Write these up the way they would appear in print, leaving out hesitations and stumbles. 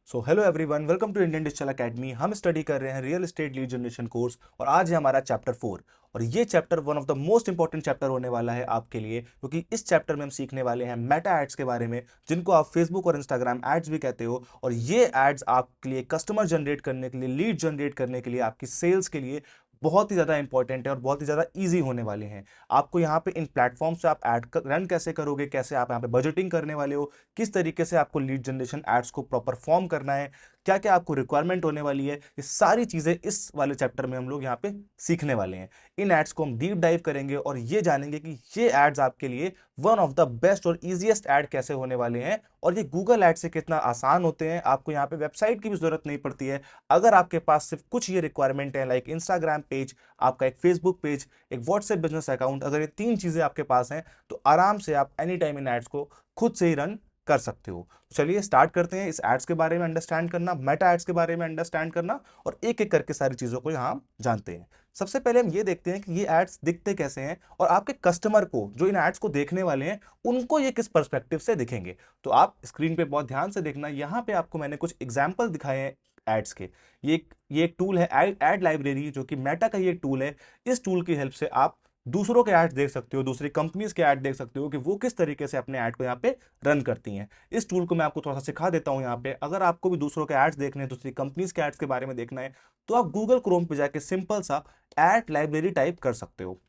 So hello everyone, welcome to Indian digital academy. हम study कर रहे हैं real estate lead generation course और आज है हमारा चैप्टर 4। और ये chapter one of the most important chapter होने वाला है आपके लिए, क्योंकि इस चैप्टर में हम सीखने वाले हैं मेटा एड्स के बारे में, जिनको आप फेसबुक और इंस्टाग्राम एड्स भी कहते हो। और ये एड्स आपके लिए कस्टमर जनरेट करने के लिए, लीड जनरेट करने के लिए, आपकी सेल्स के लिए बहुत ही ज़्यादा इंपॉर्टेंट है और बहुत ही ज़्यादा ईजी होने वाले हैं। आपको यहाँ पे इन प्लेटफॉर्म से आप एड रन कैसे करोगे, कैसे आप यहाँ पे बजटिंग करने वाले हो, किस तरीके से आपको लीड जनरेशन एड्स को प्रॉपर फॉर्म करना है, क्या क्या आपको रिक्वायरमेंट होने वाली है, ये सारी चीजें इस वाले चैप्टर में हम लोग यहाँ पे सीखने वाले हैं। इन एड्स को हम डीप डाइव करेंगे और ये जानेंगे कि ये एड्स आपके लिए वन ऑफ द बेस्ट और इजीएस्ट एड कैसे होने वाले हैं और ये गूगल एड से कितना आसान होते हैं। आपको यहाँ पे वेबसाइट की भी जरूरत नहीं पड़ती है। अगर आपके पास सिर्फ कुछ ये रिक्वायरमेंट है, लाइक इंस्टाग्राम पेज, आपका एक फेसबुक पेज, एक व्हाट्सएप बिजनेस अकाउंट, अगर ये तीन चीजें आपके पास हैं तो आराम से आप एनी टाइम इन एड्स को खुद से ही रन कर सकते हो। चलिए स्टार्ट करते हैं इस एड्स के बारे में अंडरस्टैंड करना, मेटा एड्स के बारे में अंडरस्टैंड करना और एक एक करके सारी चीजों को यहाँ जानते हैं। सबसे पहले हम ये देखते हैं कि ये एड्स दिखते कैसे हैं और आपके कस्टमर को, जो इन एड्स को देखने वाले हैं, उनको ये किस पर्सपेक्टिव से दिखेंगे। तो आप स्क्रीन पे बहुत ध्यान से देखना। यहाँ पे आपको मैंने कुछ एग्जाम्पल दिखाए हैं एड्स के। ये एक टूल है एड लाइब्रेरी, जो कि मेटा का ये टूल है। इस टूल की हेल्प से आप दूसरों के ऐड देख सकते हो, दूसरी कंपनीज के ऐड देख सकते हो कि वो किस तरीके से अपने ऐड को यहाँ पे रन करती हैं। इस टूल को मैं आपको थोड़ा सा सिखा देता हूँ यहाँ पे। अगर आपको भी दूसरों के एड्स देखने हैं, दूसरी कंपनीज के एड्स के बारे में देखना है, तो आप गूगल क्रोम पे जाके सिंपल सा एड लाइब्रेरी टाइप कर सकते हो।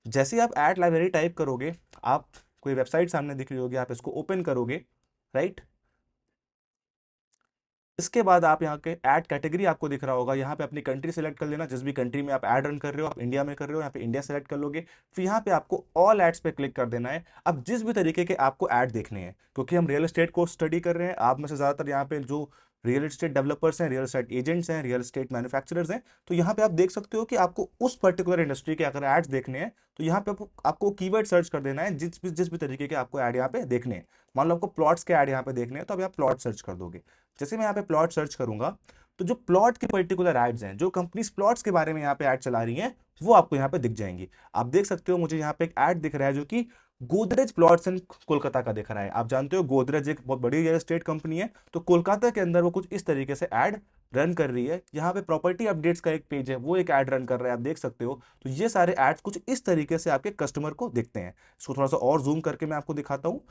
जैसे ही आप एड लाइब्रेरी टाइप करोगे, आप कोई वेबसाइट सामने दिख रही होगी, आप इसको ओपन करोगे, राइट। इसके बाद आप यहाँ के ऐड कैटेगरी आपको दिख रहा होगा, यहाँ पे अपनी कंट्री सेलेक्ट कर लेना। जिस भी कंट्री में आप ऐड रन कर रहे हो, आप इंडिया में कर रहे हो, यहाँ पे इंडिया सेलेक्ट कर लोगे। फिर यहाँ पे आपको ऑल एड्स पे क्लिक कर देना है। अब जिस भी तरीके के आपको ऐड देखने हैं, क्योंकि हम रियल एस्टेट को स्टडी कर रहे हैं, आप में से ज्यादातर यहाँ पे जो रियल एस्टेट डेवलपर्स हैं, रियल एस्टेट एजेंट्स हैं, रियल एस्टेट मैन्युफैक्चरर्स हैं, तो यहाँ पे आप देख सकते हो कि आपको उस पर्टिकुलर इंडस्ट्री के अगर एड्स देखने हैं तो यहाँ पे आपको कीवर्ड सर्च कर देना है। जिस भी तरीके के आपको ऐड यहाँ पे देखने हैं, मान लो आपको प्लॉट्स के ऐड यहाँ पे देखने हैं, तो अभी आप प्लॉट सर्च कर दोगे। जैसे मैं यहाँ पे प्लॉट सर्च करूंगा, तो जो प्लॉट के पर्टिकुलर एड्स हैं, जो कंपनीज प्लॉट्स के बारे में यहाँ पे ऐड चला रही हैं, वो आपको यहाँ पे दिख जाएंगी। आप देख सकते हो, मुझे यहाँ पे एक ऐड दिख रहा है जो कि गोदरेज प्लॉट्स इन कोलकाता का दिख रहा है। आप जानते हो गोदरेज एक बहुत बड़ी रियल एस्टेट कंपनी है, तो कोलकाता के अंदर वो कुछ इस तरीके से ऐड रन कर रही है। यहाँ पे प्रॉपर्टी अपडेट्स का एक पेज है, वो एक ऐड रन कर रहा है, आप देख सकते हो। तो ये सारे एड्स कुछ इस तरीके से आपके कस्टमर को दिखते हैं। इसको थोड़ा सा और जूम करके मैं आपको दिखाता हूँ।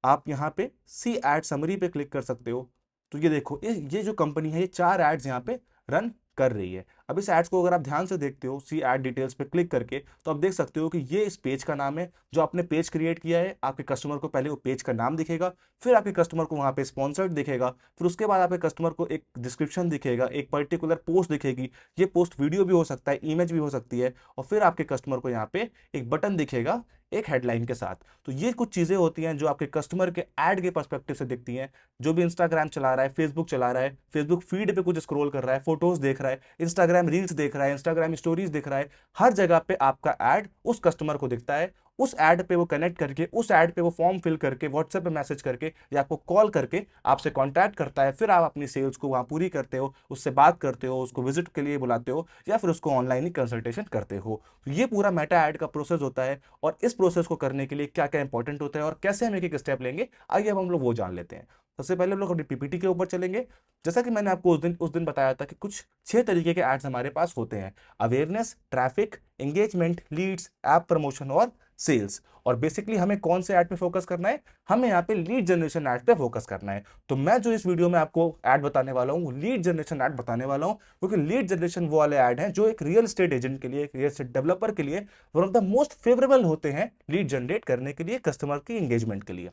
आप यहाँ पे सी एड समरी पे क्लिक कर सकते हो। तो ये देखो, ये जो कंपनी है, ये चार एड्स यहाँ पे रन कर रही है। अब इस एड्स को अगर आप ध्यान से देखते हो, सी एड डिटेल्स पे क्लिक करके, तो आप देख सकते हो कि ये इस पेज का नाम है। जो आपने पेज क्रिएट किया है, आपके कस्टमर को पहले वो पेज का नाम दिखेगा, फिर आपके कस्टमर को वहाँ पे स्पॉन्सर्ड दिखेगा, फिर उसके बाद आपके कस्टमर को एक डिस्क्रिप्शन दिखेगा, एक पर्टिकुलर पोस्ट दिखेगी। ये पोस्ट वीडियो भी हो सकता है, इमेज भी हो सकती है, और फिर आपके कस्टमर को यहाँ पे एक बटन दिखेगा एक हेडलाइन के साथ। तो ये कुछ चीजें होती हैं जो आपके कस्टमर के ऐड के पर्सपेक्टिव से दिखती हैं। जो भी इंस्टाग्राम चला रहा है, फेसबुक चला रहा है, फेसबुक फीड पे कुछ स्क्रॉल कर रहा है, फोटोज देख रहा है, इंस्टाग्राम रील्स देख रहा है, इंस्टाग्राम स्टोरीज देख रहा है, हर जगह पे आपका ऐड उस कस्टमर को दिखता है। उस ऐड पे वो कनेक्ट करके, उस ऐड पे वो फॉर्म फिल करके, व्हाट्सएप पे मैसेज करके या आपको कॉल करके आपसे कांटेक्ट करता है। फिर आप अपनी सेल्स को वहां पूरी करते हो, उससे बात करते हो, उसको विजिट के लिए बुलाते हो, या फिर उसको ऑनलाइन ही कंसल्टेशन करते हो। तो ये पूरा मेटा ऐड का प्रोसेस होता है। और इस प्रोसेस को करने के लिए क्या क्या इंपॉर्टेंट होता है और कैसे हम एक एक स्टेप लेंगे, आइए अब हम लोग वो जान लेते हैं। सबसे पहले हम लोग अपनी पीपीटी के ऊपर चलेंगे। जैसा कि मैंने आपको उस दिन बताया था कि कुछ 6 तरीके के एड्स हमारे पास होते हैं: awareness, traffic, engagement, leads, app promotion और सेल्स। और बेसिकली हमें कौन से ऐड पे फोकस करना है? हमें यहाँ पे लीड जनरेशन ऐड पे फोकस करना है। तो मैं जो इस वीडियो में आपको ऐड बताने वाला हूँ, वो लीड जनरेशन ऐड बताने वाला हूँ, क्योंकि लीड जनरेशन वो वाले ऐड हैं जो एक रियल एस्टेट एजेंट के लिए, एक रियल एस्टेट डेवलपर के लिए one of the most favourable होते हैं लीड जनरेट करने के लिए, कस्टमर की एंगेजमेंट के लिए।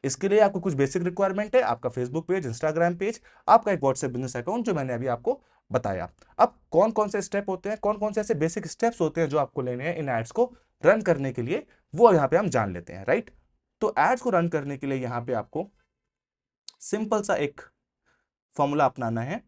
इसके लिए आपको कुछ बेसिक रिक्वायरमेंट है: आपका फेसबुक पेज, इंस्टाग्राम पेज, आपका एक व्हाट्सएप बिजनेस अकाउंट, जो मैंने अभी आपको बताया। अब कौन कौन से स्टेप होते हैं, कौन कौन से ऐसे बेसिक स्टेप्स होते हैं जो आपको लेने हैं इन एड्स को रन करने के लिए, वो यहाँ पे हम जान लेते हैं, राइट। तो एड्स को रन करने के लिए यहाँ पे आपको सिंपल सा एक फॉर्मूला अपनाना है।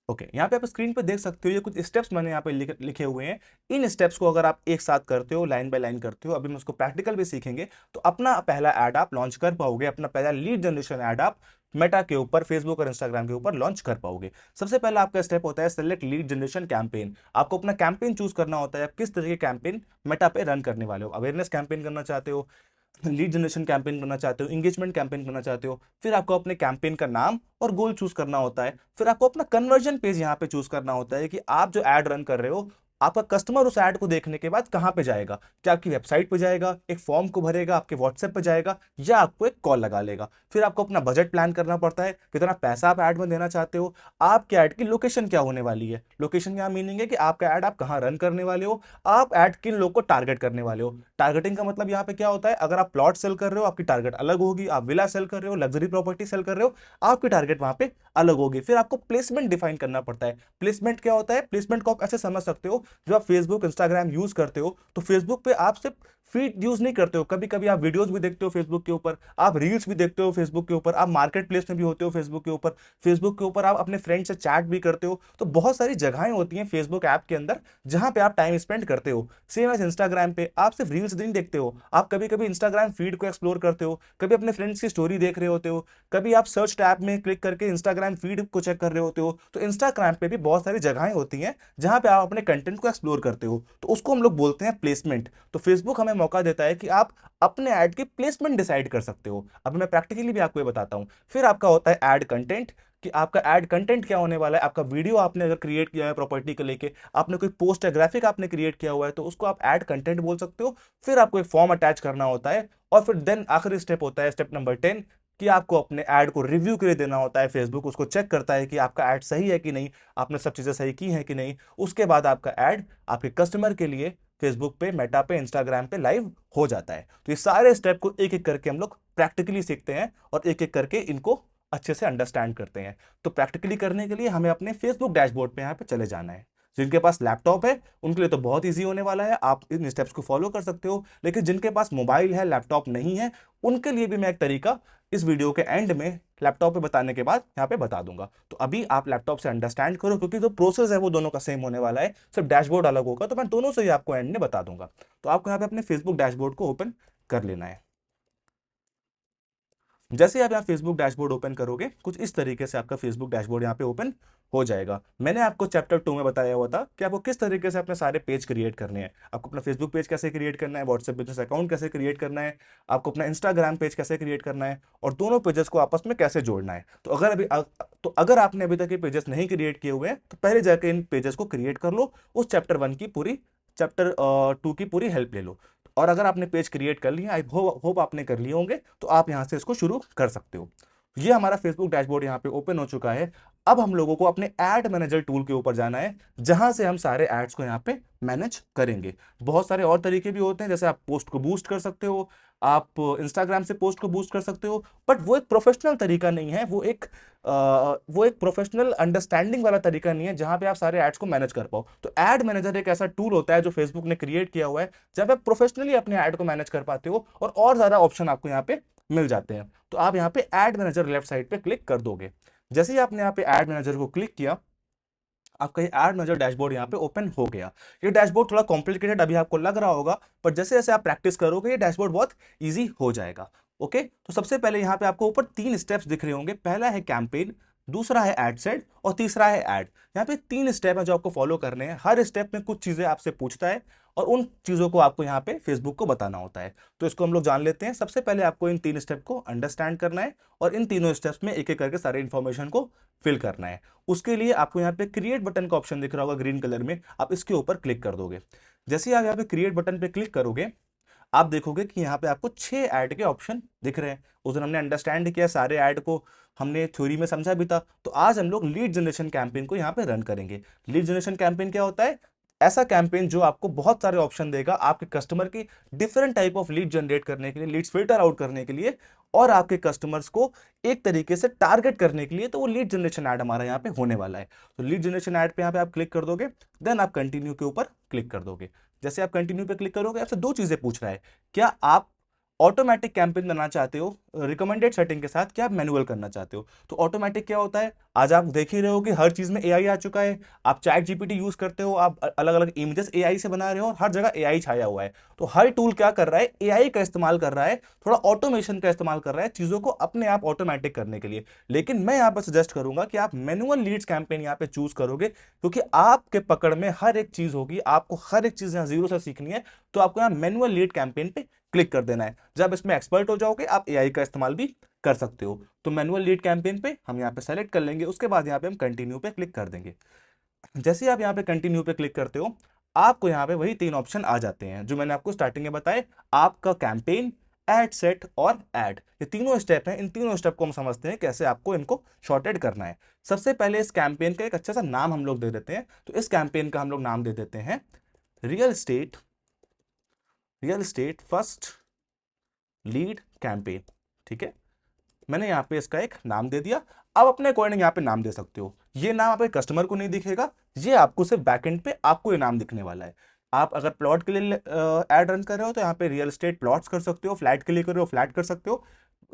ओके, यहाँ पे आप स्क्रीन पे देख सकते हो, ये कुछ स्टेप्स मैंने यहाँ पे लिखे हुए हैं। इन स्टेप्स को अगर आप एक साथ करते हो, लाइन बाय लाइन करते हो, अभी हम उसको प्रैक्टिकल भी सीखेंगे, तो अपना पहला ऐड आप लॉन्च कर पाओगे, अपना पहला लीड जनरेशन ऐड आप मेटा के ऊपर, फेसबुक और इंस्टाग्राम के ऊपर लॉन्च कर पाओगे। सबसे पहला आपका स्टेप होता है सेलेक्ट लीड जनरेशन कैंपेन। आपको अपना कैंपेन चूज करना होता है, आप किस तरह के कैंपेन मेटा पे रन करने वाले हो। अवेयरनेस कैंपेन करना चाहते हो, लीड जनरेशन कैंपेन करना चाहते हो, इंगेजमेंट कैंपेन करना चाहते हो, फिर आपको अपने कैंपेन का नाम और गोल चूज करना होता है, फिर आपको अपना कन्वर्जन पेज यहाँ पे चूज करना होता है कि आप जो एड रन कर रहे हो, आपका कस्टमर उस ऐड को देखने के बाद कहां पे जाएगा, क्या आपकी वेबसाइट पे जाएगा, एक फॉर्म को भरेगा, आपके व्हाट्सएप पे जाएगा, या आपको एक कॉल लगा लेगा। फिर आपको अपना बजट प्लान करना पड़ता है, कितना पैसा आप ऐड में देना चाहते हो, आपके ऐड की लोकेशन क्या होने वाली है। लोकेशन क्या मीनिंग है कि आपका ऐड आप कहाँ रन करने वाले हो, आप ऐड किन लोग को टारगेट करने वाले हो। टारगेटिंग का मतलब यहाँ पे क्या होता है, अगर आप प्लॉट सेल कर रहे हो आपकी टारगेट अलग होगी, आप विला सेल कर रहे हो, लग्जरी प्रॉपर्टी सेल कर रहे हो, आपकी टारगेट वहां पे अलग होगी। फिर आपको प्लेसमेंट डिफाइन करना पड़ता है। प्लेसमेंट क्या होता है, प्लेसमेंट को आप ऐसे समझ सकते हो, जो आप फेसबुक इंस्टाग्राम यूज करते हो तो फेसबुक पे आप सिर्फ फीड यूज नहीं करते हो, कभी कभी आप वीडियोस भी देखते हो फेसबुक के ऊपर, आप रील्स भी देखते हो फेसबुक के ऊपर, आप मार्केट प्लेस में भी होते हो फेसबुक के ऊपर, फेसबुक के ऊपर आप अपने फ्रेंड से चैट भी करते हो। तो बहुत सारी जगहें होती हैं फेसबुक ऐप के अंदर जहां पे आप टाइम स्पेंड करते हो। सेम एज इंस्टाग्राम पे आप सिर्फ रील्स नहीं देखते हो, आप कभी कभी इंस्टाग्राम फीड को एक्सप्लोर करते हो, कभी अपने फ्रेंड्स की स्टोरी देख रहे होते हो, कभी आप सर्च टैब में क्लिक करके इंस्टाग्राम फीड को चेक कर रहे होते हो। तो इंस्टाग्राम पे भी बहुत सारी जगहें होती हैं जहां पे आप अपने कंटेंट को एक्सप्लोर करते हो, तो उसको हम लोग बोलते हैं प्लेसमेंट। तो फेसबुक हमें मौका देता है कि आप अपने ऐड की प्लेसमेंट डिसाइड कर सकते हो। अब मैं प्रैक्टिकली भी आपको ये बताता हूं। फिर आपका होता है ऐड कंटेंट, कि आपका ऐड कंटेंट क्या होने वाला है। आपका वीडियो आपने अगर क्रिएट किया है प्रॉपर्टी को लेके, आपने कोई पोस्ट या ग्राफिक आपने क्रिएट किया हुआ है, तो उसको आप ऐड कंटेंट बोल सकते हो। फिर आपको एक फॉर्म अटैच करना होता है, और फिर देन आखिरी स्टेप होता है स्टेप नंबर 10, कि आपको अपने ऐड को रिव्यू के लिए देना होता है। फेसबुक उसको चेक करता है कि आपका ऐड सही है कि नहीं, आपने सब चीजें सही की हैं कि नहीं। उसके बाद आपका ऐड आपके कस्टमर के लिए फेसबुक पे, मेटा पे, इंस्टाग्राम पे लाइव हो जाता है। तो ये सारे स्टेप को एक एक करके हम लोग प्रैक्टिकली सीखते हैं और एक एक करके इनको अच्छे से अंडरस्टैंड करते हैं। तो प्रैक्टिकली करने के लिए हमें अपने फेसबुक डैशबोर्ड पे यहाँ पे चले जाना है। जिनके पास लैपटॉप है उनके लिए तो बहुत इजी होने वाला है, आप इन स्टेप्स को फॉलो कर सकते हो। लेकिन जिनके पास मोबाइल है, लैपटॉप नहीं है, उनके लिए भी मैं एक तरीका इस वीडियो के एंड में लैपटॉप पे बताने के बाद यहाँ पे बता दूंगा। तो अभी आप लैपटॉप से अंडरस्टैंड करो, क्योंकि जो प्रोसेस है वो दोनों का सेम होने वाला है, सिर्फ डैशबोर्ड अलग होगा। तो मैं दोनों से ही आपको एंड में बता दूंगा। तो आपको यहाँ पे अपने फेसबुक डैशबोर्ड को ओपन कर लेना है। जैसे आप यहाँ फेसबुक डैशबोर्ड ओपन करोगे, कुछ इस तरीके से आपका फेसबुक डैशबोर्ड यहाँ पे ओपन हो जाएगा। मैंने आपको चैप्टर 2 में बताया हुआ था कि आपको किस तरीके से अपने सारे पेज क्रिएट करने हैं। आपको अपना फेसबुक पेज कैसे क्रिएट करना है, व्हाट्सएप बिजनेस अकाउंट कैसे क्रिएट करना है, आपको अपना इंस्टाग्राम पेज कैसे क्रिएट करना है, और दोनों पेजेस को आपस में कैसे जोड़ना है। तो अगर आपने अभी तक ये पेजेस नहीं क्रिएट किए हुए हैं, तो पहले जाके इन पेजेस को क्रिएट कर लो, उस चैप्टर 2 की पूरी हेल्प ले लो। और अगर आपने पेज क्रिएट कर लिया, आई होप आपने कर लिए होंगे, तो आप यहां से इसको शुरू कर सकते हो। ये हमारा फेसबुक डैशबोर्ड यहाँ पे ओपन हो चुका है। अब हम लोगों को अपने एड मैनेजर टूल के ऊपर जाना है, जहां से हम सारे एड्स को यहाँ पे मैनेज करेंगे। बहुत सारे और तरीके भी होते हैं, जैसे आप पोस्ट को बूस्ट कर सकते हो, आप इंस्टाग्राम से पोस्ट को बूस्ट कर सकते हो, बट वो एक प्रोफेशनल तरीका नहीं है, वो एक प्रोफेशनल अंडरस्टैंडिंग वाला तरीका नहीं है जहां पे आप सारे एड्स को मैनेज कर पाओ। तो एड मैनेजर एक ऐसा टूल होता है जो फेसबुक ने क्रिएट किया हुआ है, जब आप प्रोफेशनली अपने ऐड को मैनेज कर पाते हो, और ज्यादा ऑप्शन आपको यहाँ पे मिल जाते हैं। तो आप यहाँ पे ऐड मैनेजर लेफ्ट साइड पे क्लिक कर दोगे। जैसे ही आपने यहाँ पे ऐड मैनेजर को क्लिक किया, आपका ये ऐड मैनेजर डैशबोर्ड यहाँ पे ओपन हो गया। ये डैशबोर्ड थोड़ा कॉम्प्लिकेटेड अभी आपको लग रहा होगा, पर जैसे जैसे आप प्रैक्टिस करोगे ये डैशबोर्ड बहुत ईजी हो जाएगा। ओके, तो सबसे पहले यहाँ पे आपको ऊपर 3 स्टेप्स दिख रहे होंगे। पहला है कैंपेन, दूसरा है एड सेट, और तीसरा है ऐड। यहाँ पे 3 स्टेप है जो आपको फॉलो करने हैं। हर स्टेप में कुछ चीजें आपसे पूछता है, और उन चीजों को आपको यहाँ पे फेसबुक को बताना होता है। तो इसको हम लोग जान लेते हैं। सबसे पहले आपको इन 3 स्टेप को अंडरस्टैंड करना है, और इन तीनों स्टेप्स में एक एक करके सारे इंफॉर्मेशन को फिल करना है। उसके लिए आपको यहाँ पे क्रिएट बटन का ऑप्शन दिख रहा होगा ग्रीन कलर में, आप इसके ऊपर क्लिक कर दोगे। जैसे ही आप यहाँ पे क्रिएट बटन पे क्लिक करोगे, आप देखोगे कि यहाँ पे आपको 6 ऐड के ऑप्शन दिख रहे हैं। उस दिन हमने अंडरस्टैंड किया सारे ऐड को, हमने थ्योरी में समझा भी था। तो आज हम लोग लीड जनरेशन कैंपेन को यहाँ पे रन करेंगे। लीड जनरेशन कैंपेन क्या होता है? ऐसा कैंपेन जो आपको बहुत सारे ऑप्शन देगा आपके कस्टमर की different type of lead generate करने के लिए, लीड्स फिल्टर आउट करने के लिए, और आपके कस्टमर्स को एक तरीके से टारगेट करने के लिए। तो वो लीड जनरेशन ऐड हमारा यहाँ पे होने वाला है। तो लीड जनरेशन ऐड पे यहाँ पे आप क्लिक कर दोगे, देन आप कंटिन्यू के ऊपर क्लिक कर दोगे। जैसे आप कंटिन्यू पे क्लिक करोगे, आपसे 2 चीजें पूछ रहा है। क्या आप ऑटोमेटिक कैंपेन बनाना चाहते हो, रिकमेंडेड सेटिंग के साथ कि आप मैनुअल करना चाहते हो। तो ऑटोमेटिक क्या होता है, आज आप देख ही रहे हो कि हर चीज में एआई आ चुका है। आप चैट जीपीटी यूज करते हो, आप अलग अलग इमेजेस एआई से बना रहे हो और हर जगह एआई छाया हुआ है। तो हर टूल क्या कर रहा है, एआई का इस्तेमाल कर रहा है, थोड़ा ऑटोमेशन का इस्तेमाल कर रहा है चीजों को अपने आप ऑटोमेटिक करने के लिए। लेकिन मैं यहाँ पर सजेस्ट करूंगा कि आप मैनुअल लीड्स कैंपेन यहाँ पे चूज करोगे, क्योंकि आपके पकड़ में हर एक चीज होगी, आपको हर एक चीज यहाँ जीरो से सीखनी है। तो आपको यहाँ मैनुअल लीड कैंपेन पे क्लिक कर देना है। जब इसमें एक्सपर्ट हो जाओगे आप एआई का इस्तेमाल भी कर सकते हो। तो मैनुअल लीड कैंपेन पे हम यहाँ पे सेलेक्ट कर लेंगे, उसके बाद यहाँ पे हम कंटिन्यू पे क्लिक कर देंगे। जैसे ही आप यहाँ पे कंटिन्यू पे क्लिक करते हो, आपको यहाँ पे वही 3 ऑप्शन आ जाते हैं जो मैंने आपको स्टार्टिंग में बताए, आपका कैंपेन, एड सेट और एड। ये तीनों स्टेप हैं, इन तीनों स्टेप को हम समझते हैं कैसे आपको इनको शॉर्टेड करना है। सबसे पहले इस कैंपेन का एक अच्छा सा नाम हम लोग दे देते हैं। तो इस कैंपेन का हम लोग नाम दे देते हैं real estate first lead campaign. ठीक है, मैंने यहाँ पे इसका एक नाम दे दिया। आप अपने अकॉर्डिंग यहाँ पे नाम दे सकते हो। ये नाम आपके कस्टमर को नहीं दिखेगा, ये आपको सिर्फ बैकएंड पे आपको ये नाम दिखने वाला है। आप अगर प्लॉट के लिए ऐड रन कर रहे हो तो यहाँ पे रियल एस्टेट प्लॉट्स कर सकते हो, फ्लैट के लिए कर रहे हो फ्लैट कर सकते हो,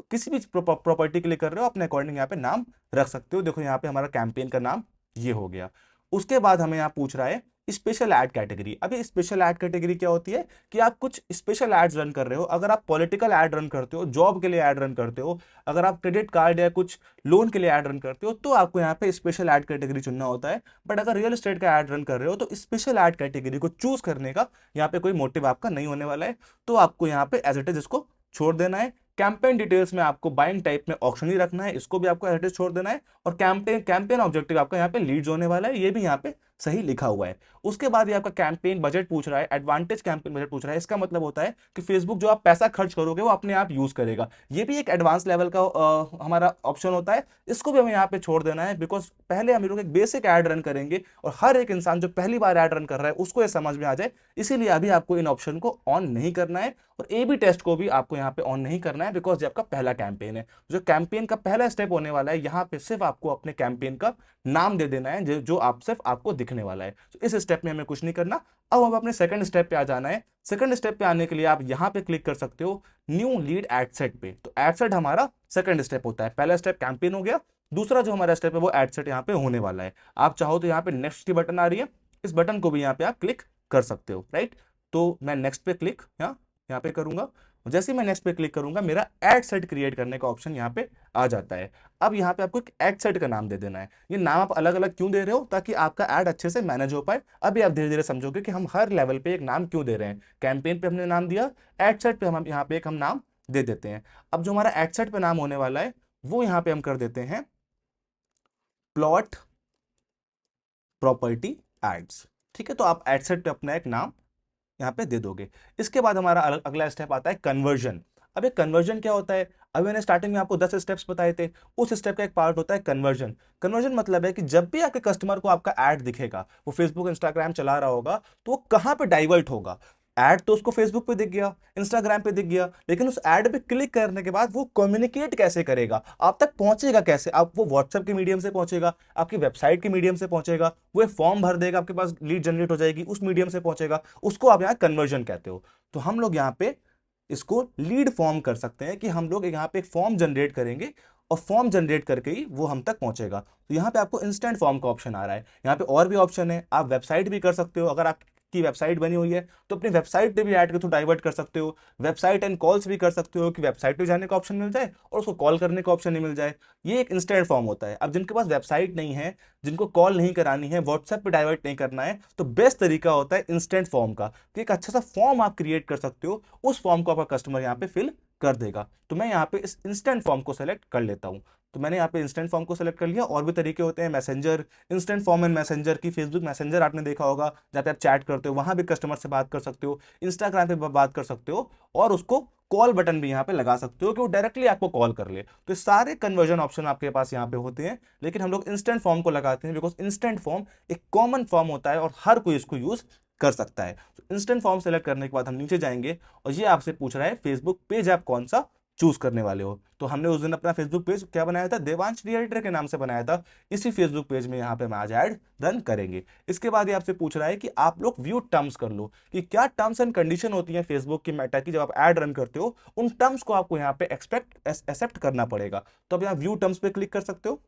किसी भी प्रॉपर्टी के लिए कर रहे हो अपने अकॉर्डिंग यहाँ पे नाम रख सकते हो। देखो यहाँ पे हमारा कैंपेन का नाम ये हो गया। उसके बाद हमें यहाँ पूछ रहा है स्पेशल ऐड कैटेगरी। अभी स्पेशल ऐड कैटेगरी क्या होती है कि आप कुछ स्पेशल एड्स रन कर रहे हो। अगर आप पॉलिटिकल ऐड रन करते हो, जॉब के लिए ऐड रन करते हो, अगर आप क्रेडिट कार्ड या कुछ लोन के लिए ऐड रन करते हो, तो आपको यहाँ पे स्पेशल ऐड कैटेगरी चुनना होता है। बट अगर रियल एस्टेट का ऐड रन कर रहे हो तो स्पेशल ऐड कैटेगरी को चूज करने का यहाँ पे कोई मोटिव आपका नहीं होने वाला है। तो आपको यहाँ पे एज इट इज इसको छोड़ देना है। कैंपेन डिटेल्स में आपको बाइंग टाइप में ऑप्शन ही रखना है, इसको भी आपको एज इट इज छोड़ देना है। और कैंपेन ऑब्जेक्टिव आपका यहाँ पे लीड्स होने वाला है, ये भी यहाँ पे सही लिखा हुआ है। उसके बाद ये आपका कैंपेन बजट पूछ रहा है, एडवांटेज कैंपेन बजट पूछ रहा है। इसका मतलब होता है कि फेसबुक जो आप पैसा खर्च करोगे वो अपने आप यूज करेगा। ये भी एक एडवांस लेवल का हमारा ऑप्शन होता है, इसको भी हमें यहाँ पे छोड़ देना है। बिकॉज पहले हम लोग एक बेसिक ऐड रन करेंगे और हर एक इंसान जो पहली बार ऐड रन कर रहा है उसको ये समझ में आ जाए, इसीलिए अभी आपको इन ऑप्शन को ऑन नहीं करना है। और ए बी टेस्ट को भी आपको यहाँ पे ऑन नहीं करना है, बिकॉज ये आपका पहला कैंपेन है। जो कैंपेन का पहला स्टेप होने वाला है, यहाँ पे सिर्फ आपको अपने कैंपेन का नाम दे देना है जो आप सिर्फ आपको दिखने वाला है। तो इस स्टेप में हमें कुछ नहीं करना। अब हम अपने सेकंड स्टेप पे आ जाना है। सेकंड स्टेप पे आने के लिए आप यहाँ पे क्लिक कर सकते हो न्यू लीड एड सेट पे। तो एड सेट हमारा सेकंड स्टेप होता है। पहला स्टेप कैंपेन हो गया, दूसरा जो हमारा स्टेप है वो एड सेट यहाँ पे होने वाला है। आप चाहो तो यहाँ पे नेक्स्ट की बटन आ रही है, इस बटन को भी यहाँ पे आप क्लिक कर सकते हो, राइट। तो मैं नेक्स्ट पे क्लिक यहाँ पे करूंगा। जैसे ही मैं नेक्स्ट पे क्लिक करूंगा मेरा एड सेट क्रिएट करने का ऑप्शन यहाँ पे आ जाता है। अब यहाँ पे आपको एक एड सेट का नाम दे देना है। ये नाम आप अलग अलग क्यों दे रहे हो, ताकि आपका ऐड अच्छे से मैनेज हो पाए। अभी आप धीरे धीरे समझोगे कि हम हर लेवल पे एक नाम क्यों दे रहे हैं। कैंपेन पे हमने नाम दिया, एड सेट पे हम यहाँ पे एक हम नाम दे देते हैं। अब जो हमारा एड सेट पे नाम होने वाला है वो यहाँ पे हम कर देते हैं प्लॉट प्रॉपर्टी एड्स। ठीक है, तो आप एड सेट पे अपना एक नाम यहाँ पे दे दोगे। इसके बाद हमारा अगला स्टेप आता है कन्वर्जन। अब ये कन्वर्जन क्या होता है, अभी मैंने स्टार्टिंग में आपको 10 स्टेप्स बताए थे, उस स्टेप का एक पार्ट होता है कन्वर्जन। कन्वर्जन मतलब है कि जब भी आपके कस्टमर को आपका ऐड दिखेगा, वो फेसबुक इंस्टाग्राम चला रहा होगा, तो वो कहाँ पे डाइवर्ट होगा। ऐड तो उसको फेसबुक पे दिख गया, इंस्टाग्राम पे दिख गया, लेकिन उस ऐड पे क्लिक करने के बाद वो कम्युनिकेट कैसे करेगा, आप तक पहुंचेगा कैसे। आप वो व्हाट्सएप के मीडियम से पहुंचेगा, आपकी वेबसाइट के मीडियम से पहुंचेगा, वो एक फॉर्म भर देगा, आपके पास लीड जनरेट हो जाएगी, उस मीडियम से पहुंचेगा। उसको आप यहाँ कन्वर्जन कहते हो। तो हम लोग यहाँ पे इसको लीड फॉर्म कर सकते हैं कि हम लोग यहाँ पे एक फॉर्म जनरेट करेंगे और फॉर्म जनरेट करके ही वो हम तक पहुंचेगा। तो यहाँ पे आपको इंस्टेंट फॉर्म का ऑप्शन आ रहा है। यहाँ पे और भी ऑप्शन है, आप वेबसाइट भी कर सकते हो। अगर आपकी वेबसाइट बनी हुई है तो अपनी वेबसाइट पे भी ऐड के थ्रू डाइवर्ट कर सकते हो। वेबसाइट एंड कॉल्स भी कर सकते हो कि वेबसाइट पे जाने का ऑप्शन मिल जाए और उसको कॉल करने का ऑप्शन नहीं मिल जाए। ये एक इंस्टेंट फॉर्म होता है। अब जिनके पास वेबसाइट नहीं है, जिनको कॉल नहीं करानी है, व्हाट्सएप पे डाइवर्ट नहीं करना है, तो बेस्ट तरीका होता है इंस्टेंट फॉर्म का, कि एक अच्छा सा फॉर्म आप क्रिएट कर सकते हो, उस फॉर्म को आपका कस्टमर यहाँ पे फिल कर देगा। तो मैं यहाँ पे इस इंस्टेंट फॉर्म को सेलेक्ट कर लेता हूँ। तो मैंने यहाँ पे इंस्टेंट फॉर्म को सेलेक्ट कर लिया। और भी तरीके होते हैं, messenger, instant form and messenger की, फेसबुक मैसेंजर आपने देखा होगा जहाँ पे आप चैट करते हो, वहां भी कस्टमर से बात कर सकते हो, इंस्टाग्राम पे बात कर सकते हो, और उसको कॉल बटन भी यहाँ पे लगा सकते हो कि वो डायरेक्टली आपको कॉल कर ले। तो सारे कन्वर्जन ऑप्शन आपके पास यहाँ पे होते हैं, लेकिन हम लोग इंस्टेंट फॉर्म को लगाते हैं बिकॉज इंस्टेंट फॉर्म एक कॉमन फॉर्म होता है और हर कोई इसको यूज कर सकता है। तो इंस्टेंट फॉर्म सेलेक्ट करने के बाद हम नीचे जाएंगे और ये आपसे पूछ रहा है फेसबुक पेज ऐप कौन सा चूज करने वाले हो। तो हमने उस दिन अपना फेसबुक पेज क्या बनाया था, देवांश रियल्टर के नाम से बनाया था। इसी फेसबुक पेज में यहाँ पे हम आज ऐड रन करेंगे। इसके बाद ये आपसे पूछ रहा है कि आप लोग व्यू टर्म्स कर लो, कि क्या टर्म्स एंड कंडीशन होती है फेसबुक की, मेटा की, जब आप ऐड रन करते हो उन टर्म्स को आपको यहाँ पे एक्सेप्ट करना पड़ेगा। तो अब यहाँ व्यू टर्म्स पे क्लिक कर सकते हो,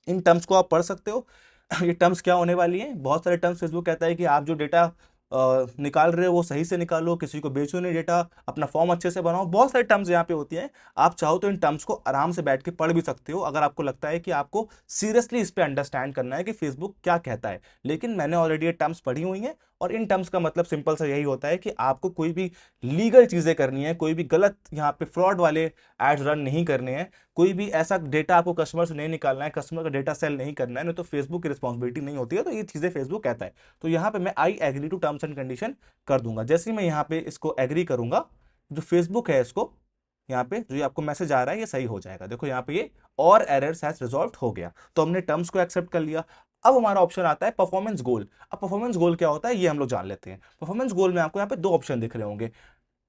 इन टर्म्स को आप पढ़ सकते हो। ये टर्म्स क्या होने वाली हैं, बहुत सारे टर्म्स फेसबुक कहता है कि आप जो डेटा निकाल रहे हो वो सही से निकालो, किसी को बेचो नहीं डेटा, अपना फॉर्म अच्छे से बनाओ, बहुत सारे टर्म्स यहाँ पे होती हैं। आप चाहो तो इन टर्म्स को आराम से बैठ के पढ़ भी सकते हो, अगर आपको लगता है कि आपको सीरियसली इस पे अंडरस्टैंड करना है कि फेसबुक क्या कहता है। लेकिन मैंने ऑलरेडी ये टर्म्स पढ़ी हुई हैं, और इन टर्म्स का मतलब सिंपल सा यही होता है कि आपको कोई भी लीगल चीजें करनी है, कोई भी गलत यहाँ पे फ्रॉड वाले एड्स रन नहीं करने हैं, कोई भी ऐसा डेटा आपको कस्टमर से नहीं निकालना है, कस्टमर का डेटा सेल नहीं करना है, नहीं तो फेसबुक की रिस्पॉन्सिबिलिटी नहीं होती है। तो ये चीजें फेसबुक कहता है। तो यहाँ पे मैं I agree to terms and condition कर दूंगा। जैसे ही मैं यहाँ पे इसको एग्री करूंगा, जो फेसबुक है इसको यहाँ पे जो ये आपको मैसेज आ रहा है ये सही हो जाएगा। देखो यहाँ पे ये और एरर्स हैज रिजॉल्व हो गया। तो हमने टर्म्स को एक्सेप्ट कर लिया। अब हमारा ऑप्शन आता है परफॉर्मेंस गोल। अब परफॉर्मेंस गोल क्या होता है ये हम लोग जान लेते हैं। परफॉर्मेंस गोल में आपको यहाँ पे दो ऑप्शन दिख रहे होंगे,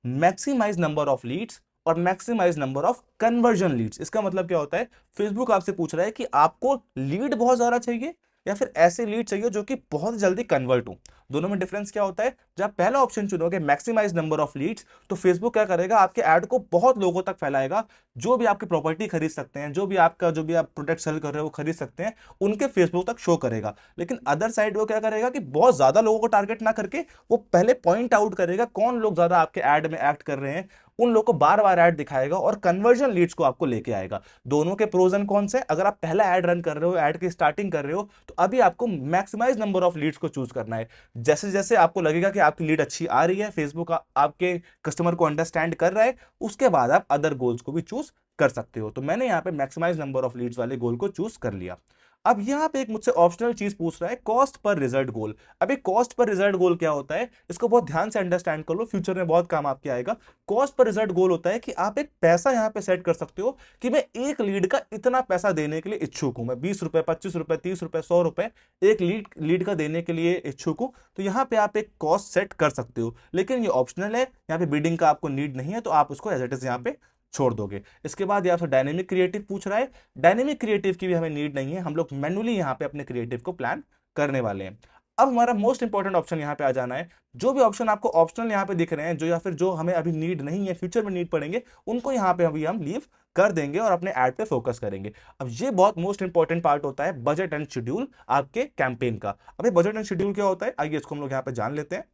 मैक्सिमाइज नंबर ऑफ लीड्स और maximise number of conversion leads. इसका मतलब क्या होता है, फेसबुक आपसे पूछ रहा है कि आपको लीड बहुत ज्यादा चाहिए या फिर ऐसे लीड चाहिए जो कि बहुत जल्दी कन्वर्ट हो। दोनों में डिफरेंस क्या होता है, जब पहला ऑप्शन चुनोगे मैक्सिमाइज नंबर ऑफ लीड्स, तो फेसबुक क्या करेगा, आपके ऐड को बहुत लोगों तक फैलाएगा। जो भी आपकी प्रॉपर्टी खरीद सकते हैं, जो भी आप प्रोडक्ट सेल कर रहे हो वो खरीद सकते हैं, उनके फेसबुक तक शो करेगा। लेकिन अदर साइड वो क्या करेगा कि बहुत ज्यादा लोगों को टारगेट ना करके वो पहले पॉइंट आउट करेगा कौन लोग ज्यादा आपके ऐड में एक्ट कर रहे हैं, उन लोगों को बार बार ऐड दिखाएगा और कन्वर्जन लीड्स को आपको लेके आएगा। दोनों के प्रोज एंड कौन से, अगर आप पहला ऐड रन कर रहे हो, ऐड की स्टार्टिंग कर रहे हो, तो अभी आपको मैक्सिमाइज नंबर ऑफ लीड्स को चूज करना है। जैसे जैसे आपको लगेगा कि आपकी लीड अच्छी आ रही है, फेसबुक आपके कस्टमर को अंडरस्टैंड कर रहा है, उसके बाद आप अदर गोल्स को भी चूज कर सकते हो। तो मैंने यहाँ पे मैक्सिमाइज नंबर ऑफ लीड्स वाले गोल को चूज कर लिया। अब यहाँ पे एक मुझसे ऑप्शनल चीज पूछ रहा है, कॉस्ट पर रिजल्ट गोल। अभी कॉस्ट पर रिजल्ट गोल क्या होता है, इसको बहुत ध्यान से अंडरस्टैंड कर लो, फ्यूचर में बहुत काम आपके आएगा। कॉस्ट पर रिजल्ट गोल होता है कि आप एक पैसा यहाँ पे सेट कर सकते हो कि मैं एक लीड का इतना पैसा देने के लिए इच्छुक हूं, मैं 20 रुपए, 25 रुपए, 30 रुपए, 100 रुपए एक लीड का देने के लिए इच्छुक हूं। तो यहाँ पे आप एक कॉस्ट सेट कर सकते हो, लेकिन ये ऑप्शनल है, यहाँ पे बिडिंग का आपको नीड नहीं है, तो आप उसको एज इट इज यहाँ पे छोड़ दोगे। इसके बाद ये आपसे डायनेमिक क्रिएटिव पूछ रहा है। डायनेमिक क्रिएटिव की भी हमें नीड नहीं है, हम लोग मैनुअली यहाँ पे अपने क्रिएटिव को प्लान करने वाले हैं। अब हमारा मोस्ट इंपॉर्टेंट ऑप्शन यहाँ पे आ जाना है। जो भी ऑप्शन आपको ऑप्शनल यहाँ पे दिख रहे हैं, जो या फिर जो हमें अभी नीड नहीं है, फ्यूचर में नीड पड़ेंगे, उनको यहाँ पे अभी हम लीव कर देंगे और अपने ऐड पे फोकस करेंगे। अब ये बहुत मोस्ट इंपॉर्टेंट पार्ट होता है बजट एंड शेड्यूल आपके कैंपेन का। अभी बजट एंड शेड्यूल क्या होता है, आइए इसको हम लोग यहाँ पे जान लेते हैं।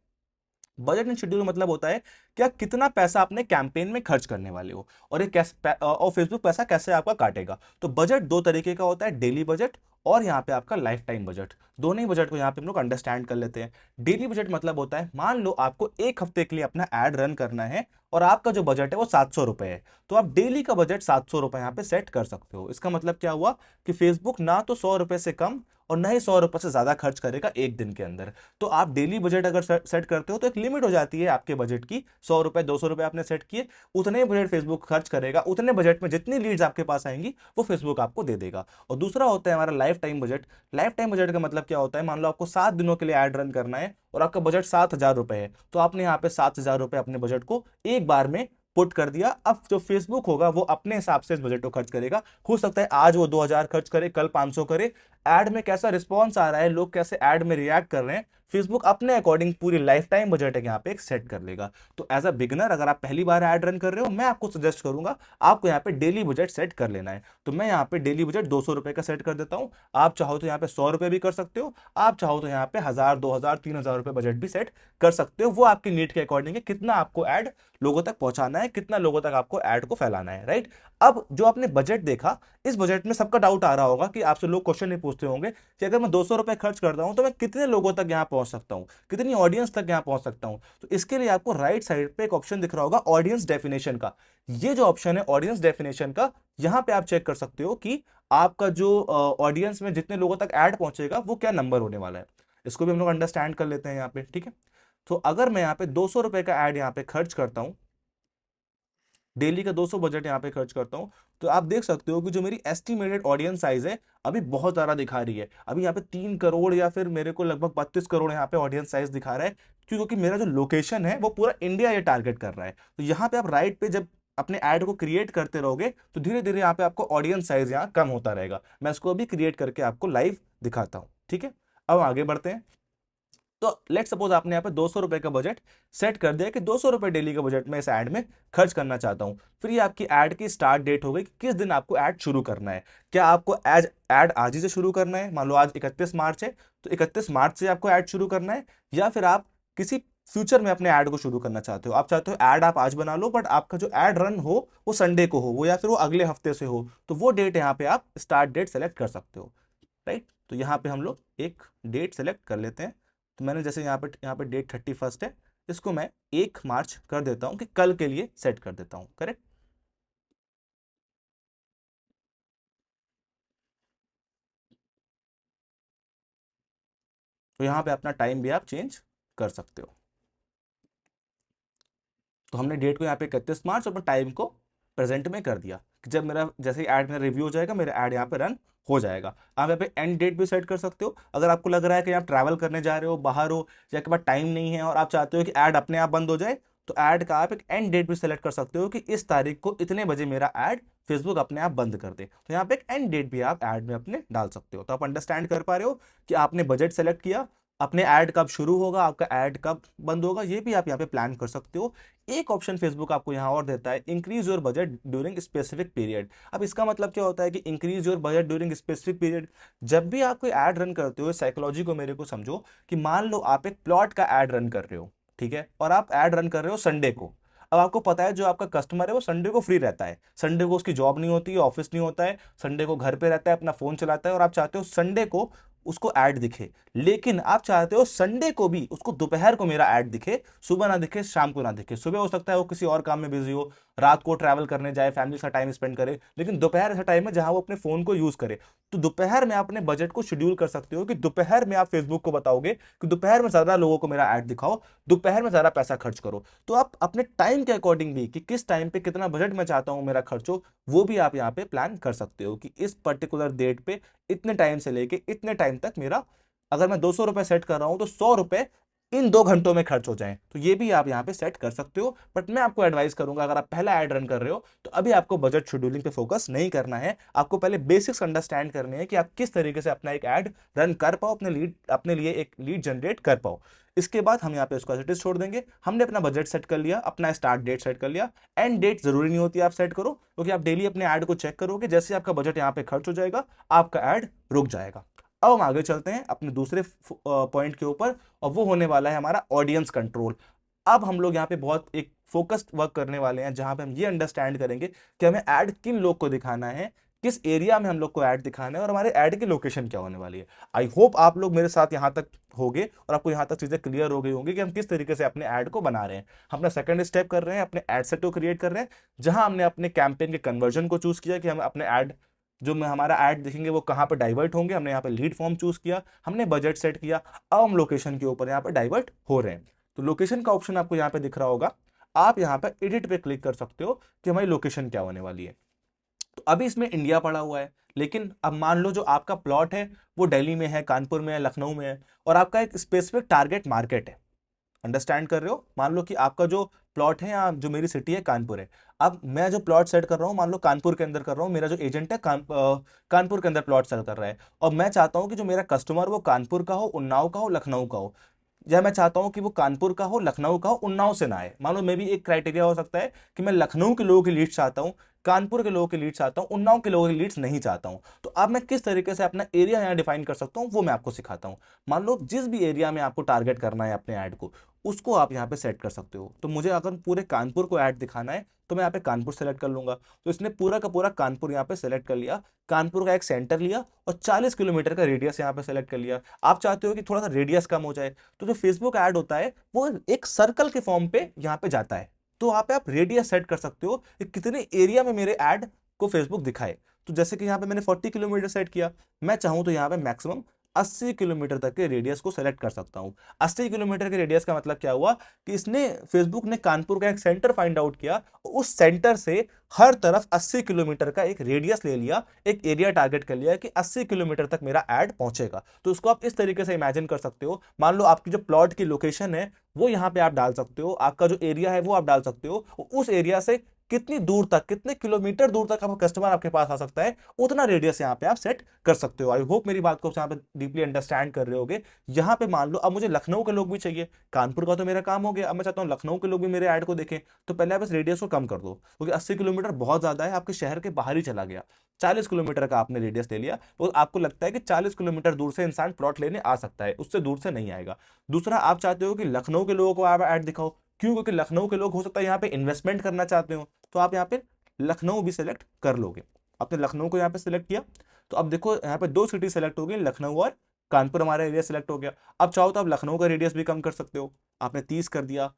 बजट एंड शेड्यूल मतलब होता है कि आप कितना पैसा अपने कैंपेन में खर्च करने वाले हो, और ये कैसे और फेसबुक पैसा कैसे आपका काटेगा। तो बजट दो तरीके का होता है, डेली बजट और यहाँ पे आपका लाइफ टाइम बजट। दोनों ही बजट को यहाँ पे हम लोग अंडरस्टैंड कर लेते हैं। डेली बजट मतलब होता है, मान लो आपको एक हफ्ते के लिए अपना एड रन करना है और आपका जो बजट है वो 700 रुपए है, तो आप डेली का बजट 700 रुपए यहाँ पे सेट कर सकते हो। इसका मतलब क्या हुआ कि फेसबुक ना तो 100 रुपए से कम और ना ही 100 रुपए से ज्यादा खर्च करेगा एक दिन के अंदर। तो आप डेली बजट अगर सेट करते हो तो एक लिमिट हो जाती है आपके बजट की, 100 रुपए, 200 रुपए आपने सेट किए, उतने बजट फेसबुक खर्च करेगा, उतने बजट में जितनी लीड्स आपके पास आएंगी वो फेसबुक आपको दे देगा। और दूसरा होता है हमारा life time budget. Life time budget का मतलब क्या होता है, मान लो आपको 7 दिनों के लिए ऐड रन करना है और आपका बजट 7,000 रुपए है, तो आपने यहाँ पे 7,000 रुपए अपने बजट को एक बार में पुट कर दिया। अब जो फेसबुक होगा वो अपने हिसाब से इस बजट को खर्च करेगा। हो सकता है आज वो 2,000 खर्च करे, कल 500 करे। एड में कैसा रिस्पॉन्स आ रहा है, लोग कैसे एड में रिएक्ट कर रहे हैं, फेसबुक अपने अकॉर्डिंग पूरी लाइफ टाइम बजट है यहाँ पे एक सेट कर लेगा। तो एज अ बिगनर अगर आप पहली बार ऐड रन कर रहे हो, मैं आपको सजेस्ट करूंगा आपको यहाँ पे डेली बजट सेट कर लेना है। तो मैं यहाँ पे डेली बजट 200 रुपए का सेट कर देता हूँ। आप चाहो तो यहाँ पे 100 रुपए भी कर सकते हो, आप चाहो तो यहाँ पे 1,000, 2,000, 3,000 रुपए बजट भी सेट कर सकते हो। वो आपकी नीड के अकॉर्डिंग है, कितना आपको ऐड लोगों तक पहुंचाना है, कितना लोगों तक आपको ऐड को फैलाना है, राइट। अब जो आपने बजट देखा, इस बजट में सबका डाउट आ रहा होगा कि आपसे लोग क्वेश्चन नहीं पूछते होंगे कि अगर मैं 200 रुपए खर्च करता हूं तो मैं कितने लोगों तक यहां पहुंच सकता हूं, कितनी ऑडियंस तक यहां पहुंच सकता हूं। तो इसके लिए आपको राइट साइड पे एक ऑप्शन दिख रहा होगा ऑडियंस डेफिनेशन का। ये जो ऑप्शन है ऑडियंस डेफिनेशन का, यहां पे आप चेक कर सकते हो कि आपका जो ऑडियंस में जितने लोगों तक ऐड पहुंचेगा वो क्या नंबर होने वाला है। इसको भी हम लोग अंडरस्टैंड कर लेते हैं यहाँ पे, ठीक है। तो अगर मैं यहाँ पे 200 रुपए का ऐड यहाँ पे खर्च करता हूं, डेली का 200 बजट यहाँ पे खर्च करता हूँ, तो आप देख सकते हो कि जो मेरी एस्टिमेटेड ऑडियंस साइज है अभी बहुत ज्यादा दिखा रही है। अभी यहाँ पे 3 करोड़ या फिर मेरे को लगभग 32 करोड़ यहाँ पे ऑडियंस साइज दिखा रहा है, क्योंकि मेरा जो लोकेशन है वो पूरा इंडिया ये टारगेट कर रहा है। तो यहाँ पे आप राइट पे जब अपने ऐड को क्रिएट करते रहोगे तो धीरे धीरे यहाँ पे आपको ऑडियंस साइज यहाँ कम होता रहेगा। मैं इसको अभी क्रिएट करके आपको लाइव दिखाता हूँ, ठीक है। अब आगे बढ़ते हैं। तो लेट सपोज आपने यहाँ पे 200 रुपए का बजट सेट कर दिया कि 200 रुपए डेली का बजट में इस ऐड में खर्च करना चाहता हूं। फिर ये आपकी ऐड की स्टार्ट डेट हो गई कि किस दिन आपको ऐड शुरू करना है। क्या आपको ऐड आज ही से शुरू करना है, मान लो आज 31 मार्च है तो 31 मार्च से आपको ऐड शुरू करना है, या फिर आप किसी फ्यूचर में अपने ऐड को शुरू करना चाहते हो। आप चाहते हो ऐड आप आज बना लो बट आपका जो ऐड रन हो वो संडे को हो, वो या फिर वो अगले हफ्ते से हो, तो वो डेट यहाँ पे आप स्टार्ट डेट सेलेक्ट कर सकते हो, राइट। तो यहाँ पे हम लोग एक डेट सेलेक्ट कर लेते हैं। तो मैंने जैसे यहाँ पे डेट 31 है, इसको मैं 1 मार्च कर देता हूँ कि कल के लिए सेट कर देता हूँ, करेक्ट। तो यहाँ पे अपना टाइम भी आप चेंज कर सकते हो। तो हमने डेट को यहाँ पे 31 मार्च और टाइम को प्रेजेंट में कर दिया कि जब मेरा जैसे ही ऐड मेरा रिव्यू हो जाएगा मेरा ऐड यहाँ पे रन हो जाएगा। आप यहाँ पे एंड डेट भी सेट कर सकते हो। अगर आपको लग रहा है कि आप ट्रैवल करने जा रहे हो, बाहर हो, या आपके पास टाइम नहीं है और आप चाहते हो कि ऐड अपने आप बंद हो जाए, तो ऐड का आप एक एंड डेट भी सेलेक्ट कर सकते हो कि इस तारीख को इतने बजे मेरा ऐड फेसबुक अपने आप बंद कर दे। तो यहाँ पे एक एंड डेट भी आप ऐड में अपने डाल सकते हो। तो आप अंडरस्टैंड कर पा रहे हो कि आपने बजट सेलेक्ट किया, अपने ऐड कब शुरू होगा, आपका ऐड कब बंद होगा, ये भी आप यहाँ पे प्लान कर सकते हो। एक ऑप्शन फेसबुक आपको यहाँ और देता है, increase your budget during specific period. अब इसका मतलब क्या होता है कि increase your budget during specific period. जब भी आप कोई ऐड रन करते हो, साइकोलॉजी को मेरे को समझो कि मान लो आप एक प्लॉट का ऐड रन कर रहे हो, ठीक है, और आप ऐड रन कर रहे हो संडे को। अब आपको पता है जो आपका कस्टमर है वो संडे को फ्री रहता है, संडे को उसकी जॉब नहीं होती है, ऑफिस नहीं होता है, संडे को घर पे रहता है, अपना फोन चलाता है, और आप चाहते हो संडे को उसको ऐड दिखे। लेकिन आप चाहते हो संडे को भी उसको दोपहर को मेरा ऐड दिखे, सुबह ना दिखे, शाम को ना दिखे। सुबह हो सकता है वो किसी और काम में बिजी हो, रात को ट्रैवल करने जाए, फैमिली का टाइम स्पेंड करे, लेकिन दोपहर ऐसा टाइम है जहां वो अपने फोन को यूज करे। तो दोपहर में आप अपने बजट को शेड्यूल कर सकते हो कि दोपहर में आप फेसबुक को बताओगे कि दोपहर में ज्यादा लोगों को मेरा ऐड दिखाओ, दोपहर में ज्यादा पैसा खर्च करो। तो आप अपने टाइम के अकॉर्डिंग भी कि किस टाइम पे कितना बजट मैं चाहता हूं मेरा खर्च हो, वो भी आप यहाँ पे प्लान कर सकते हो कि इस पर्टिकुलर डेट पे इतने टाइम से लेके इतने टाइम तक मेरा, अगर मैं 200 रुपए सेट कर रहा हूं तो 100 रुपए इन 2 घंटों में खर्च हो जाए। तो ये भी आप यहाँ पे सेट कर सकते हो। बट मैं आपको एडवाइस करूंगा, अगर आप पहला ऐड रन कर रहे हो तो अभी आपको बजट शेड्यूलिंग पे फोकस नहीं करना है। आपको पहले बेसिक्स अंडरस्टैंड करने हैं कि आप किस तरीके से अपना एक ऐड रन कर पाओ, अपने लिए एक लीड जनरेट कर पाओ। इसके बाद हम यहाँ पे उसको एज छोड़ देंगे। हमने अपना बजट सेट कर लिया, अपना स्टार्ट डेट सेट कर लिया, एंड डेट जरूरी नहीं होती आप सेट करो, क्योंकि आप डेली अपने ऐड को चेक करोगे, जैसे आपका बजट यहाँ पे खर्च हो जाएगा आपका ऐड रुक जाएगा। अब हम आगे चलते हैं अपने दूसरे पॉइंट के ऊपर, और वो होने वाला है हमारा ऑडियंस कंट्रोल। अब हम लोग यहाँ पे बहुत एक फोकस्ड वर्क करने वाले हैं, जहां पे हम ये अंडरस्टैंड करेंगे कि हमें ऐड किन लोग को दिखाना है, किस एरिया में हम लोग को ऐड दिखाना है, और हमारे ऐड की लोकेशन क्या होने वाली है। आई होप आप लोग मेरे साथ यहाँ तक होगे और आपको यहाँ तक चीजें क्लियर हो गई होंगी कि हम किस तरीके से अपने ऐड को बना रहे हैं। हम अपना सेकंड स्टेप कर रहे हैं, अपने ऐड सेट को क्रिएट कर रहे हैं, जहां हमने अपने कैंपेन के कन्वर्जन को चूज किया कि हम अपने ऐड जो में हमारा ऐड देखेंगे वो कहाँ पे डाइवर्ट होंगे। हमने यहाँ पे लीड फॉर्म चूज किया, हमने बजट सेट किया, अब हम लोकेशन के ऊपर यहाँ पे डाइवर्ट हो रहे हैं। तो लोकेशन का ऑप्शन आपको यहाँ पे दिख रहा होगा, आप यहाँ पे एडिट पे क्लिक कर सकते हो कि हमारी लोकेशन क्या होने वाली है। तो अभी इसमें इंडिया पड़ा हुआ है, लेकिन अब मान लो जो आपका प्लॉट है वो दिल्ली में है, कानपुर में है, लखनऊ में है, और आपका एक स्पेसिफिक टारगेट मार्केट है। अंडरस्टैंड कर रहे हो? मान लो कि आपका जो प्लॉट है या जो मेरी सिटी है कानपुर है। अब मैं जो प्लॉट सेट कर रहा हूँ मान लो कानपुर के अंदर कर रहा हूँ, मेरा जो एजेंट है कानपुर के अंदर प्लॉट सेल कर रहा है, और मैं चाहता हूँ कि जो मेरा कस्टमर वो कानपुर का हो, उन्नाव का हो, लखनऊ का हो, या मैं चाहता हूं कि वो कानपुर का हो, लखनऊ का हो, उन्नाव से ना आए। मान लो मे भी एक क्राइटेरिया हो सकता है कि मैं लखनऊ के लोगों की लीड चाहता हूं, कानपुर के लोगों की लीड चाहता हूं, उन्नाव के लोगों की लीड्स नहीं चाहता हूं। तो अब मैं किस तरीके से अपना एरिया यहाँ डिफाइन कर सकता हूँ वो मैं आपको सिखाता हूँ। मान लो जिस भी एरिया में आपको टारगेट करना है अपने ऐड को, उसको आप यहाँ पे सेट कर सकते हो। तो मुझे अगर पूरे कानपुर को ऐड दिखाना है तो मैं यहाँ पे कानपुर सेलेक्ट कर लूंगा। तो इसने पूरा का पूरा कानपुर यहाँ पे सेलेक्ट कर लिया, कानपुर का एक सेंटर लिया और 40 किलोमीटर का रेडियस यहाँ पे सेलेक्ट कर लिया। आप चाहते हो कि थोड़ा सा रेडियस कम हो जाए, तो जो फेसबुक ऐड होता है वो एक सर्कल के फॉर्म पे यहाँ पे जाता है। तो यहाँ पे आप रेडियस सेट कर सकते हो कि कितने एरिया में मेरे ऐड को फेसबुक दिखाए। तो जैसे कि यहाँ पे मैंने 40 किलोमीटर सेट किया, मैं चाहूं तो यहाँ पे मैक्सिमम 80 किलोमीटर तक के रेडियस को सेलेक्ट कर सकता हूं। 80 किलोमीटर के रेडियस का मतलब क्या हुआ कि इसने फेसबुक ने कानपुर का एक सेंटर फाइंड आउट किया, उस सेंटर से हर तरफ 80 किलोमीटर का एक रेडियस ले लिया, एक एरिया टारगेट कर लिया कि 80 किलोमीटर तक मेरा ऐड पहुंचेगा। तो उसको आप इस तरीके से इमेजिन कर सकते हो। मान लो आपकी जो प्लॉट की लोकेशन है वो यहाँ पे आप डाल सकते हो, आपका जो एरिया है वो आप डाल सकते हो, उस एरिया से कितनी दूर तक, कितने किलोमीटर दूर तक आपका कस्टमर आपके पास आ सकता है, उतना रेडियस यहाँ पे आप सेट कर सकते हो। आई होप मेरी बात को यहाँ पे डीपली अंडरस्टैंड कर रहे होगे। यहाँ पे मान लो अब मुझे लखनऊ के लोग भी चाहिए, कानपुर का तो मेरा काम हो गया, अब मैं चाहता हूँ लखनऊ के लोग भी मेरे ऐड को देखें। तो पहले आप इस रेडियस को कम कर दो, क्योंकि 80 किलोमीटर बहुत ज्यादा है, आपके शहर के बाहर ही चला गया। 40 किलोमीटर का आपने रेडियस ले लिया, वो आपको लगता है कि 40 किलोमीटर दूर से इंसान प्लॉट लेने आ सकता है, उससे दूर से नहीं आएगा। दूसरा, आप चाहते हो कि लखनऊ के लोगों को आप ऐड दिखाओ, क्यों? क्योंकि लखनऊ के लोग हो सकता है यहाँ पे इन्वेस्टमेंट करना चाहते हो, तो आप यहाँ पे लखनऊ भी सिलेक्ट कर लोगे। आपने लखनऊ को यहाँ पे सिलेक्ट किया, तो अब देखो यहाँ पे 2 सिटी सेलेक्ट हो गई, लखनऊ और कानपुर, हमारा एरिया सेलेक्ट हो गया। अब चाहो तो आप लखनऊ का रेडियस भी कम कर सकते हो, आपने 30 कर दिया,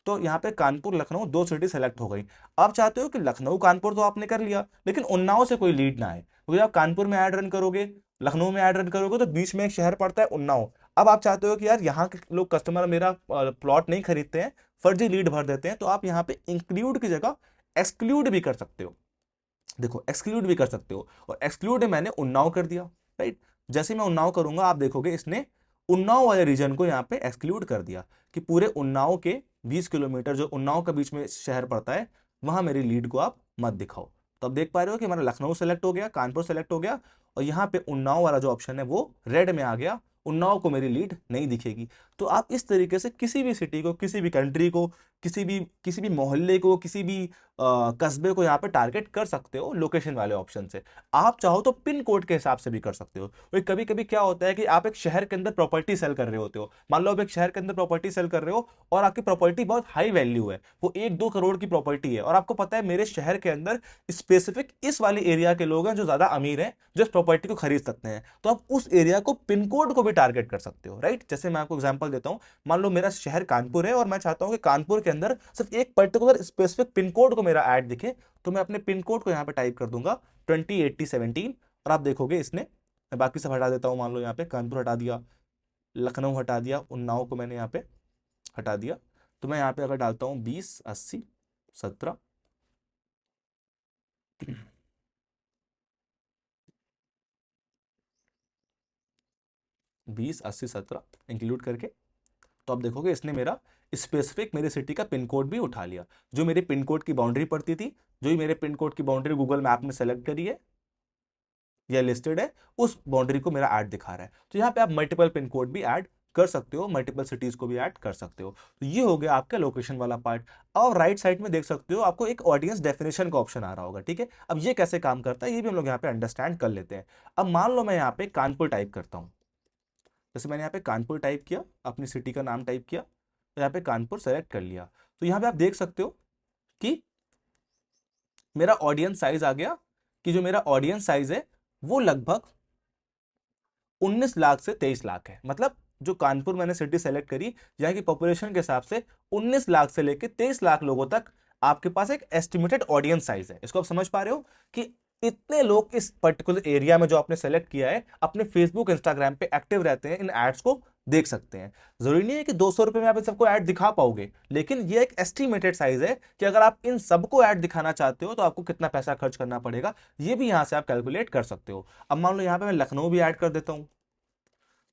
तो यहाँ पे कानपुर लखनऊ 2 सिटी सेलेक्ट हो गई। आप चाहते हो कि लखनऊ कानपुर तो आपने कर लिया, लेकिन उन्नाव से कोई लीड ना आए, क्योंकि आप कानपुर में ऐड रन करोगे, लखनऊ में ऐड रन करोगे, तो बीच में एक शहर पड़ता है उन्नाव। अब आप चाहते हो कि यार यहाँ के लोग कस्टमर मेरा प्लॉट नहीं खरीदते हैं, फर्जी लीड भर देते हैं, तो आप यहाँ पे इंक्लूड की जगह एक्सक्लूड भी कर सकते हो। देखो, एक्सक्लूड भी कर सकते हो, और एक्सक्लूड मैंने उन्नाव कर दिया, राइट। जैसे मैं उन्नाव करूंगा, आप देखोगे इसने उन्नाव वाले रीजन को यहाँ पे एक्सक्लूड कर दिया, कि पूरे उन्नाव के 20 किलोमीटर जो उन्नाव के बीच में शहर पड़ता है, वहां मेरी लीड को आप मत दिखाओ। तो अब देख पा रहे हो कि हमारा लखनऊ सेलेक्ट हो गया, कानपुर सेलेक्ट हो गया, और यहाँ पे उन्नाव वाला जो ऑप्शन है वो रेड में आ गया, उन्नाव को मेरी लीड नहीं दिखेगी। तो आप इस तरीके से किसी भी सिटी को, किसी भी कंट्री को, किसी भी मोहल्ले को, किसी भी कस्बे को यहाँ पे टारगेट कर सकते हो लोकेशन वाले ऑप्शन से। आप चाहो तो पिन कोड के हिसाब से भी कर सकते हो। कभी कभी क्या होता है कि आप एक शहर के अंदर प्रॉपर्टी सेल कर रहे होते हो, मान लो आप एक शहर के अंदर प्रॉपर्टी सेल कर रहे हो, और आपकी प्रॉपर्टी बहुत हाई वैल्यू है, वो 1-2 करोड़ की प्रॉपर्टी है, और आपको पता है मेरे शहर के अंदर स्पेसिफिक इस वाले एरिया के लोग हैं जो ज्यादा अमीर हैं, जो इस प्रॉपर्टी को खरीद सकते हैं, तो आप उस एरिया को पिन कोड को भी टारगेट कर सकते हो, राइट। जैसे मैं आपको एग्जांपल देता हूं, मान लो मेरा शहर कानपुर है, और मैं चाहता हूं कि कानपुर के अंदर सिर्फ एक पर्टिकुलर स्पेसिफिक पिन कोड को मेरा ऐड दिखे, तो मैं अपने पिन कोड को यहां पे टाइप कर दूंगा 208017, और आप देखोगे इसने, मैं बाकी सब हटा देता हूं, मान लो यहाँ पे कानपुर हटा दिया, लखनऊ हटा दिया, उन्नाव को मैंने यहाँ पे हटा दिया, तो मैं यहाँ पे अगर डालता हूँ 208017, 208017 इंक्लूड करके, तो आप देखोगे इसने मेरा स्पेसिफिक मेरे सिटी का पिन कोड भी उठा लिया, जो मेरे पिन कोड की बाउंड्री पड़ती थी, जो ही मेरे पिन कोड की बाउंड्री गूगल मैप में सेलेक्ट करी है या लिस्टेड है, उस बाउंड्री को मेरा ऐड दिखा रहा है। तो यहाँ पे आप मल्टीपल पिन कोड भी ऐड कर सकते हो, मल्टीपल सिटीज को भी ऐड कर सकते हो। तो ये हो गया आपका लोकेशन वाला पार्ट। और राइट साइड में देख सकते हो आपको एक ऑडियंस डेफिनेशन का ऑप्शन आ रहा होगा, ठीक है। अब ये कैसे काम करता है ये भी हम लोग यहाँ पे अंडरस्टैंड कर लेते हैं। अब मान लो मैं यहाँ पे कानपुर टाइप करता हूँ, जैसे मैंने यहाँ पे कानपुर टाइप किया, अपनी सिटी का नाम टाइप किया, तो यहाँ पे कानपुर सेलेक्ट कर लिया, तो यहाँ पे आप देख सकते हो कि मेरा ऑडियंस साइज आ गया, कि जो मेरा ऑडियंस साइज है वो लगभग 19 लाख से 23 लाख है। मतलब जो कानपुर मैंने सिटी सेलेक्ट करी, यहाँ की पॉपुलेशन के हिसाब से 19 लाख से लेकर 23 लाख लोगों तक आपके पास एक एस्टिमेटेड ऑडियंस साइज है। इसको आप समझ पा रहे हो कि इतने लोग इस पर्टिकुलर एरिया में जो आपने सेलेक्ट किया है अपने फेसबुक इंस्टाग्राम पे एक्टिव रहते हैं, इन एड्स को देख सकते हैं। जरूरी नहीं है कि 200 रुपए में आप इन सबको ऐड दिखा पाओगे, लेकिन ये एक एस्टिमेटेड साइज है कि अगर आप इन सबको ऐड दिखाना चाहते हो तो आपको कितना पैसा खर्च करना पड़ेगा, ये भी यहां से आप कैलकुलेट कर सकते हो। अब मान लो यहां पे मैं लखनऊ भी ऐड कर देता हूं,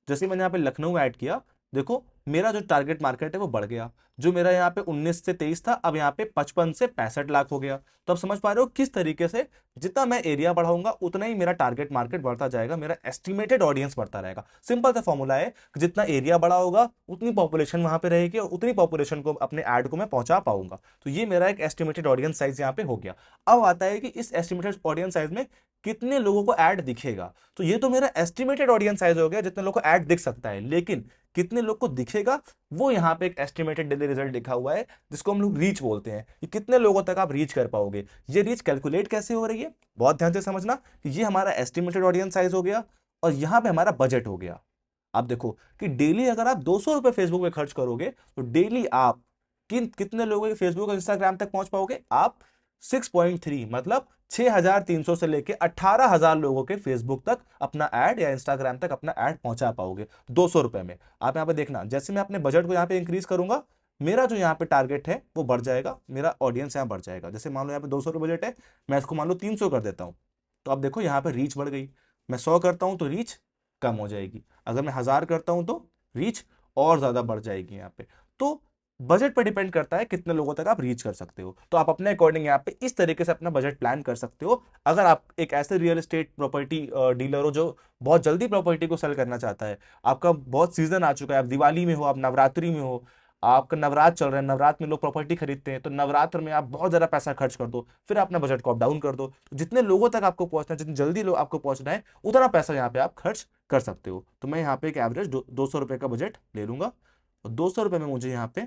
जैसे मैंने यहाँ पे लखनऊ ऐड किया, देखो मेरा जो टारगेट मार्केट है वो बढ़ गया, जो मेरा यहाँ पे 19 से 23 था अब यहाँ पे 55 से 65 लाख हो गया। तो आप समझ पा रहे हो किस तरीके से जितना मैं एरिया बढ़ाऊंगा उतना ही मेरा टारगेट मार्केट बढ़ता जाएगा, मेरा एस्टिमेटेड ऑडियंस बढ़ता रहेगा। सिंपल सा फॉर्मूला है कि जितना एरिया बड़ा होगा उतनी पॉपुलेशन वहां पे रहेगी, और उतनी पॉपुलेशन को अपने ऐड को मैं पहुंचा पाऊंगा। तो ये मेरा एक एस्टिमेटेड ऑडियंस साइज यहाँ पे हो गया। अब आता है कि इस एस्टिमेटेड ऑडियंस साइज में कितने लोगों को ऐड दिखेगा। तो ये तो मेरा एस्टिमेटेड ऑडियंस साइज हो गया, जितने लोगों को ऐड दिख सकता है, लेकिन कितने लोग को दिखेगा वो यहाँ पे एक एस्टिमेटेड डेली रिजल्ट लिखा हुआ है, जिसको हम लोग रीच बोलते हैं, कि कितने लोगों तक आप रीच कर पाओगे। ये रीच कैलकुलेट कैसे हो रही है, बहुत ध्यान से समझना कि ये हमारा एस्टिमेटेड ऑडियंस साइज हो गया, और यहाँ पे हमारा बजट हो गया। आप देखो कि डेली अगर आप 200 रुपए फेसबुक पे खर्च करोगे, तो डेली आप कितने लोगों के फेसबुक और इंस्टाग्राम तक पहुंच पाओगे, आप 6.3 मतलब 6,300 से लेके 18,000 लोगों के फेसबुक तक अपना ऐड या इंस्टाग्राम तक अपना ऐड पहुंचा पाओगे 200 रुपए में। आप यहाँ पे देखना, जैसे मैं अपने बजट को यहाँ पे इंक्रीज करूंगा, मेरा जो यहाँ पे टारगेट है वो बढ़ जाएगा, मेरा ऑडियंस यहाँ बढ़ जाएगा। जैसे मान लो यहाँ पे 200 रुपये बजट है, मैं इसको मान लो 300 कर देता हूँ, तो आप देखो यहाँ पे रीच बढ़ गई। मैं 100 करता हूँ तो रीच कम हो जाएगी, अगर मैं 1000 करता हूँ तो रीच और ज्यादा बढ़ जाएगी यहाँ पे। तो बजट पर डिपेंड करता है कितने लोगों तक आप रीच कर सकते हो। तो आप अपने अकॉर्डिंग यहाँ पे इस तरीके से अपना बजट प्लान कर सकते हो। अगर आप एक ऐसे रियल एस्टेट प्रॉपर्टी डीलर हो जो बहुत जल्दी प्रॉपर्टी को सेल करना चाहता है, आपका बहुत सीजन आ चुका है, आप दिवाली में हो, आप नवरात्रि में हो, आपका नवरात्र चल रहा है, नवरात्र में लोग प्रॉपर्टी खरीदते हैं, तो नवरात्र में आप बहुत ज्यादा पैसा खर्च कर दो, फिर अपना बजट को आप डाउन कर दो। तो जितने लोगों तक आपको पहुंचना है, जितनी जल्दी लोग आपको पहुंचना है, उतना पैसा यहाँ पे आप खर्च कर सकते हो। तो मैं यहाँ पे एक एवरेज 200 रुपए का बजट ले लूंगा, और 200 रुपए में मुझे यहाँ पे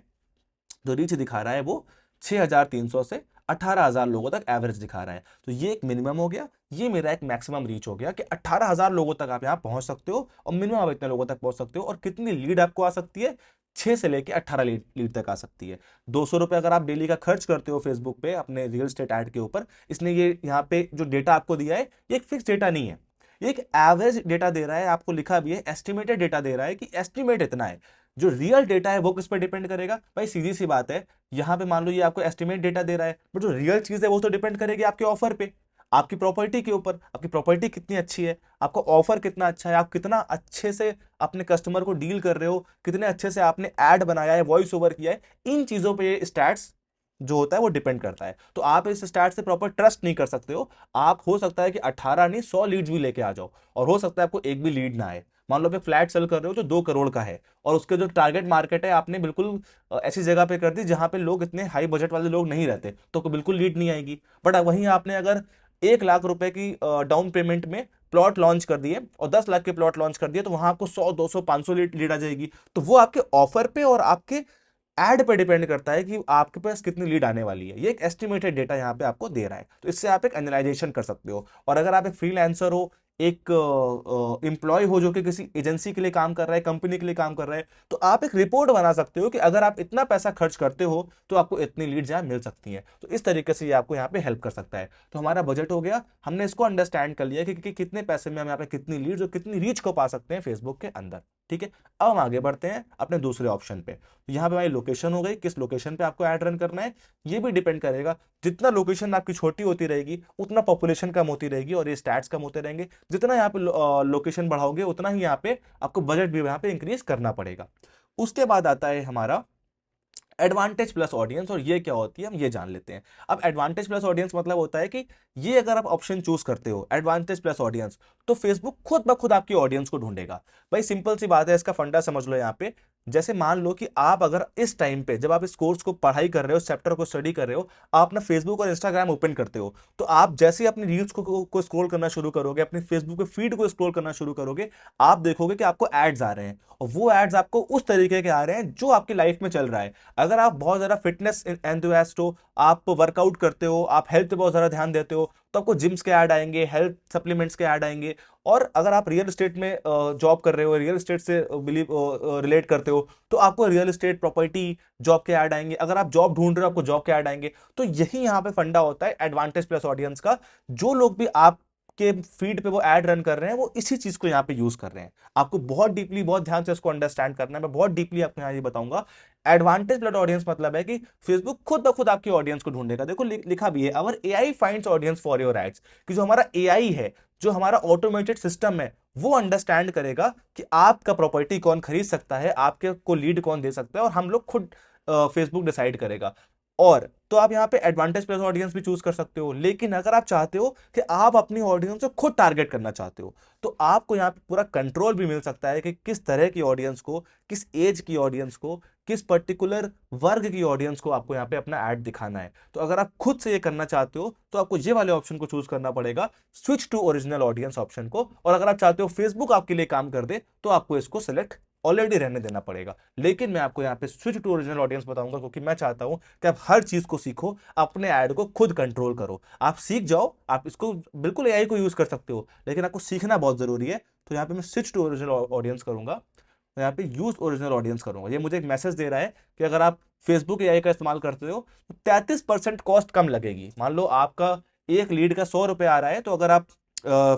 जो रीच दिखा रहा है वो 6,300 से 18,000 लोगों तक एवरेज दिखा रहा है। तो ये एक मिनिमम हो गया, ये मेरा एक मैक्सिमम रीच हो गया कि 18,000 लोगों तक आप यहाँ पहुंच सकते हो, और मिनिमम आप इतने लोगों तक पहुंच सकते हो। और कितनी लीड आपको आ सकती है? 6 से लेके 18 लीड तक आ सकती है। 200 रुपए अगर आप डेली का खर्च करते हो फेसबुक पे अपने रियल स्टेट ऐड के ऊपर, इसने ये यहाँ पे जो डेटा आपको दिया है, ये एक फिक्स डेटा नहीं है, ये एक एवरेज डेटा दे रहा है। आपको लिखा भी है एस्टिमेटेड डेटा दे रहा है कि एस्टिमेट इतना है। जो रियल डेटा है वो किस पर डिपेंड करेगा भाई? सीधी सी बात है, यहां पे मान लो ये आपको एस्टिमेट डेटा दे रहा है, बट जो रियल चीज है वो तो डिपेंड करेगी आपके ऑफर पे, आपकी प्रॉपर्टी के ऊपर। आपकी प्रॉपर्टी कितनी अच्छी है, आपका ऑफर कितना अच्छा है, आप कितना अच्छे से अपने कस्टमर को डील कर रहे हो, कितने अच्छे से आपने ऐड बनाया है, वॉइस ओवर किया है, इन चीजों पे ये स्टैट्स जो होता है वो डिपेंड करता है। तो आप इस स्टैट से प्रॉपर ट्रस्ट नहीं कर सकते हो। आप हो सकता है कि 18 नहीं 100 लीड्स भी लेके आ जाओ, और हो सकता है आपको एक भी लीड ना आए। मान लो आप एक फ्लैट सेल कर रहे हो जो 2 करोड़ का है, और उसके जो टारगेट मार्केट है आपने बिल्कुल ऐसी जगह पे कर दी जहां पे लोग इतने हाई बजट वाले लोग नहीं रहते, तो बिल्कुल लीड नहीं आएगी। बट वहीं आपने अगर 1 लाख रुपए की डाउन पेमेंट में प्लॉट लॉन्च कर दिए और 10 लाख के प्लॉट लॉन्च कर दिए, तो वहां आपको 100 200 500 लीड आ जाएगी। तो वो आपके ऑफर पे और आपके एड पे डिपेंड करता है कि आपके पास कितनी लीड आने वाली है। ये एक एस्टिमेटेड डेटा यहाँ पे आपको दे रहा है, तो इससे आप एक एनालाइजेशन कर सकते हो। और अगर आप एक फ्रीलांसर हो, एक एम्प्लॉय हो जो कि किसी एजेंसी के लिए काम कर रहा है, कंपनी के लिए काम कर रहा है, तो आप एक रिपोर्ट बना सकते हो कि अगर आप इतना पैसा खर्च करते हो तो आपको इतनी लीड्स यहाँ मिल सकती हैं। तो इस तरीके से ये आपको यहाँ पे हेल्प कर सकता है। तो हमारा बजट हो गया, हमने इसको अंडरस्टैंड कर लिया कि कितने पैसे में हम यहाँ पे कितनी लीड्स और कितनी रीच को पा सकते हैं फेसबुक के अंदर। ठीक है, अब हम आगे बढ़ते हैं अपने दूसरे ऑप्शन पे। तो यहाँ पे हमारी लोकेशन हो गई, किस लोकेशन पे आपको ऐड रन करना है ये भी डिपेंड करेगा। जितना लोकेशन आपकी छोटी होती रहेगी उतना पॉपुलेशन कम होती रहेगी और ये स्टैट्स कम होते रहेंगे। जितना यहाँ पे लोकेशन बढ़ाओगे उतना ही यहाँ पे आपको बजट भी यहाँ पे इंक्रीज करना पड़ेगा। उसके बाद आता है हमारा एडवांटेज प्लस ऑडियंस, और ये क्या होती है हम ये जान लेते हैं। अब एडवांटेज प्लस ऑडियंस मतलब होता है कि ये अगर आप ऑप्शन चूज करते हो एडवांटेज प्लस ऑडियंस, तो फेसबुक खुद ब खुद आपकी ऑडियंस को ढूंढेगा। भाई सिंपल सी बात है, इसका फंडा समझ लो यहाँ पे। जैसे मान लो कि आप अगर इस टाइम पे जब आप इस कोर्स को पढ़ाई कर रहे हो, चैप्टर को स्टडी कर रहे हो, आप अपना फेसबुक और इंस्टाग्राम ओपन करते हो, तो आप जैसे ही अपनी रील्स को स्क्रॉल करना शुरू करोगे, अपने फेसबुक के फीड को स्क्रॉल करना शुरू करोगे, आप देखोगे कि आपको एड्स आ रहे हैं, और वो एड्स आपको उस तरीके के आ रहे हैं जो आपकी लाइफ में चल रहा है। अगर आप बहुत ज्यादा फिटनेस एंथुसियास्ट हो, आप वर्कआउट करते हो, आप हेल्थ पे बहुत ज्यादा ध्यान देते हो, तो आपको जिम्स के ऐड आएंगे, हेल्थ सप्लीमेंट्स के ऐड आएंगे। और अगर आप रियल एस्टेट में जॉब कर रहे हो, रियल एस्टेट से बिलीव रिलेट करते हो, तो आपको रियल एस्टेट प्रॉपर्टी जॉब के ऐड आएंगे। अगर आप जॉब ढूंढ रहे हो आपको जॉब के ऐड आएंगे। तो यही यहाँ पे फंडा होता है एडवांटेज प्लस ऑडियंस का। जो लोग भी आप के फीड पे वो ऐड रन कर रहे हैं वो इसी चीज को यहाँ पे यूज कर रहे हैं। आपको बहुत डीपली बहुत ध्यान से इसको अंडरस्टैंड करना है, मैं बहुत डीपली आपको यहाँ ये बताऊंगा। एडवांटेज प्लस ऑडियंस मतलब है कि फेसबुक खुद ब खुद आपकी ऑडियंस को ढूंढेगा। देखो लिखा भी है our AI finds audience for your ads, कि जो हमारा एआई है, जो हमारा ऑटोमेटेड सिस्टम है, वो अंडरस्टैंड करेगा कि आपका प्रॉपर्टी कौन खरीद सकता है, आपके को लीड कौन दे सकता है, और हम लोग खुद फेसबुक डिसाइड करेगा। और तो आप यहाँ पे एडवांटेज प्लस ऑडियंस भी चूज कर सकते हो। लेकिन अगर आप चाहते हो कि आप अपनी ऑडियंस को खुद टारगेट करना चाहते हो, तो आपको यहाँ पे पूरा कंट्रोल भी मिल सकता है कि किस तरह की ऑडियंस को, किस एज की ऑडियंस को, किस पर्टिकुलर वर्ग की ऑडियंस को आपको यहाँ पे अपना ऐड दिखाना है। तो अगर आप खुद से ये करना चाहते हो तो आपको ये वाले ऑप्शन को चूज करना पड़ेगा, switch to original audience option को। और अगर आप चाहते हो फेसबुक आपके लिए काम कर दे, तो आपको इसको सिलेक्ट ऑलरेडी रहने देना पड़ेगा। लेकिन मैं आपको यहाँ पे स्विच टू ओरिजिनल ऑडियंस बताऊंगा, क्योंकि मैं चाहता हूं कि आप हर चीज को सीखो, अपने ऐड को खुद कंट्रोल करो, आप सीख जाओ। आप इसको बिल्कुल एआई को यूज कर सकते हो, लेकिन आपको सीखना बहुत जरूरी है। तो यहाँ पे मैं स्विच टू ओरिजिनल ऑडियंस करूंगा, तो यहाँ पे यूज ओरिजिनल ऑडियंस करूंगा। ये मुझे एक मैसेज दे रहा है कि अगर आप फेसबुक एआई का इस्तेमाल करते हो तो 33% कॉस्ट कम लगेगी। मान लो आपका एक लीड का 100 रुपए आ रहा है, तो अगर आप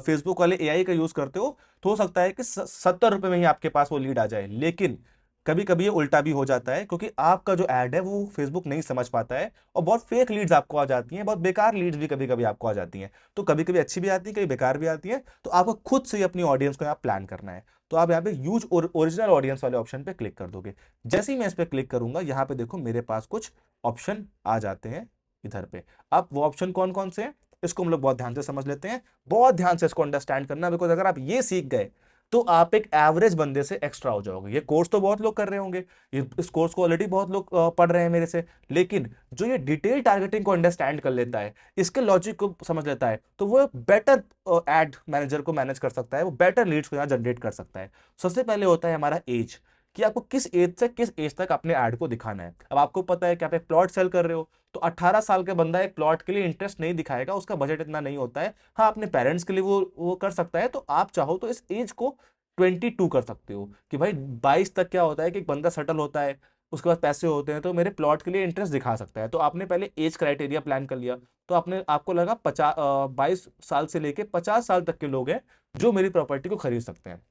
फेसबुक वाले एआई का यूज करते हो तो हो सकता है कि 70 रुपए में ही आपके पास वो लीड आ जाए। लेकिन कभी कभी ये उल्टा भी हो जाता है, क्योंकि आपका जो ऐड है वो फेसबुक नहीं समझ पाता है और बहुत फेक लीड्स आपको आ जाती हैं, बहुत बेकार लीड्स भी कभी कभी आपको आ जाती हैं। तो कभी कभी अच्छी भी आती है, कभी बेकार भी आती है। तो आपको खुद से ही अपनी ऑडियंस को यहाँ प्लान करना है। तो आप यहाँ पे यूज ओरिजिनल ऑडियंस वाले ऑप्शन पे क्लिक कर दोगे। जैसे ही मैं इस पे क्लिक करूंगा, यहाँ पे देखो मेरे पास कुछ ऑप्शन आ जाते हैं इधर पे। अब वो ऑप्शन कौन कौन से हैं इसको हम लोग बहुत ध्यान से समझ लेते हैं। बहुत ध्यान से इसको अंडरस्टैंड करना, बिकॉज अगर आप ये सीख गए तो आप एक एवरेज बंदे से एक्स्ट्रा हो जाओगे। ये कोर्स तो बहुत लोग कर रहे होंगे, ये इस कोर्स को ऑलरेडी बहुत लोग पढ़ रहे हैं मेरे से, लेकिन जो ये डिटेल टारगेटिंग को अंडरस्टैंड कर लेता है, इसके लॉजिक को समझ लेता है, तो वो बेटर एड मैनेजर को मैनेज कर सकता है, वो बेटर लीड्स को यहाँ जनरेट कर सकता है। सबसे पहले होता है हमारा एज, कि आपको किस एज से किस एज तक अपने ऐड को दिखाना है। अब आपको पता है कि आप एक प्लॉट सेल कर रहे हो, तो 18 साल का बंदा एक प्लॉट के लिए इंटरेस्ट नहीं दिखाएगा, उसका बजट इतना नहीं होता है। हाँ, अपने पेरेंट्स के लिए वो कर सकता है। तो आप चाहो तो इस एज को 22 कर सकते हो, कि भाई 22 तक क्या होता है कि एक बंदा सेटल होता है, उसके बाद पैसे होते हैं, तो मेरे प्लॉट के लिए इंटरेस्ट दिखा सकता है। तो आपने पहले एज क्राइटेरिया प्लान कर लिया, तो आपने आपको लगा 22 साल से लेके 50 साल तक के लोग हैं जो मेरी प्रॉपर्टी को खरीद सकते हैं।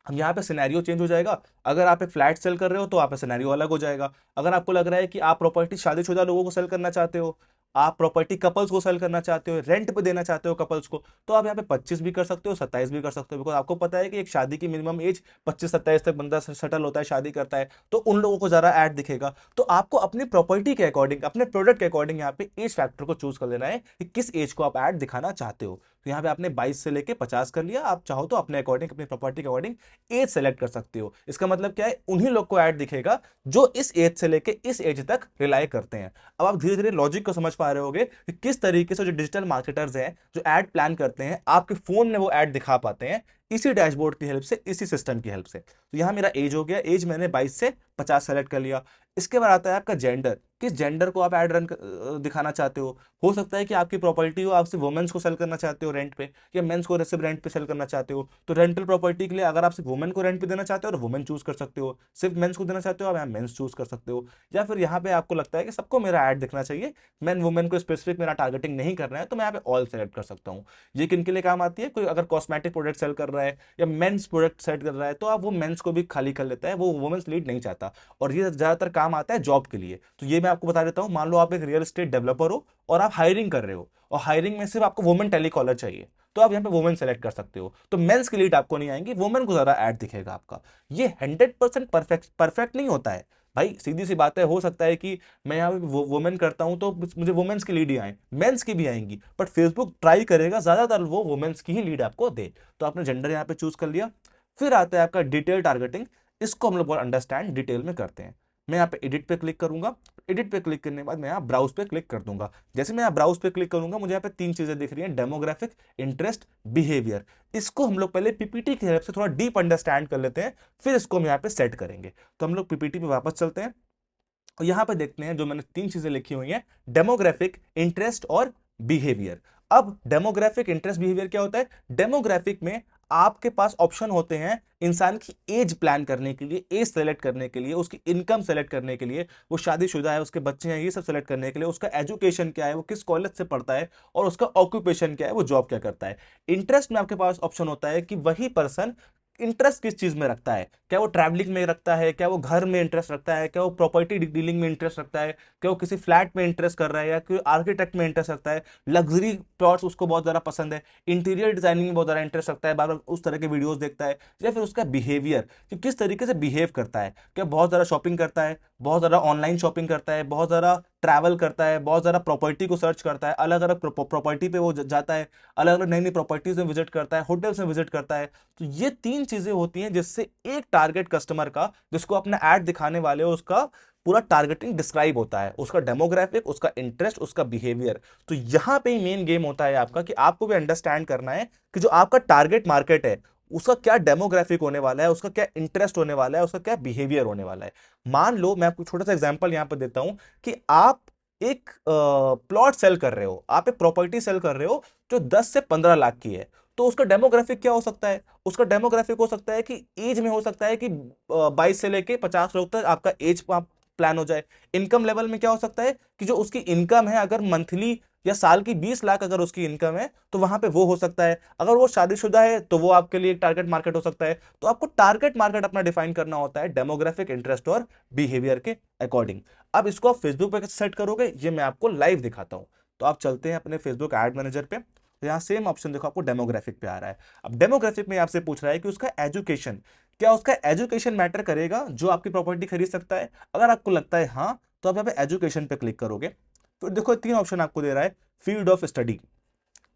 हम यहाँ पे सिनेरियो चेंज हो जाएगा। अगर आप एक फ्लैट सेल कर रहे हो तो आप सिनेरियो अलग हो जाएगा। अगर आपको लग रहा है कि आप प्रॉपर्टी शादीशुदा लोगों को सेल करना चाहते हो, आप प्रॉपर्टी कपल्स को सेल करना चाहते हो, रेंट पे देना चाहते हो कपल्स को, तो आप यहाँ पे 25 भी कर सकते हो, 27 भी कर सकते हो। बिकॉज आपको पता है कि एक शादी की मिनिमम एज 25-27 तक बंदा सेटल होता है, शादी करता है, तो उन लोगों को ज्यादा ऐड दिखेगा। तो आपको अपनी प्रॉपर्टी के अकॉर्डिंग, अपने प्रोडक्ट के अकॉर्डिंग यहाँ पे एज फैक्टर को चूज कर लेना है कि किस एज को आप ऐड दिखाना चाहते हो। तो यहाँ पे आपने 22 से लेके 50 कर लिया। आप चाहो तो अपने अकॉर्डिंग, अपनी प्रॉपर्टी के अकॉर्डिंग एज सेलेक्ट कर सकते हो। इसका मतलब क्या है, उन्हीं लोग को ऐड दिखेगा जो इस एज से लेके इस एज तक रिलाई करते हैं। अब आप धीरे धीरे लॉजिक को समझ पा रहे होगे कि किस तरीके से जो डिजिटल मार्केटर्स हैं, जो एड प्लान करते हैं, आपके फोन में वो ऐड दिखा पाते हैं, इसी डैशबोर्ड की हेल्प से, इसी सिस्टम की हेल्प से। तो यहां मेरा एज हो गया, एज मैंने 22 से 50 सेलेक्ट कर लिया। इसके बाद आता है आपका जेंडर, किस जेंडर को आप ऐड दिखाना चाहते हो सकता है कि आपकी प्रॉपर्टी हो, आप सिर्फ वुमेन्स को सेल करना चाहते हो रेंट पे, या मेंस को सिर्फ रेंट पे सेल करना चाहते हो। तो रेंटल प्रॉपर्टी के लिए अगर आप सिर्फ वुमेन को रेंट पे देना चाहते हो तो वुमेन चूज कर सकते हो, सिर्फ मेंस को देना चाहते हो आप यहाँ मेंस चूज कर सकते हो। या फिर यहाँ पे आपको लगता है कि सबको मेरा ऐड दिखना चाहिए, मैन वुमेन को स्पेसिफिक मेरा टारगेटिंग नहीं करना है, तो मैं यहाँ पे ऑल सेलेक्ट कर सकता हूँ। ये किन के लिए काम आती है, कोई अगर कॉस्मेटिक प्रोडक्ट सेल कर रहा है या मेंस प्रोडक्ट सेल कर रहा है, तो आप वो मेंस को भी खाली कर लेता है, वो वुमेन्स लीड नहीं चाहता। और ये ज्यादातर काम आता है जॉब के लिए। तो ये मैं आपको बता देता हूँ, मान लो आप एक रियल एस्टेट डेवलपर हो और आप हायरिंग कर रहे हो, और हायरिंग में सिर्फ आपको वुमेन टेलीकॉलर चाहिए, तो आप यहाँ पे वुमेन सेलेक्ट कर सकते हो। तो मेंस की लीड आपको नहीं आएंगी, वुमेन को ज्यादा ऐड दिखेगा आपका। ये 100% परफेक्ट नहीं होता है भाई, सीधी सी बात है। हो सकता है कि मैं यहाँ पे वुमेन करता हूं तो मुझे वुमेन्स की लीड ही आए, मेंस की भी आएंगी, बट फेसबुक ट्राई करेगा ज्यादातर वो वुमेन्स की ही लीड आपको दे। तो आपने जेंडर यहाँ पे चूज कर लिया। फिर आता है आपका डिटेल टारगेटिंग। इसको हम लोग बहुत अंडरस्टैंड डिटेल में करते हैं। मैं यहाँ पे एडिट पे क्लिक करूंगा। एडिट पे क्लिक करने के बाद मैं यहाँ ब्राउज पे क्लिक कर दूंगा। जैसे मैं यहाँ ब्राउज पे क्लिक करूंगा, मुझे यहाँ पे 3 चीजें दिख रही हैं, डेमोग्राफिक, इंटरेस्ट, बिहेवियर। इसको हम लोग पहले पीपीटी की हेल्प से थोड़ा डीप अंडरस्टैंड कर लेते हैं, फिर इसको हम यहाँ पे सेट करेंगे। तो हम लोग पीपीटी पे वापस चलते हैं और यहां पे देखते हैं जो मैंने 3 चीजें लिखी हुई हैं, डेमोग्राफिक, इंटरेस्ट और बिहेवियर। अब डेमोग्राफिक, इंटरेस्ट, बिहेवियर क्या होता है? डेमोग्राफिक में आपके पास ऑप्शन होते हैं इंसान की एज प्लान करने के लिए, एज सेलेक्ट करने के लिए, उसकी इनकम सेलेक्ट करने के लिए, वो शादीशुदा है, उसके बच्चे हैं, ये सब सेलेक्ट करने के लिए, उसका एजुकेशन क्या है, वो किस कॉलेज से पढ़ता है, और उसका ऑक्यूपेशन क्या है, वो जॉब क्या करता है। इंटरेस्ट में आपके पास ऑप्शन होता है कि वही पर्सन इंटरेस्ट किस चीज में रखता है, क्या वो ट्रैवलिंग में रखता है, क्या वो घर में इंटरेस्ट रखता है, क्या वो प्रॉपर्टी डीलिंग में इंटरेस्ट रखता है, क्या वो किसी फ्लैट में इंटरेस्ट कर रहा है, या कोई आर्किटेक्ट में इंटरेस्ट रखता है, लग्जरी प्लॉट्स उसको बहुत ज्यादा पसंद है, इंटीरियर डिजाइनिंग में बहुत ज्यादा इंटरेस्ट रखता है, बार बार उस तरह के वीडियोस देखता है। या फिर उसका बिहेवियर, कि किस तरीके से बिहेव करता है, क्या बहुत ज्यादा शॉपिंग करता है, बहुत ज्यादा ऑनलाइन शॉपिंग करता है, बहुत ज्यादा ट्रैवल करता है, बहुत ज्यादा प्रॉपर्टी को सर्च करता है, अलग अलग प्रॉपर्टी पे वो जाता है, अलग अलग नई नई प्रॉपर्टीज में विजिट करता है, होटल्स में विजिट करता है। तो ये 3 चीजें होती हैं जिससे एक टारगेट कस्टमर का, जिसको अपना ऐड दिखाने वाले हो, उसका पूरा टारगेटिंग डिस्क्राइब होता है, उसका डेमोग्राफिक, उसका इंटरेस्ट, उसका बिहेवियर। तो यहां पे ही मेन गेम होता है आपका, कि आपको भी अंडरस्टैंड करना है कि जो आपका टारगेट मार्केट है उसका क्या डेमोग्राफिक होने वाला है, उसका क्या इंटरेस्ट होने वाला है, उसका क्या बिहेवियर होने वाला है। मान लो मैं आपको छोटा सा एग्जांपल यहां पर देता हूं कि आप एक प्लॉट सेल कर रहे हो, आप एक प्रॉपर्टी सेल कर रहे हो जो 10 से 15 लाख की है। तो उसका डेमोग्राफिक क्या हो सकता है? उसका डेमोग्राफिक हो सकता है कि एज में हो सकता है कि 22 से लेके 50 लोग तक आपका एज प्लान हो जाए। इनकम लेवल में क्या हो सकता है कि जो उसकी इनकम है, अगर मंथली या साल की 20 लाख अगर उसकी इनकम है तो वहां पे वो हो सकता है। अगर वो शादीशुदा है तो वो आपके लिए एक टारगेट मार्केट हो सकता है। तो आपको टारगेट मार्केट अपना डिफाइन करना होता है डेमोग्राफिक, इंटरेस्ट और बिहेवियर के अकॉर्डिंग। अब इसको आप फेसबुक पे कैसे सेट करोगे ये मैं आपको लाइव दिखाता हूं। तो आप चलते हैं अपने फेसबुक एड मैनेजर पे। तो यहाँ सेम ऑप्शन देखो आपको डेमोग्राफिक पे आ रहा है। अब डेमोग्राफिक में आपसे पूछ रहा है कि उसका एजुकेशन, क्या उसका एजुकेशन मैटर करेगा जो आपकी प्रॉपर्टी खरीद सकता है। अगर आपको लगता है हाँ, तो आप यहाँ पे एजुकेशन पे क्लिक करोगे। तो देखो 3 ऑप्शन आपको दे रहा है। फील्ड ऑफ स्टडी,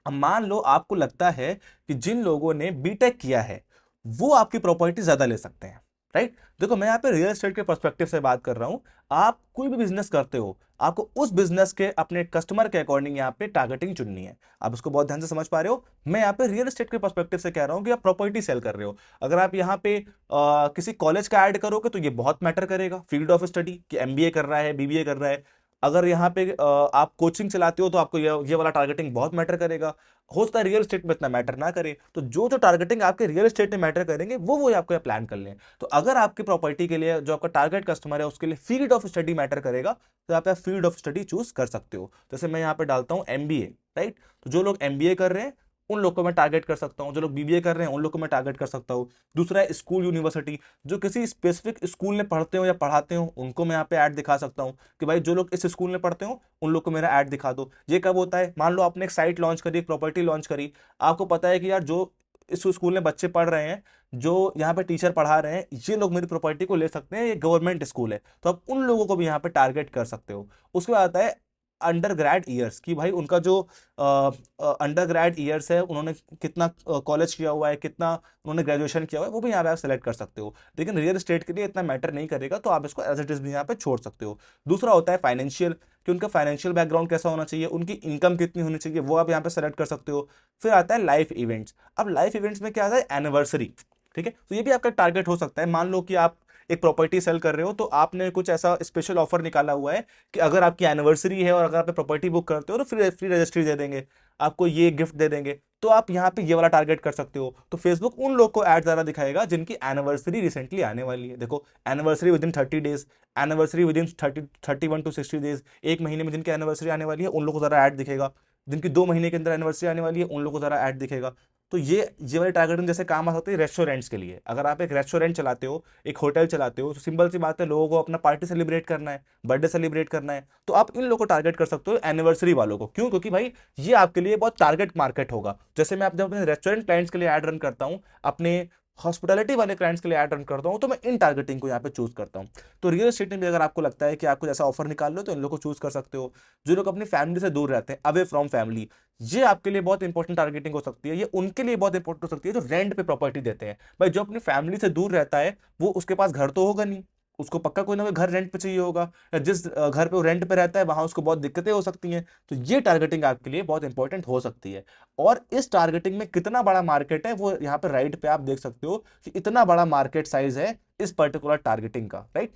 अब मान लो आपको लगता है कि जिन लोगों ने बीटेक किया है वो आपकी प्रॉपर्टी ज्यादा ले सकते हैं, राइट। देखो मैं यहाँ पे रियल एस्टेट के पर्सपेक्टिव से बात कर रहा हूं। आप कोई भी बिजनेस करते हो, आपको उस बिजनेस के अपने कस्टमर के अकॉर्डिंग यहाँ पे टारगेटिंग चुननी है। आप इसको बहुत ध्यान से समझ पा रहे हो। मैं यहाँ पे रियल एस्टेट के पर्सपेक्टिव से कह रहा हूँ कि आप प्रॉपर्टी सेल कर रहे हो। अगर आप यहाँ पे किसी कॉलेज का ऐड करोगे तो ये बहुत मैटर करेगा, फील्ड ऑफ स्टडी कि एमबीए कर रहा है, बीबीए कर रहा है। अगर यहाँ पे आप कोचिंग चलाते हो तो आपको ये वाला टारगेटिंग बहुत मैटर करेगा। हो सकता है रियल एस्टेट में इतना मैटर ना करे, तो जो जो टारगेटिंग आपके रियल एस्टेट में मैटर करेंगे वो आपको प्लान कर लें। तो अगर आपकी प्रॉपर्टी के लिए जो आपका टारगेट कस्टमर है उसके लिए फील्ड ऑफ स्टडी मैटर करेगा, तो आप फील्ड ऑफ स्टडी चूज कर सकते हो। जैसे मैं यहाँ पे डालता हूँ एमबीए, राइट। तो जो लोग एमबीए कर रहे हैं उन लोग को मैं टारगेट कर सकता हूँ, जो लोग बीबीए कर रहे हैं उन लोग को मैं टारगेट कर सकता हूँ। दूसरा है स्कूल यूनिवर्सिटी, जो किसी स्पेसिफिक स्कूल में पढ़ते हो या पढ़ाते हो उनको मैं यहाँ पे ऐड दिखा सकता हूँ कि भाई जो लोग इस स्कूल में पढ़ते हो उन लोग को मेरा ऐड दिखा दो। ये कब होता है, मान लो आपने एक साइट लॉन्च करी, एक प्रॉपर्टी लॉन्च करी, आपको पता है कि यार जो इस स्कूल में बच्चे पढ़ रहे हैं, जो यहाँ पे टीचर पढ़ा रहे हैं, ये लोग मेरी प्रॉपर्टी को ले सकते हैं, ये गवर्नमेंट स्कूल है, तो आप उन लोगों को भी यहाँ पे टारगेट कर सकते हो। उसके बाद आता है अंडर ग्रेड ईयर्स, की भाई उनका जो अंडर ग्रेड ईयर्स है, उन्होंने कितना कॉलेज किया हुआ है, कितना उन्होंने ग्रेजुएशन किया हुआ है, वो भी यहाँ पे आप सेलेक्ट कर सकते हो। लेकिन रियल एस्टेट के लिए इतना मैटर नहीं करेगा, तो आप इसको एज इट इज भी यहाँ पे छोड़ सकते हो। दूसरा होता है फाइनेंशियल, कि उनका फाइनेंशियल बैकग्राउंड कैसा होना चाहिए, उनकी इनकम कितनी होनी चाहिए, वो आप यहाँ पे सेलेक्ट कर सकते हो। फिर आता है लाइफ इवेंट्स। अब लाइफ इवेंट्स में क्या आता है, एनिवर्सरी, ठीक है। तो ये भी आपका टारगेट हो सकता है। मान लो कि आप एक प्रॉपर्टी सेल कर रहे हो, तो आपने कुछ ऐसा स्पेशल ऑफर निकाला हुआ है कि अगर आपकी एनिवर्सरी है और अगर आप प्रॉपर्टी बुक करते हो तो फ्री फ्री रजिस्ट्री दे देंगे, आपको ये गिफ्ट दे देंगे। तो आप यहाँ पे ये वाला टारगेट कर सकते हो। तो फेसबुक उन लोग को ऐड ज्यादा दिखाएगा जिनकी एनिवर्सरी रिसेंटली आने वाली है। देखो anniversary with in 30 days, anniversary with in 31 to 60 days, एक महीने में जिनकी एनिवर्सरी आने वाली है उन लोगों को जरा ऐड दिखेगा। जिनकी 2 महीने के अंदर एनिवर्सरी आने वाली है उन लोगों को जरा ऐड दिखेगा। तो ये वाली टारगेटिंग जैसे काम आ सकती है रेस्टोरेंट्स के लिए। अगर आप एक रेस्टोरेंट चलाते हो, एक होटल चलाते हो, तो सिंपल सी बात है, लोगों को अपना पार्टी सेलिब्रेट करना है, बर्थडे सेलिब्रेट करना है, तो आप इन लोगों को टारगेट कर सकते हो, एनिवर्सरी वालों को। क्यों? क्योंकि भाई ये आपके लिए बहुत टारगेट मार्केट होगा। जैसे मैं जब अपने रेस्टोरेंट क्लाइंट्स के लिए ऐड रन करता हूँ, अपने हॉस्पिटैलिटी वाले क्लाइंट्स के लिए ऐड रन करता हूँ, तो मैं इन टारगेटिंग को यहाँ पे चूज करता हूँ। तो रियल एस्टेट में भी अगर आपको लगता है कि आपको जैसा ऑफर निकाल लो, तो इन लोगों को चूज कर सकते हो। जो लोग अपनी फैमिली से दूर रहते हैं, अवे फ्रॉम फैमिली, ये आपके लिए बहुत इंपॉर्टेंट टारगेटिंग हो सकती है। ये उनके लिए बहुत इंपॉर्टेंट हो सकती है जो रेंट पे प्रॉपर्टी देते हैं। भाई जो अपनी फैमिली से दूर रहता है, वो उसके पास घर तो होगा नहीं, उसको पक्का कोई ना कोई घर रेंट पे चाहिए होगा, या जिस घर पे वो रेंट पे रहता है वहां उसको बहुत दिक्कतें हो सकती हैं। तो ये टारगेटिंग आपके लिए बहुत इंपॉर्टेंट हो सकती है। और इस टारगेटिंग में कितना बड़ा मार्केट है वो यहाँ पे राइट पे आप देख सकते हो कि इतना बड़ा मार्केट साइज है इस पर्टिकुलर टारगेटिंग का, राइट।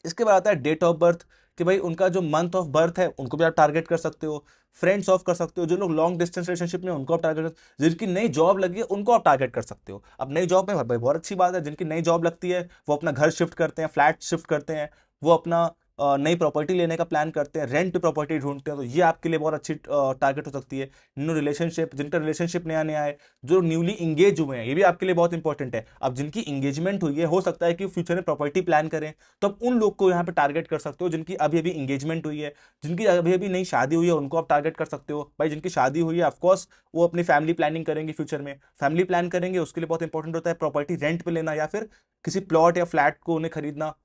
इसके बाद आता है डेट ऑफ बर्थ, कि भाई उनका जो मंथ ऑफ बर्थ है उनको भी आप टारगेट कर सकते हो। फ्रेंड्स ऑफ कर सकते हो, जो लोग लॉन्ग डिस्टेंस रिलेशनशिप में उनको आप टारगेट कर, जिनकी नई जॉब लगी है उनको आप टारगेट कर सकते हो। अब नई जॉब में भाई बहुत अच्छी बात है, जिनकी नई जॉब लगती है वो अपना घर शिफ्ट करते हैं, फ्लैट शिफ्ट करते हैं, वो अपना नई प्रॉपर्टी लेने का प्लान करते हैं, रेंट पे प्रॉपर्टी ढूंढते हैं, तो ये आपके लिए बहुत अच्छी टारगेट हो सकती है। न्यू रिलेशनशिप, जिनका रिलेशनशिप नया नया है, जो न्यूली इंगेज हुए हैं, ये भी आपके लिए बहुत इंपॉर्टेंट है। अब जिनकी इंगेजमेंट हुई है, हो सकता है कि फ्यूचर में प्रॉपर्टी प्लान करें, तो आप उन लोग को यहाँ पे टारगेट कर सकते हो। जिनकी अभी अभी इंगेजमेंट हुई है, जिनकी अभी अभी नई शादी हुई है, उनको आप टारगेट कर सकते हो। भाई जिनकी शादी हुई है, ऑफकोर्स वो अपनी फैमिली प्लानिंग करेंगे, फ्यूचर में फैमिली प्लान करेंगे, उसके लिए बहुत इंपॉर्टेंट होता है प्रॉपर्टी रेंट पे लेना, या फिर किसी प्लॉट या फ्लैट को उन्हें खरीदना,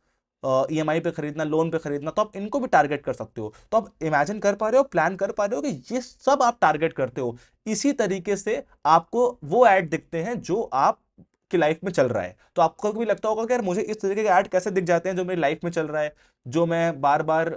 ईएमआई पे खरीदना, लोन पे खरीदना, तो आप इनको भी टारगेट कर सकते हो। तो आप इमेजिन कर पा रहे हो, प्लान कर पा रहे हो कि ये सब आप टारगेट करते हो। इसी तरीके से आपको वो ऐड दिखते हैं जो आप की लाइफ में चल रहा है। तो आपको कभी लगता होगा कि यार मुझे इस तरीके के ऐड कैसे दिख जाते हैं जो मेरी लाइफ में चल रहा है, जो मैं बार बार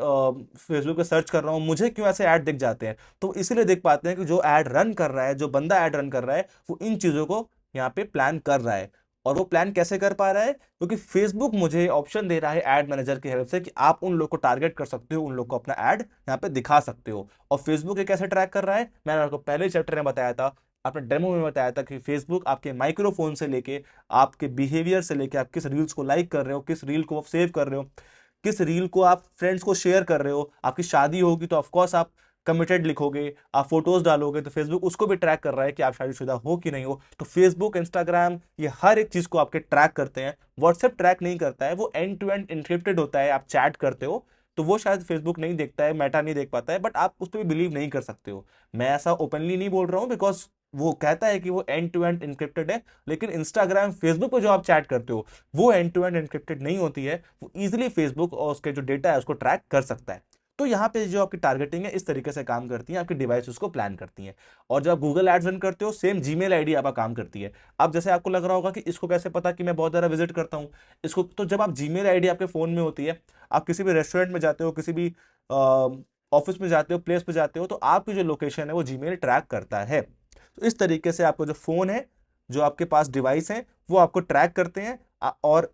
फेसबुक पे सर्च कर रहा हूँ, मुझे क्यों ऐसे ऐड दिख जाते हैं। तो इसीलिए देख पाते हैं कि जो ऐड रन कर रहा है, जो बंदा ऐड रन कर रहा है, वो इन चीजों को यहाँ पे प्लान कर रहा है। और वो प्लान कैसे कर पा रहा है, क्योंकि फेसबुक मुझे ऑप्शन दे रहा है एड मैनेजर की हेल्प से कि आप उन लोग को टारगेट कर सकते हो, उन लोग को अपना ऐड यहाँ पे दिखा सकते हो। और फेसबुक ये कैसे ट्रैक कर रहा है, मैंने आपको पहले चैप्टर में बताया था, अपने डेमो में बताया था कि फेसबुक आपके माइक्रोफोन से लेके, आपके बिहेवियर से लेके, आप किस रील्स को लाइक कर रहे हो, किस रील को आप सेव कर रहे हो, किस रील को आप फ्रेंड्स को शेयर कर रहे हो। आपकी शादी होगी तो ऑफकोर्स आप कमिटेड लिखोगे, आप फोटोज डालोगे, तो फेसबुक उसको भी ट्रैक कर रहा है कि आप शादीशुदा हो कि नहीं हो। तो फेसबुक, इंस्टाग्राम, ये हर एक चीज को आपके ट्रैक करते हैं। व्हाट्सएप ट्रैक नहीं करता है, वो एंड टू एंड इंक्रिप्टेड होता है। आप चैट करते हो तो वो शायद फेसबुक नहीं देखता है, मेटा नहीं देख पाता है, बट आप उस पर भी बिलीव नहीं कर सकते हो। मैं ऐसा ओपनली नहीं बोल रहा हूँ, बिकॉज वो कहता है कि वो एंड टू एंड इंक्रिप्टेड है, लेकिन इंस्टाग्राम, फेसबुक पे जो आप चैट करते हो वो एंड टू एंड इंक्रिप्टेड नहीं होती है। वो इजिली फेसबुक और उसके जो डेटा है उसको ट्रैक कर सकता है। तो यहाँ पे जो आपकी टारगेटिंग है इस तरीके से काम करती है, आपकी डिवाइस उसको प्लान करती है। और जब आप गूगल एड्स रन करते हो, सेम जीमेल आईडी आपका काम करती है। अब जैसे आपको लग रहा होगा कि इसको कैसे पता कि मैं बहुत ज़्यादा विजिट करता हूँ इसको, तो जब आप जीमेल आईडी आपके फ़ोन में होती है, आप किसी भी रेस्टोरेंट में जाते हो, किसी भी ऑफिस में जाते हो, प्लेस पे जाते हो, तो आपकी जो लोकेशन है वो जीमेल ट्रैक करता है। तो इस तरीके से आपको जो फ़ोन है, जो आपके पास डिवाइस है, वो आपको ट्रैक करते हैं। और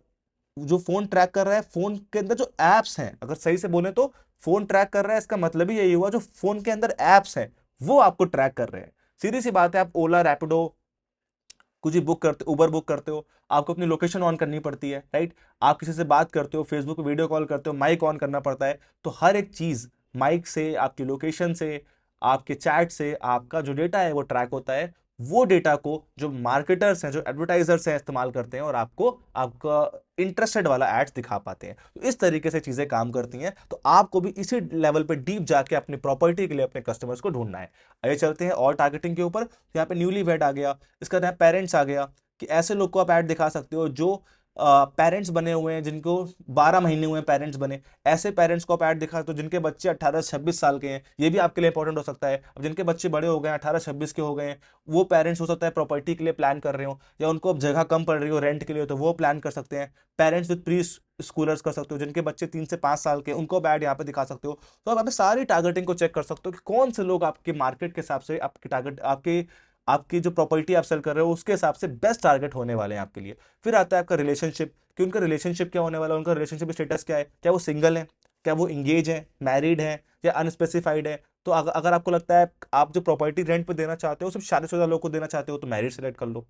जो फोन ट्रैक कर रहा है, फोन के अंदर जो एप्स हैं, अगर सही से बोले तो फोन ट्रैक कर रहा है, इसका मतलब ही यही हुआ जो फोन के अंदर एप्स हैं वो आपको ट्रैक कर रहे हैं। सीधी सी बात है, आप ओला, रैपिडो कुछ भी बुक करते, उबर बुक करते हो, आपको अपनी लोकेशन ऑन करनी पड़ती है, राइट। आप किसी से बात करते हो, फेसबुक पे वीडियो कॉल करते हो, माइक ऑन करना पड़ता है। तो हर एक चीज माइक से, आपकी लोकेशन से, आपके चैट से आपका जो डेटा है वो ट्रैक होता है। वो डेटा को जो मार्केटर्स हैं, जो एडवर्टाइजर्स हैं, इस्तेमाल करते हैं और आपको आपका इंटरेस्टेड वाला एड्स दिखा पाते हैं। तो इस तरीके से चीजें काम करती हैं। तो आपको भी इसी लेवल पे डीप जाके अपनी प्रॉपर्टी के लिए अपने कस्टमर्स को ढूंढना है। आइए चलते हैं और टारगेटिंग के ऊपर। तो यहाँ पे न्यूली वेड आ गया, इसका नया पेरेंट्स आ गया, कि ऐसे लोग को आप ऐड दिखा सकते हो जो पेरेंट्स बने हुए हैं, जिनको 12 महीने हुए हैं पेरेंट्स बने। ऐसे पेरेंट्स को आप ऐड दिखा सकते हो जिनके बच्चे 18 से 26 साल के हैं। ये भी आपके लिए इंपॉर्टेंट हो सकता है। अब जिनके बच्चे बड़े हो गए हैं, 18-26 के हो गए हैं, वो पेरेंट्स हो सकता है प्रॉपर्टी के लिए प्लान कर रहे हो, या उनको अब जगह कम पड़ रही हो रेंट के लिए, तो वो प्लान कर सकते हैं। पेरेंट्स विद प्री स्कूलर्स कर सकते हो, जिनके बच्चे 3 से 5 साल के, उनको आप ऐड यहाँ पे दिखा सकते हो। तो आप यहाँ पे सारी टारगेटिंग को चेक कर सकते हो कि कौन से लोग आपके मार्केट के हिसाब से, आपकी टारगेट, आपके आपकी जो प्रॉपर्टी आप सेल कर रहे हो उसके हिसाब से बेस्ट टारगेट होने वाले हैं आपके लिए। फिर आता है आपका रिलेशनशिप, कि उनका रिलेशनशिप क्या होने वाला है, उनका रिलेशनशिप स्टेटस क्या है, क्या वो सिंगल है, क्या वो इंगेज है, मैरिड है, या अनस्पेसिफाइड है। तो अगर आपको लगता है आप जो प्रॉपर्टी रेंट पे देना चाहते हो सिर्फ शादीशुदा लोग को देना चाहते हो, तो मैरिड सेलेक्ट कर लो।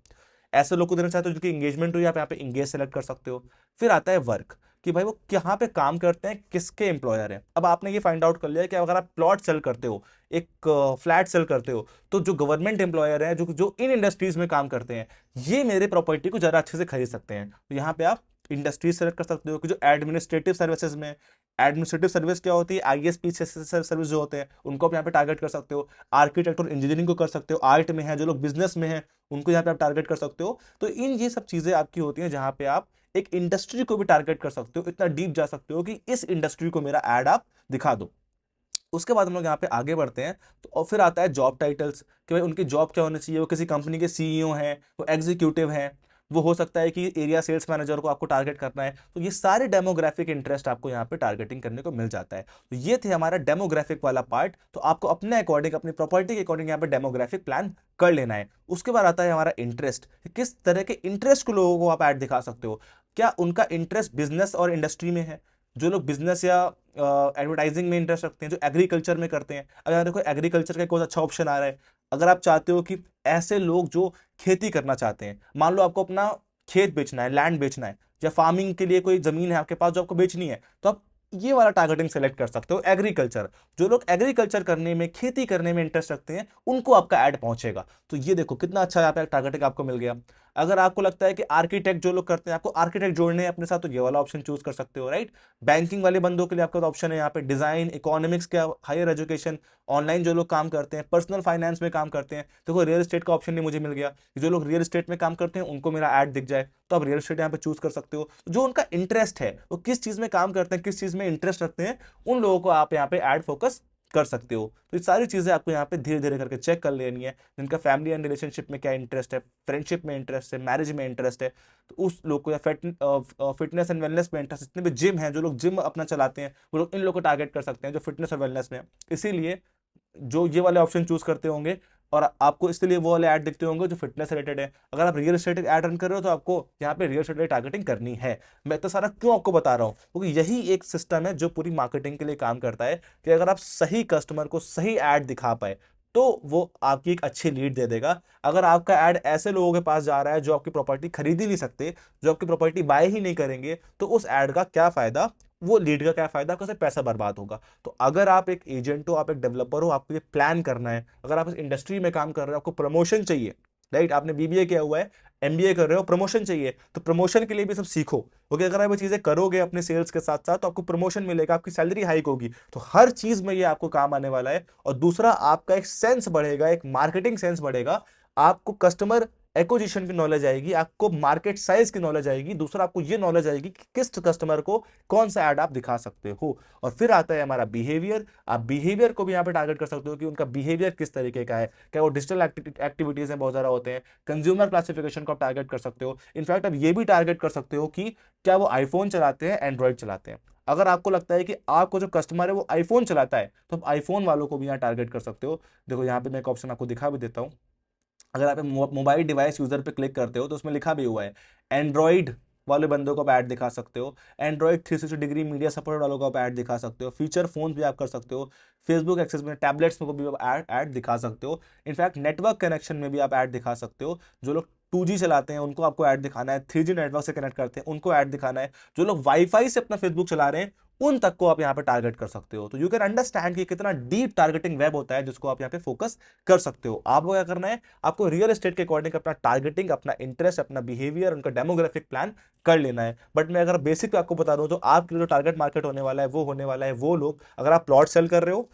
ऐसे लोग को देना चाहते हो जिनकी एंगेजमेंट हुई, आप यहाँ पे इंगेज सेलेक्ट कर सकते हो। फिर आता है वर्क, कि भाई वो यहाँ पे काम करते हैं, किसके एम्प्लॉयर हैं। अब आपने ये फाइंड आउट कर लिया कि अगर आप प्लॉट सेल करते हो, एक फ्लैट सेल करते हो, तो जो गवर्नमेंट एम्प्लॉयर हैं, जो जो इन इंडस्ट्रीज में काम करते हैं, ये मेरे प्रॉपर्टी को ज़्यादा अच्छे से खरीद सकते हैं। तो यहाँ पे आप इंडस्ट्रीज सेलेक्ट कर सकते हो कि जो एडमिनिस्ट्रेटिव सर्विसेज में, एडमिनिस्ट्रेटिव सर्विस क्या होती है, आईएएस सर्विस जो होते हैं, उनको आप यहाँ पे टारगेट कर सकते हो। आर्किटेक्ट और इंजीनियरिंग को कर सकते हो, आर्ट में है, जो लोग बिजनेस में हैं उनको यहाँ पे आप टारगेट कर सकते हो। तो इन ये सब चीजें आपकी होती हैं जहां पे आप एक इंडस्ट्री को भी टारगेट कर सकते हो, इतना डीप जा सकते हो कि इस इंडस्ट्री को मेरा एड आप दिखा दो। उसके बाद हम लोग यहाँ पे आगे बढ़ते हैं। तो और फिर आता है जॉब टाइटल्स, कि भाई उनकी जॉब क्या होनी चाहिए, वो किसी कंपनी के सीईओ हैं, वो एग्जीक्यूटिव हैं, वो हो सकता है कि एरिया सेल्स मैनेजर को आपको टारगेट करना है। तो ये सारे डेमोग्राफिक इंटरेस्ट आपको यहाँ पे टारगेटिंग करने को मिल जाता है। तो ये थे हमारा डेमोग्राफिक वाला पार्ट। तो आपको अपने अकॉर्डिंग, अपनी प्रॉपर्टी के अकॉर्डिंग यहाँ पे डेमोग्राफिक प्लान कर लेना है। उसके बाद आता है हमारा इंटरेस्ट, किस तरह के इंटरेस्ट के लोगों को आप ऐड दिखा सकते हो। क्या उनका इंटरेस्ट बिजनेस और इंडस्ट्री में है, जो लोग बिजनेस या एडवर्टाइजिंग में इंटरेस्ट रखते हैं, जो एग्रीकल्चर में करते हैं। अगर देखो एग्रीकल्चर का कोई अच्छा ऑप्शन आ रहा है, अगर आप चाहते हो कि ऐसे लोग जो खेती करना चाहते हैं, मान लो आपको अपना खेत बेचना है, लैंड बेचना है, या फार्मिंग के लिए कोई जमीन है आपके पास जो आपको बेचनी है, तो आप ये वाला टारगेटिंग सेलेक्ट कर सकते हो, एग्रीकल्चर। जो लोग एग्रीकल्चर करने में, खेती करने में इंटरेस्ट रखते हैं, उनको आपका ऐड पहुंचेगा। तो ये देखो कितना अच्छा यहाँ पे टारगेटिंग आपको मिल गया। अगर आपको लगता है कि आर्किटेक्ट जो लोग करते हैं, आपको आर्किटेक्ट जोड़ने हैं अपने साथ, तो ये वाला ऑप्शन चूज कर सकते हो, राइट। बैंकिंग वाले बंदों के लिए आपका ऑप्शन है यहाँ पे डिजाइन, इकोनॉमिक्स का, हायर एजुकेशन, ऑनलाइन जो लोग काम करते हैं, पर्सनल फाइनेंस में काम करते हैं। देखो रियल एस्टेट का ऑप्शन नहीं मुझे मिल गया, जो लोग रियल एस्टेट में काम करते हैं उनको मेरा ऐड दिख जाए, तो आप रियल एस्टेट यहाँ पे चूज कर सकते हो। जो उनका इंटरेस्ट है, वो किस चीज में काम करते हैं, किस चीज में इंटरेस्ट रखते हैं, उन लोगों को आप यहाँ पे ऐड फोकस कर सकते हो। तो ये सारी चीजें आपको यहाँ पे धीरे धीरे करके चेक कर लेनी है। जिनका फैमिली एंड रिलेशनशिप में क्या इंटरेस्ट है, फ्रेंडशिप में इंटरेस्ट है, मैरिज में इंटरेस्ट है, तो उस लोग को, या फिटनेस एंड वेलनेस में इंटरेस्ट, जितने भी जिम है, जो लोग जिम अपना चलाते हैं, वो लोग इन लोग को टारगेट कर सकते हैं जो फिटनेस और वेलनेस में है। इसीलिए जो ये वाले ऑप्शन चूज करते होंगे, और आपको इसलिए वो वाले ऐड दिखते होंगे जो फिटनेस रिलेटेड है। अगर आप रियल एस्टेट ऐड रन कर रहे हो, तो आपको यहाँ पे रियल एस्टेट टारगेटिंग करनी है। मैं तो सारा क्यों आपको बता रहा हूँ, क्योंकि यही एक सिस्टम है जो पूरी मार्केटिंग के लिए काम करता है, कि अगर आप सही कस्टमर को सही ऐड दिखा पाए, तो वो आपकी एक अच्छी लीड दे देगा। अगर आपका ऐड ऐसे लोगों के पास जा रहा है जो आपकी प्रॉपर्टी खरीद ही नहीं सकते, जो आपकी प्रॉपर्टी बाय ही नहीं करेंगे, तो उस ऐड का क्या फायदा, वो लीड का क्या फायदा, आपका सिर्फ पैसा बर्बाद होगा। तो अगर आप एक एजेंट हो, आप एक डेवलपर हो, आपको ये प्लान करना है, अगर आप इस इंडस्ट्री में काम कर रहे हो, आपको प्रमोशन चाहिए, राइट, आपने बीबीए किया हुआ है, एमबीए कर रहे हो, प्रमोशन चाहिए, तो प्रमोशन के लिए भी सब सीखो, क्योंकि अगर आप ये चीजें करोगे अपने सेल्स के साथ साथ, तो आपको प्रमोशन मिलेगा, आपकी सैलरी हाइक होगी, तो हर चीज में ये आपको काम आने वाला है। और दूसरा, आपका एक सेंस बढ़ेगा, एक मार्केटिंग सेंस बढ़ेगा, आपको कस्टमर एक्विजिशन की नॉलेज आएगी, आपको मार्केट साइज की नॉलेज आएगी, दूसरा आपको ये नॉलेज आएगी कि किस कस्टमर को कौन सा ऐड आप दिखा सकते हो। और फिर आता है हमारा बिहेवियर। आप बिहेवियर को भी यहाँ पे टारगेट कर सकते हो कि उनका बिहेवियर किस तरीके का है, क्या वो डिजिटल एक्टिविटीज में बहुत ज्यादा होते हैं, कंज्यूमर क्लासिफिकेशन को आप टारगेट कर सकते हो। इनफैक्ट आप ये भी टारगेट कर सकते हो कि क्या वो आईफोन चलाते हैं, एंड्रॉइड चलाते हैं। अगर आपको लगता है कि आपको जो कस्टमर है वो आईफोन चलाता है, तो आप आईफोन वालों को भी यहाँ टारगेट कर सकते हो। देखो यहाँ पे मैं एक ऑप्शन आपको दिखा भी देता हूँ। अगर आप मोबाइल डिवाइस यूजर पे क्लिक करते हो, तो उसमें लिखा भी हुआ है एंड्रॉइड वाले बंदों को आप ऐड दिखा सकते हो, एंड्रॉइड 360 डिग्री मीडिया सपोर्ट वालों को आप ऐड दिखा सकते हो, फीचर फोन भी आप कर सकते हो, फेसबुक एक्सेस में टैबलेट्स में को भी आप ऐड दिखा सकते हो, इनफैक्ट नेटवर्क कनेक्शन में भी आप ऐड दिखा सकते हो। जो लोग 2G चलाते हैं उनको आपको ऐड दिखाना है, 3G नेटवर्क से कनेक्ट करते हैं उनको ऐड दिखाना है, जो लोग वाईफाई से अपना फेसबुक चला रहे हैं उन तक को आप यहाँ पे टारगेट कर सकते हो। तो यू कैन अंडरस्टैंड कि कितना डीप टारगेटिंग वेब होता है, जिसको आप यहाँ पे फोकस कर सकते हो। आपको क्या करना है, आपको रियल एस्टेट के अकॉर्डिंग अपना टारगेटिंग, अपना इंटरेस्ट, अपना बिहेवियर, उनका डेमोग्राफिक प्लान कर लेना है। बट मैं अगर बेसिक आपको बता दूं, तो आपके लिए जो टारगेट मार्केट होने वाला है वो होने वाला है वो लोग, अगर आप प्लॉट सेल कर रहे हो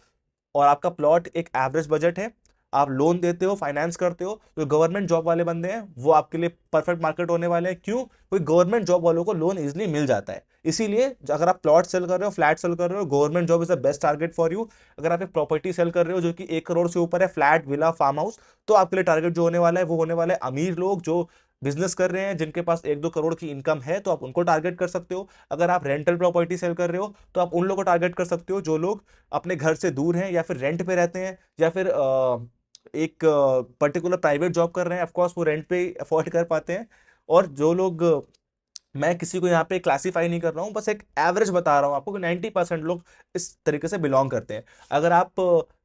और आपका प्लॉट एक एवरेज बजट है, आप लोन देते हो, फाइनेंस करते हो, तो गवर्नमेंट जॉब वाले बंदे हैं वो आपके लिए परफेक्ट मार्केट होने वाले हैं। क्यों? क्योंकि गवर्नमेंट जॉब वालों को लोन इजीली मिल जाता है। इसीलिए अगर आप प्लॉट सेल कर रहे हो, फ्लैट सेल कर रहे हो, government job is the best target for you. अगर आप एक प्रॉपर्टी सेल कर रहे हो जो कि 1 करोड़ से ऊपर है, फ्लैट, विला, फार्म हाउस, तो आपके लिए टारगेट जो होने वाला है वो होने वाला है अमीर लोग जो बिजनेस कर रहे हैं, जिनके पास 1-2 करोड़ की इनकम है, तो आप उनको टारगेट कर सकते हो। अगर आप रेंटल प्रॉपर्टी सेल कर रहे हो, तो आप उन लोगों को टारगेट कर सकते हो जो लोग अपने घर से दूर हैं, या फिर रेंट पे रहते हैं, या फिर एक पर्टिकुलर प्राइवेट जॉब कर रहे हैं, ऑफकोर्स वो रेंट पे अफोर्ड कर पाते हैं। और जो लोग मैं किसी को यहाँ पे क्लासीफाई नहीं कर रहा हूँ, बस एक एवरेज बता रहा हूँ आपको कि 90% लोग इस तरीके से बिलोंग करते हैं। अगर आप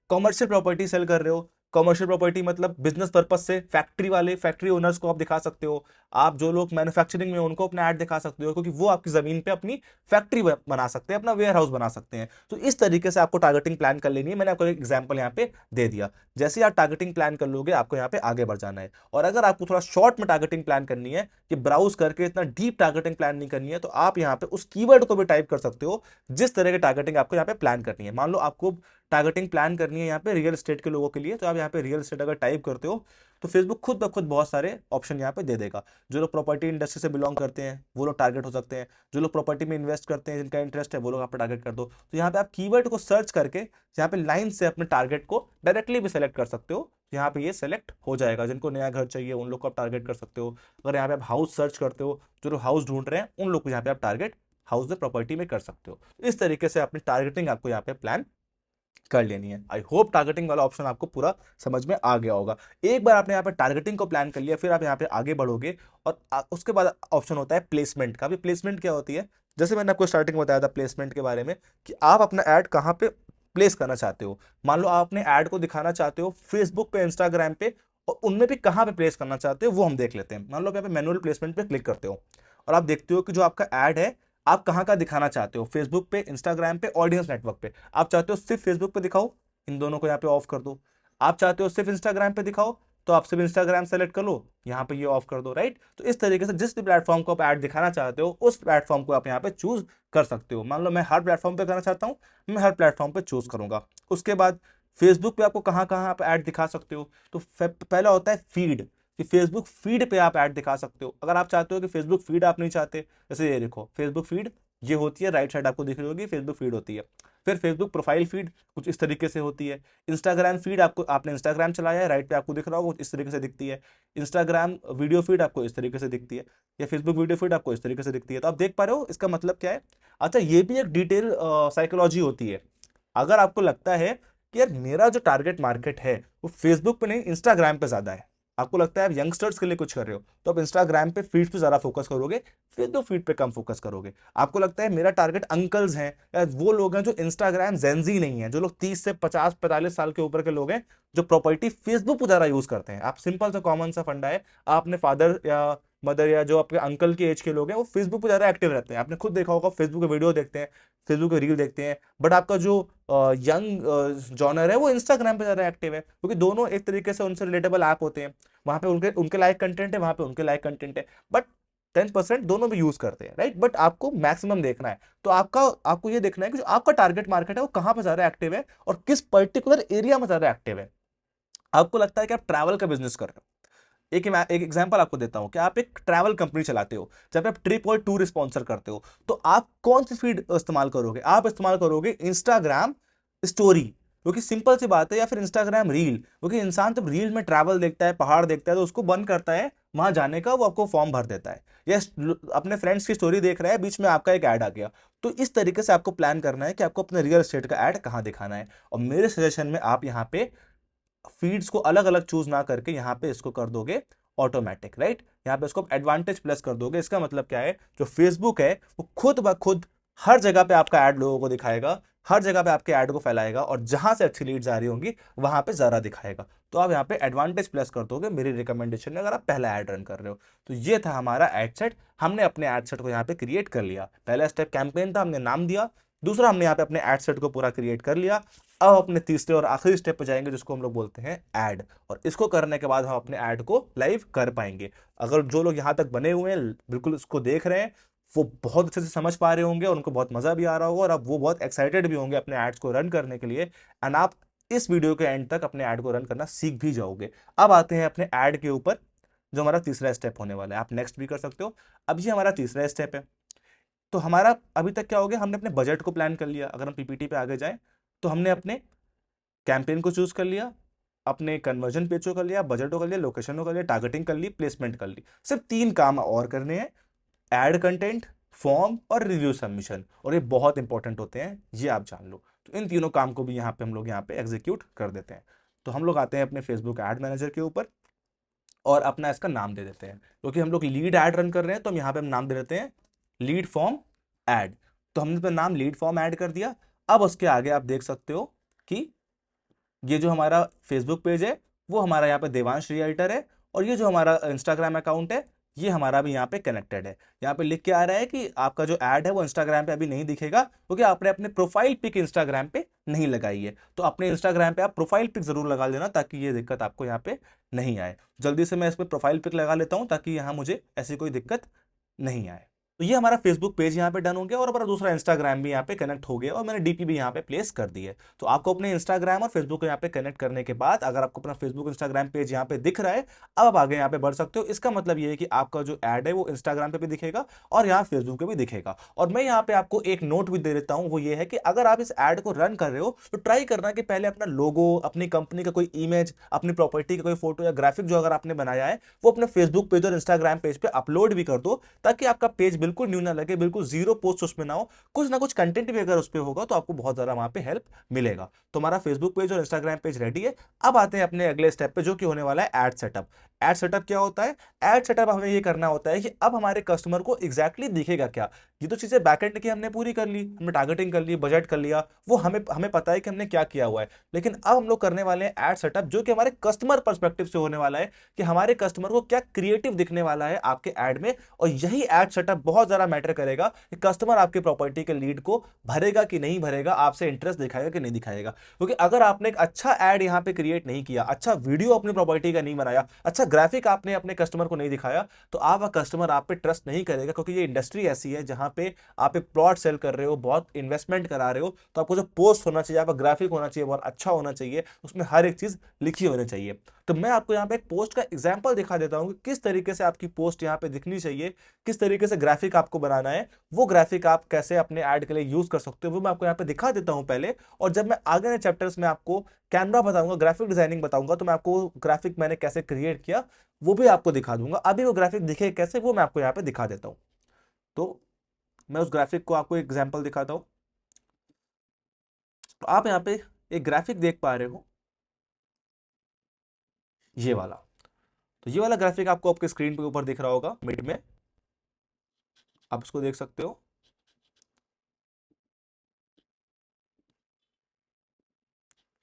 कॉमर्शियल प्रॉपर्टी सेल कर रहे हो, कॉमर्शियल प्रॉपर्टी मतलब बिजनेस पर्पज से, फैक्ट्री वाले, फैक्ट्री ओनर्स को आप दिखा सकते हो। आप जो लोग मैन्युफैक्चरिंग में उनको अपना ऐड दिखा सकते हो, क्योंकि वो आपकी जमीन पे अपनी फैक्ट्री बना सकते हैं, अपना वेयर हाउस बना सकते हैं। तो इस तरीके से आपको टारगेटिंग प्लान कर लेनी है। मैंने आपको एक एग्जाम्पल यहाँ पे दे दिया। जैसे ही आप टारगेटिंग प्लान कर लोगे, आपको यहाँ पे आगे बढ़ जाना है। और अगर आपको थोड़ा शॉर्ट में टारगेटिंग प्लान करनी है, कि ब्राउज करके इतना डीप टारगेटिंग प्लान नहीं करनी है, तो आप यहाँ पे उस कीवर्ड को भी टाइप कर सकते हो जिस तरह की टारगेटिंग आपको यहाँ पे प्लान करनी है। मान लो आपको टारगेटिंग प्लान करनी है यहाँ पे रियल एस्टेट के लोगों के लिए, तो आप यहाँ पे रियल एस्टेट अगर टाइप करते हो, तो फेसबुक खुद ब खुद बहुत सारे ऑप्शन यहाँ पे दे देगा। जो लोग प्रॉपर्टी इंडस्ट्री से बिलोंग करते हैं वो लोग टारगेट हो सकते हैं, जो लोग प्रॉपर्टी में इन्वेस्ट करते हैं, जिनका इंटरेस्ट है, वो लोग आप टारगेट कर दो। तो यहाँ पे आप कीवर्ड को सर्च करके यहाँ पे लाइन से अपने टारगेट को डायरेक्टली भी सेलेक्ट कर सकते हो। यहाँ पे ये सेलेक्ट हो जाएगा। जिनको नया घर चाहिए उन लोग को आप टारगेट कर सकते हो। अगर यहाँ पे आप हाउस सर्च करते हो, जो लोग हाउस ढूंढ रहे हैं उन लोग को यहाँ पे आप टारगेट हाउस में, प्रॉपर्टी में कर सकते हो। इस तरीके से अपनी टारगेटिंग आपको यहाँ पे प्लान कर लेनी है। आई होप टारगेटिंग वाला ऑप्शन आपको पूरा समझ में आ गया होगा। एक बार आपने यहाँ पे टारगेटिंग को प्लान कर लिया, फिर आप यहाँ पे आगे बढ़ोगे, और उसके बाद ऑप्शन होता है प्लेसमेंट का। भी प्लेसमेंट क्या होती है, जैसे मैंने आपको स्टार्टिंग में बताया था प्लेसमेंट के बारे में, कि आप अपना ऐड कहाँ पे प्लेस करना चाहते हो। मान लो आप अपने ऐड को दिखाना चाहते हो फेसबुक पे, इंस्टाग्राम पे, और उनमें भी कहाँ पे प्लेस करना चाहते हो वो हम देख लेते हैं। मान लो आप यहाँ पे मैनुअल प्लेसमेंट पे क्लिक करते हो, और आप देखते हो कि जो आपका ऐड है आप कहाँ का दिखाना चाहते हो, फेसबुक पे, इंस्टाग्राम पे, ऑडियंस नेटवर्क पे। आप चाहते हो सिर्फ फेसबुक पे दिखाओ, इन दोनों को यहाँ पे ऑफ कर दो। आप चाहते हो सिर्फ इंस्टाग्राम पे दिखाओ, तो आप सिर्फ इंस्टाग्राम सेलेक्ट कर लो, यहाँ पे ये ऑफ कर दो, राइट। तो इस तरीके से जिस भी प्लेटफॉर्म को आप ऐड दिखाना चाहते हो उस प्लेटफॉर्म को आप यहाँ पे चूज कर सकते हो। मान लो मैं हर प्लेटफॉर्म पे करना चाहता हूँ, मैं हर प्लेटफॉर्म पे चूज करूंगा। उसके बाद फेसबुक पे आपको कहाँ कहाँ आप ऐड दिखा सकते हो, तो पहला होता है फीड, कि फेसबुक फीड पे आप ऐड दिखा सकते हो। अगर आप चाहते हो कि फेसबुक फीड आप नहीं चाहते, जैसे ये देखो फेसबुक फीड ये होती है, राइट साइड आपको दिख रही होगी फेसबुक फीड होती है। फिर फेसबुक प्रोफाइल फीड कुछ इस तरीके से होती है। इंस्टाग्राम फीड, आपको आपने इंस्टाग्राम चलाया है, राइट पे आपको दिख रहा होगा, इस तरीके से दिखती है। इंस्टाग्राम वीडियो फीड आपको इस तरीके से दिखती है, या फेसबुक वीडियो फीड आपको इस तरीके से दिखती है। तो आप देख पा रहे हो इसका मतलब क्या है। अच्छा, ये भी एक डिटेल साइकोलॉजी होती है। अगर आपको लगता है कि यार मेरा जो टारगेट मार्केट है वो फेसबुक पे नहीं इंस्टाग्राम पे ज्यादा है, आपको लगता है आप यंगस्टर्स के लिए कुछ कर रहे हो, तो आप इंस्टाग्राम पे फीड पे ज्यादा फोकस करोगे, फिर तो फीड पे कम फोकस करोगे। आपको लगता है मेरा टारगेट अंकल्स हैं या वो लोग हैं जो इंस्टाग्राम जेंजी नहीं है, जो लोग 30 से 50 45 साल के ऊपर के लोग हैं जो प्रॉपर्टी फेसबुक पर ज्यादा यूज करते हैं। आप सिंपल सा कॉमन सा फंडा है, आपने फादर या मदर या जो आपके अंकल की एज के लोग हैं वो फेसबुक पे ज्यादा एक्टिव रहते हैं, आपने खुद देखा होगा, फेसबुक पे वीडियो देखते हैं, फेसबुक पे रील देखते हैं। बट आपका जो यंग जॉनर है वो इंस्टाग्राम पे ज्यादा एक्टिव है, क्योंकि दोनों एक तरीके से उनसे रिलेटेबल ऐप होते हैं, वहां पे उनके उनके लाइक कंटेंट है, वहां पे उनके लाइक कंटेंट है। बट 10% दोनों भी यूज करते हैं, राइट। बट आपको मैक्सिमम देखना है, तो आपको ये देखना है कि जो आपका टारगेट मार्केट है वो कहां पर ज्यादा एक्टिव है और किस पर्टिकुलर एरिया में ज्यादा एक्टिव है। आपको लगता है कि आप ट्रैवल का बिजनेस कर रहे हो, एक एग्जांपल आपको देता हूं कि आप एक ट्रैवल कंपनी चलाते हो, जब आप ट्रिप और टूर स्पॉन्सर करते हो, तो आप कौन सी फीड इस्तेमाल करोगे? आप इस्तेमाल करोगे इंस्टाग्राम स्टोरी, क्योंकि सिंपल सी बात है, या फिर इंस्टाग्राम रील, क्योंकि इंसान जब रील में ट्रैवल देखता है, पहाड़ देखता है, तो उसको मन करता है वहां जाने का, वो आपको फॉर्म भर देता है। या अपने फ्रेंड्स की स्टोरी देख रहा है, बीच में आपका एक ऐड आ गया। तो इस तरीके से आपको प्लान करना है कि आपको अपने रियल एस्टेट का ऐड कहां दिखाना है। और मेरे सजेशन में आप यहाँ पे फीड्स को अलग अलग चूज ना करके यहाँ पे इसको कर दोगे ऑटोमेटिक, राइट। यहाँ पे इसको एडवांटेज प्लस कर दोगे। इसका मतलब क्या है, जो फेसबुक है वो खुद ब खुद हर जगह पे आपका ऐड लोगों को दिखाएगा, हर जगह पे आपके ऐड को फैलाएगा, और जहां से अच्छी लीड्स आ रही होंगी वहां पे ज्यादा दिखाएगा। तो आप यहाँ पे एडवांटेज प्लस कर दोगे मेरी रिकमेंडेशन में, अगर आप पहला ऐड रन कर रहे हो। तो ये था हमारा एड सेट। हमने अपने एड सेट को यहाँ पे क्रिएट कर लिया। पहला स्टेप कैंपेन था, हमने नाम दिया। दूसरा, हमने यहाँ पे अपने एड सेट को पूरा क्रिएट कर लिया। अब अपने तीसरे और आखिरी स्टेप पे जाएंगे, जिसको हम लोग बोलते हैं ऐड। और इसको करने के बाद हम अपने ऐड को लाइव कर पाएंगे। अगर जो लोग यहां तक बने हुए हैं, बिल्कुल इसको देख रहे हैं, वो बहुत अच्छे से समझ पा रहे होंगे, और उनको बहुत मजा भी आ रहा होगा, और अब वो बहुत एक्साइटेड भी होंगे अपने एड्स को रन करने के लिए। एंड आप इस वीडियो के एंड तक अपने ऐड को रन करना सीख भी जाओगे। अब आते हैं अपने ऐड के ऊपर, जो हमारा तीसरा स्टेप होने वाला है। आप नेक्स्ट भी कर सकते हो। अब ये हमारा तीसरा स्टेप है। तो हमारा अभी तक क्या हो गया, हमने अपने बजट को प्लान कर लिया। अगर हम पीपीटी पे आगे जाएं, तो हमने अपने कैंपेन को चूज कर लिया, अपने कन्वर्जन पेज को कर लिया, बजट को कर लिया, लोकेशन को कर लिया, टारगेटिंग कर ली, प्लेसमेंट कर ली। सिर्फ तीन काम और करने हैं, ऐड कंटेंट, फॉर्म और रिव्यू सबमिशन। और ये बहुत इंपॉर्टेंट होते हैं, ये आप जान लो। तो इन तीनों काम को भी यहाँ पे हम लोग यहाँ पे एग्जीक्यूट कर देते हैं। तो हम लोग आते हैं अपने फेसबुक एड मैनेजर के ऊपर, और अपना इसका नाम दे देते हैं। क्योंकि हम लोग लीड ऐड रन कर रहे हैं, तो हम यहाँ पे हम नाम दे देते हैं लीड फॉर्म ऐड। तो हमने अपना नाम लीड फॉर्म ऐड कर दिया। अब उसके आगे आप देख सकते हो कि ये जो हमारा फेसबुक पेज है वो हमारा यहाँ पे देवांश रियल्टर है, और ये जो हमारा इंस्टाग्राम अकाउंट है ये हमारा भी यहाँ पे कनेक्टेड है। यहाँ पे लिख के आ रहा है कि आपका जो ऐड है वो इंस्टाग्राम पे अभी नहीं दिखेगा, क्योंकि आपने अपने प्रोफाइल पिक इंस्टाग्राम पे नहीं लगाई है। तो अपने इंस्टाग्राम पे आप प्रोफाइल पिक जरूर लगा लेना, ताकि ये दिक्कत आपको यहाँ पे नहीं आए। जल्दी से मैं इस पर प्रोफाइल पिक लगा लेता हूँ, ताकि यहाँ मुझे ऐसी कोई दिक्कत नहीं आए। तो ये हमारा फेसबुक पेज यहाँ पे डन हो गया, और हमारा दूसरा इंस्टाग्राम भी यहाँ पे कनेक्ट हो गया, और मैंने डीपी भी यहाँ पे प्लेस कर दी है। तो आपको अपने इंस्टाग्राम और फेसबुक को यहाँ पे कनेक्ट करने के बाद, अगर आपको अपना फेसबुक इंस्टाग्राम पेज यहाँ पे दिख रहा है, अब आप आगे यहाँ पे बढ़ सकते हो। इसका मतलब ये है कि आपका जो ऐड है वो इंस्टाग्राम पे भी दिखेगा और यहाँ फेसबुक पे भी दिखेगा। और मैं यहाँ पे आपको एक नोट भी दे देता हूँ, वो ये है कि अगर आप इस ऐड को रन कर रहे हो, तो ट्राई करना कि पहले अपना लोगो, अपनी कंपनी का कोई इमेज, अपनी प्रॉपर्टी का कोई फोटो या ग्राफिक जो अगर आपने बनाया है, वो अपने फेसबुक पेज और इंस्टाग्राम पेज पे अपलोड भी कर दो, ताकि आपका पेज बिल्कुल न्यू ना लगे, बिल्कुल जीरो पोस्ट उसमें ना हो। कुछ ना कुछ कंटेंट भी अगर उस पर होगा, तो आपको बहुत ज्यादा वहां पे हेल्प मिलेगा। तो हमारा फेसबुक पेज और इंस्टाग्राम पेज रेडी है। अब आते हैं अपने अगले स्टेप पे, जो कि होने वाला है एड सेटअप। एड सेटअप क्या होता है? एड सेटअप हमें ये करना होता है कि अब हमारे कस्टमर को एग्जैक्टली दिखेगा क्या। ये तो चीजें बैकएंड की हमने पूरी कर ली, हमने टारगेटिंग कर ली, बजट कर लिया, वो हमें हमें पता है कि हमने क्या किया हुआ है। लेकिन अब हम लोग करने वाले हैं एड सेटअप, जो कि हमारे कस्टमर पर्सपेक्टिव से होने वाला है, कि हमारे कस्टमर को क्या क्रिएटिव दिखने वाला है आपके ऐड में। और यही एड सेटअप बहुत ज्यादा मैटर करेगा कि कस्टमर आपकी प्रॉपर्टी के लीड को भरेगा कि नहीं भरेगा, आपसे इंटरेस्ट दिखाएगा कि नहीं दिखाएगा। क्योंकि अगर आपने एक अच्छा ऐड यहाँ पे क्रिएट नहीं किया, अच्छा वीडियो अपनी प्रॉपर्टी का नहीं बनाया, अच्छा ग्राफिक आपने अपने कस्टमर को नहीं दिखाया, तो आप कस्टमर आप पे ट्रस्ट नहीं करेगा। क्योंकि ये इंडस्ट्री ऐसी है जहां पे आप एक प्लॉट सेल कर रहे हो, बहुत इन्वेस्टमेंट करा रहे हो, तो आपको जो पोस्ट होना चाहिए, आपका ग्राफिक होना चाहिए, बहुत अच्छा होना चाहिए, उसमें हर एक चीज लिखी होनी चाहिए। तो मैं आपको यहाँ पे एक पोस्ट का एग्जांपल दिखा देता हूँ कि किस तरीके से आपकी पोस्ट यहाँ पे दिखनी चाहिए, किस तरीके से ग्राफिक आपको बनाना है, वो ग्राफिक आप कैसे अपने ऐड के लिए यूज कर सकते हो, वो मैं आपको यहाँ पे दिखा देता हूँ पहले। और जब मैं आगे के चैप्टर्स में आपको कैनवा बताऊंगा, ग्राफिक डिजाइनिंग बताऊंगा, तो मैं आपको ग्राफिक मैंने कैसे क्रिएट किया वो भी आपको दिखा दूंगा। अभी वो ग्राफिक दिखे कैसे, वो मैं आपको यहाँ पे दिखा देता हूँ। तो मैं उस ग्राफिक को आपको एग्जाम्पल दिखाता हूँ। तो आप यहाँ पे एक ग्राफिक देख पा रहे हो, ये वाला। तो ये वाला ग्राफिक आपको आपके स्क्रीन पे ऊपर दिख रहा होगा मिड में, आप इसको देख सकते हो।